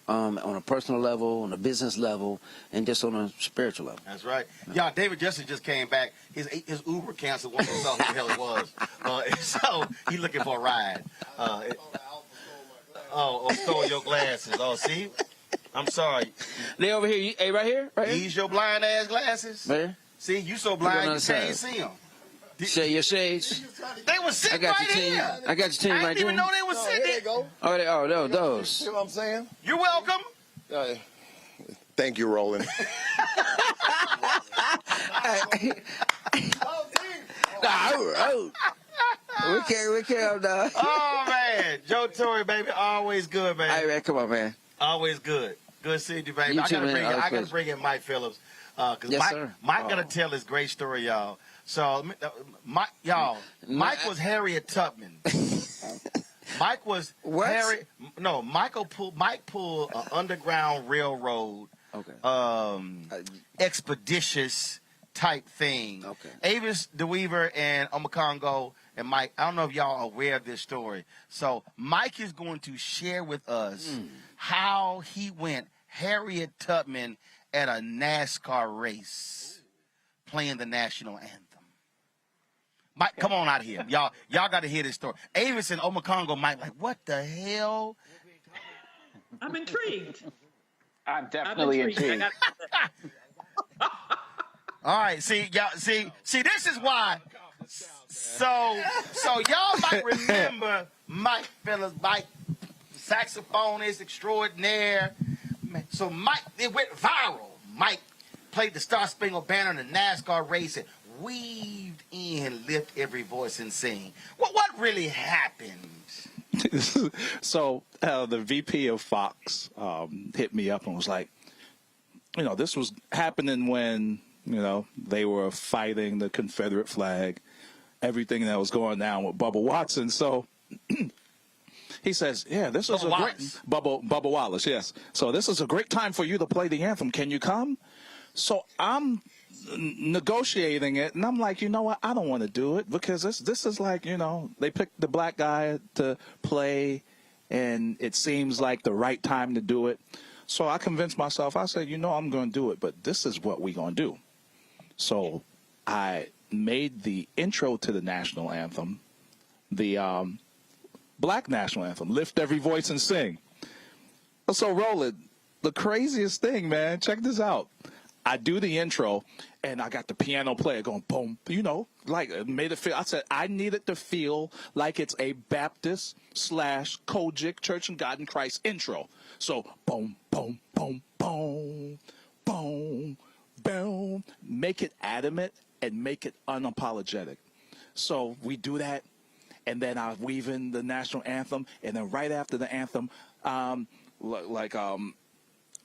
On a personal level, on a business level, and just on a spiritual level. That's right. Y'all, David Justin just came back. His Uber canceled once he saw who the hell it was. So he's looking for a ride. Stole your glasses. Oh, see? I'm sorry. They over here. Hey, right here? Right here? These your blind ass glasses? Right here? See, you so blind you can't see them. Share your shades. They were sitting right here. I got your team right there. I didn't even know they were sitting there. Oh, those. See what I'm saying? You're welcome. Thank you, Roland. We can't, dog. Oh, man. Joe Torre, baby. Always good, man. All right, man. Come on, man. Always good. Good seeing you, baby. You too, I gotta bring in Mike Phillips. Because Mike gonna tell his great story, y'all. So, Mike was Harriet Tubman. Mike was Mike pulled an underground railroad, expeditious type thing. Okay. Avis DeWeaver and Omakongo and Mike, I don't know if y'all are aware of this story. So Mike is going to share with us how he went Harriet Tubman at a NASCAR race playing the national anthem. Mike, come on out here. Y'all got to hear this story. Avis and Omakongo, Mike, like, what the hell? I'm intrigued. I'm definitely intrigued. All right, see, this is why. So y'all might remember Mike Phillips, Mike, saxophonist extraordinaire. So Mike, it went viral. Mike played the Star Spangled Banner in the NASCAR race and weaved in, lift every voice and sing. What really happened? So the VP of Fox hit me up and was like, this was happening when, they were fighting the Confederate flag, everything that was going down with Bubba Watson. So he says, this is Bubba Wallace, yes. So this is a great time for you to play the anthem. Can you come? So I'm negotiating it, and I'm like, you know what? I don't want to do it because this is like, they picked the black guy to play, and it seems like the right time to do it. So I convinced myself. I said, I'm going to do it, but this is what we're going to do. So I made the intro to the national anthem, the black national anthem, Lift Every Voice and Sing. So, Roland, the craziest thing, man, check this out. I do the intro, and I got the piano player going, boom, like it made it feel. I said I needed to feel like it's a Baptist / Kojic Church of God in Christ intro. So, boom, boom, boom, boom, boom, boom. Make it adamant and make it unapologetic. So we do that, and then I weave in the national anthem, and then right after the anthem,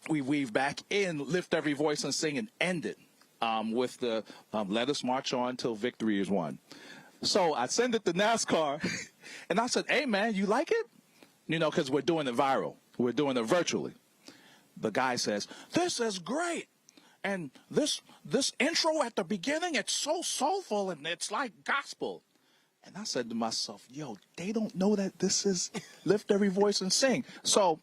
we weave back in, lift every voice and sing, and end it with the let us march on till victory is won. So I send it to NASCAR, and I said, hey, man, you like it? Because we're doing it viral. We're doing it virtually. The guy says, this is great. And this intro at the beginning, it's so soulful, and it's like gospel. And I said to myself, they don't know that this is lift every voice and sing. So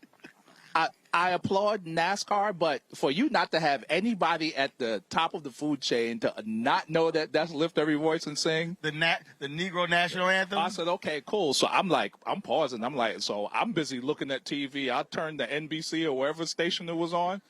I I applaud NASCAR, but for you not to have anybody at the top of the food chain to not know that that's Lift Every Voice and Sing. The Negro National Anthem? I said, okay, cool. So I'm pausing. I'm like, so I'm busy looking at TV. I turned the NBC or wherever station it was on.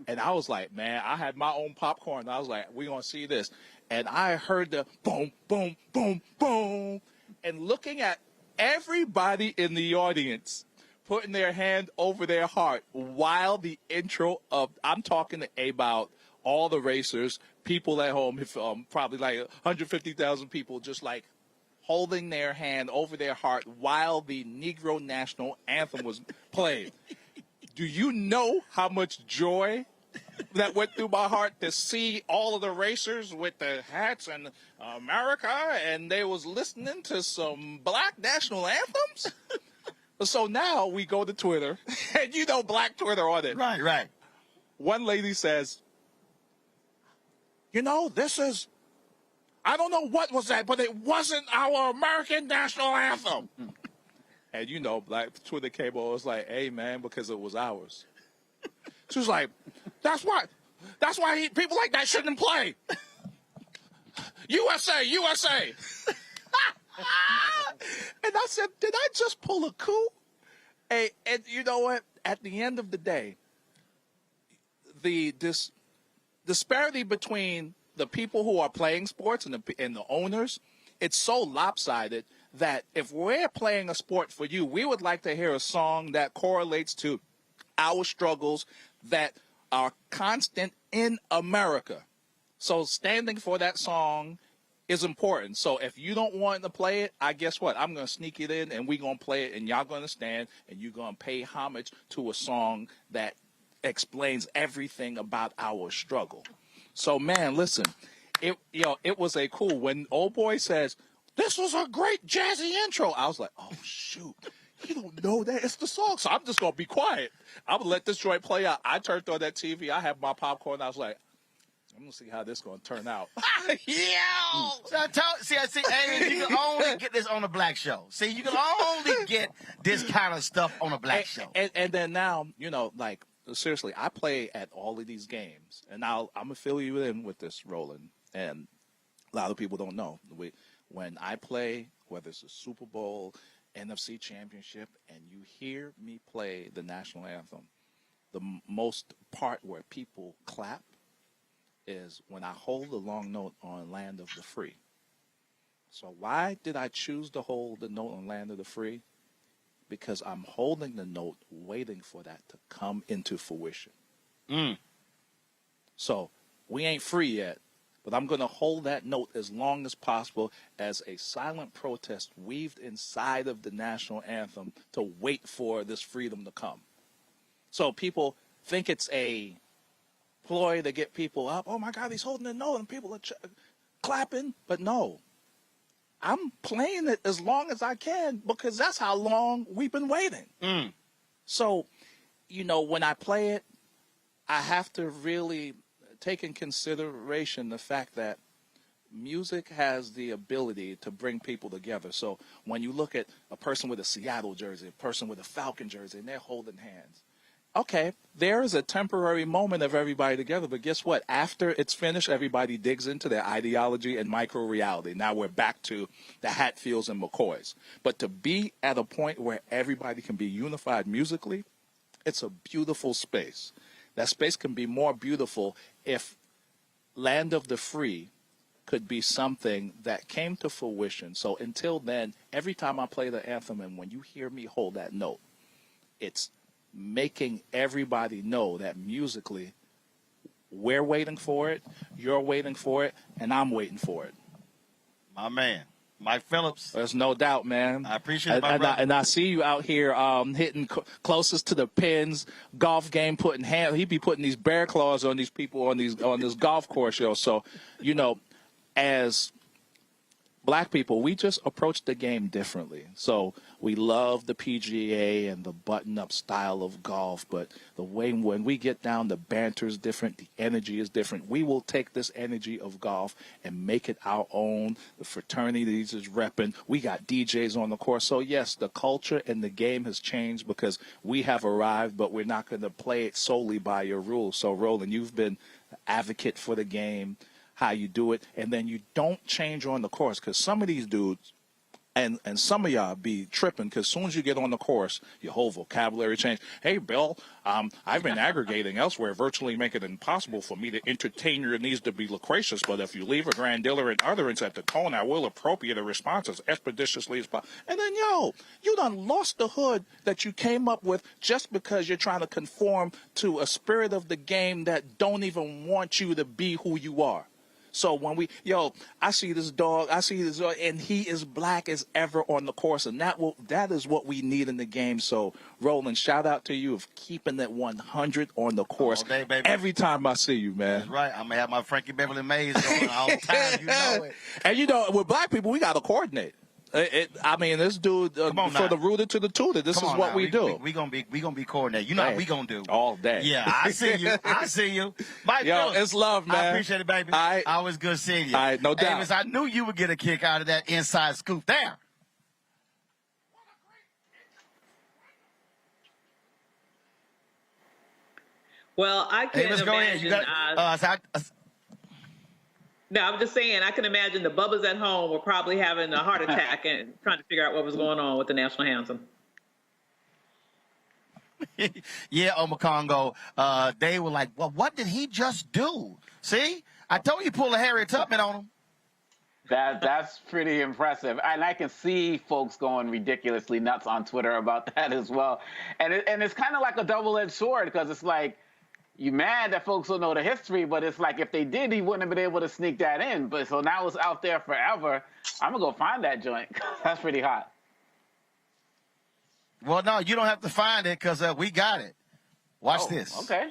And I was like, man, I had my own popcorn. I was like, we're going to see this. And I heard the boom, boom, boom, boom. And looking at everybody in the audience putting their hand over their heart while the intro of, I'm talking about all the racers, people at home, probably like 150,000 people just like holding their hand over their heart while the Negro National Anthem was played. Do you know how much joy that went through my heart to see all of the racers with the hats and America, and they was listening to some black national anthems? So now we go to Twitter, and you know black Twitter on it. Right. One lady says, you know, this is, I don't know what was that, but it wasn't our American national anthem. And you know, black Twitter came over, was like, hey, man, because it was ours. She was like, that's why people like that shouldn't play. USA. And I said, did I just pull a coup? Hey, and you know what? At the end of the day, this disparity between the people who are playing sports and the owners, it's so lopsided that if we're playing a sport for you, we would like to hear a song that correlates to our struggles that are constant in America. So standing for that song is important. So if you don't want to play it, guess what? I'm going to sneak it in, and we're going to play it, and y'all going to stand, and you're going to pay homage to a song that explains everything about our struggle. So, man, listen, it was a cool, when old boy says, this was a great jazzy intro, I was like, oh, shoot. You don't know that. It's the song. So I'm just going to be quiet. I'm going to let this joint play out. I turned on that TV. I have my popcorn. I was like, I'm going to see how this is going to turn out. See, Amy, you can only get this on a black show. See, you can only get this kind of stuff on a black show. And then now, you know, like, seriously, I play at all of these games. And now I'm going to fill you in with this, Roland. And a lot of people don't know. When I play, whether it's a Super Bowl, NFC Championship, and you hear me play the national anthem, the most part where people clap is when I hold the long note on Land of the Free. So why did I choose to hold the note on Land of the Free? Because I'm holding the note waiting for that to come into fruition. So we ain't free yet, but I'm going to hold that note as long as possible as a silent protest weaved inside of the national anthem to wait for this freedom to come. So people think it's a ploy to get people up. Oh, my God, he's holding the note and people are clapping. But no, I'm playing it as long as I can because that's how long we've been waiting. So, you know, when I play it, I have to really take in consideration the fact that music has the ability to bring people together. So when you look at a person with a Seattle jersey, a person with a Falcon jersey, and they're holding hands, okay, there is a temporary moment of everybody together, but guess what? After it's finished, everybody digs into their ideology and micro-reality. Now we're back to the Hatfields and McCoys. But to be at a point where everybody can be unified musically, it's a beautiful space. That space can be more beautiful if Land of the Free could be something that came to fruition. So until then, every time I play the anthem and when you hear me hold that note, it's making everybody know that musically we're waiting for it, you're waiting for it, and I'm waiting for it. My man, Mike Phillips. There's no doubt, man. I appreciate it, my brother. And I see you out here hitting closest to the pins, golf game, he be putting these bear claws on these people on this golf course, yo. So, you know, as black people, we just approach the game differently. So we love the PGA and the button-up style of golf, but the way when we get down, the banter is different, the energy is different. We will take this energy of golf and make it our own. The fraternity is repping. We got DJs on the course. So, yes, the culture and the game has changed because we have arrived, but we're not going to play it solely by your rules. So, Roland, you've been an advocate for the game, how you do it, and then you don't change on the course because some of these dudes, and some of y'all be tripping because as soon as you get on the course, your whole vocabulary change. Hey, Bill, I've been aggregating elsewhere, virtually make it impossible for me to entertain your needs to be loquacious. But if you leave a grandiloquent utterance at the tone, I will appropriate a response as expeditiously as possible. And then, you done lost the hood that you came up with just because you're trying to conform to a spirit of the game that don't even want you to be who you are. So when I see this dog, and he is black as ever on the course, and that is what we need in the game. So, Roland, shout out to you of keeping that 100 on the course all day, baby. Every time I see you, man. That's right. I'm going to have my Frankie Beverly Mays going all the time. You know it. And, with black people, we got to coordinate. This dude, for the rooter to the tutor, this is what we do. We gonna be coordinated. You know what we gonna do all day. Yeah, I see you. Mike, it's love, man. I appreciate it, baby. Always good seeing you. All right, no doubt. Avis, I knew you would get a kick out of that inside scoop there. Well, I can't Avis, imagine. go ahead. You got. No, I'm just saying, I can imagine the Bubbas at home were probably having a heart attack and trying to figure out what was going on with the national anthem. Yeah, Omakongo, they were like, well, what did he just do? See? I told you pull a Harriet Tubman on him. That's pretty impressive. And I can see folks going ridiculously nuts on Twitter about that as well. And it's kind of like a double-edged sword because it's like, you mad that folks don't know the history, but it's like if they did, he wouldn't have been able to sneak that in. But so now it's out there forever. I'm going to go find that joint. That's pretty hot. Well, no, you don't have to find it because we got it. Watch this. Okay.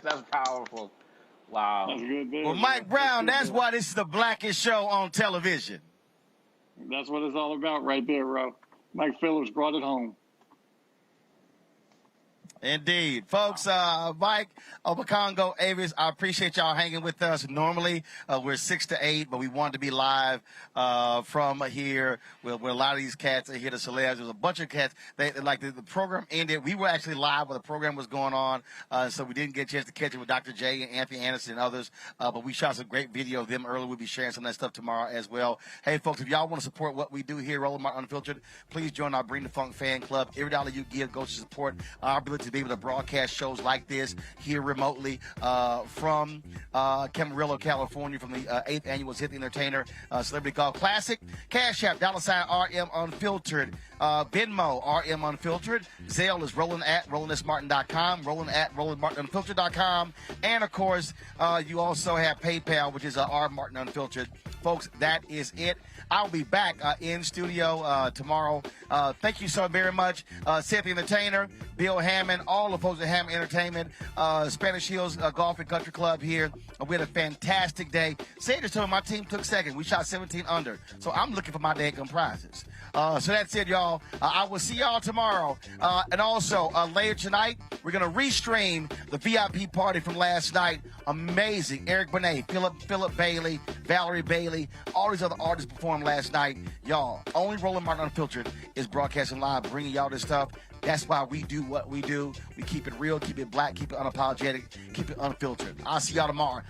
That's powerful. Wow. That's good there. Well, Mike Brown, that's why this is the blackest show on television. That's what it's all about right there, Ro. Mike Phillips brought it home. Indeed. Folks, Mike, Obakongo, Avis, I appreciate y'all hanging with us. Normally, we're 6 to 8, but we wanted to be live from here where a lot of these cats are here, the celebs. There's a bunch of cats. The program ended. We were actually live while the program was going on, so we didn't get a chance to catch it with Dr. J and Anthony Anderson and others, but we shot some great video of them earlier. We'll be sharing some of that stuff tomorrow as well. Hey, folks, if y'all want to support what we do here, Roland Martin Unfiltered, please join our Bring the Funk fan club. Every dollar you give goes to support our ability to be able to broadcast shows like this here remotely from Camarillo, California, from the 8th annual Hit the Entertainer Celebrity Golf Classic. Cash App, $RM Unfiltered. Venmo, RM Unfiltered. Zelle is Roland at RolandSMartin.com, Roland at RolandMartinUnfiltered.com. And, of course, you also have PayPal, which is R Martin Unfiltered. Folks, that is it. I'll be back in studio tomorrow. Thank you so very much. Seth the Entertainer, Bill Hammond, all the folks at Hammond Entertainment, Spanish Hills Golf and Country Club here. We had a fantastic day. Cedric told me my team took second. We shot 17 under. So I'm looking for my daggum prizes. So that's it, y'all. I will see y'all tomorrow. And also, later tonight, we're going to restream the VIP party from last night. Amazing. Eric Benet, Philip Bailey, Valerie Bailey, all these other artists performed last night. Y'all, only Roland Martin Unfiltered is broadcasting live, bringing y'all this stuff. That's why we do what we do. We keep it real, keep it black, keep it unapologetic, keep it unfiltered. I'll see y'all tomorrow.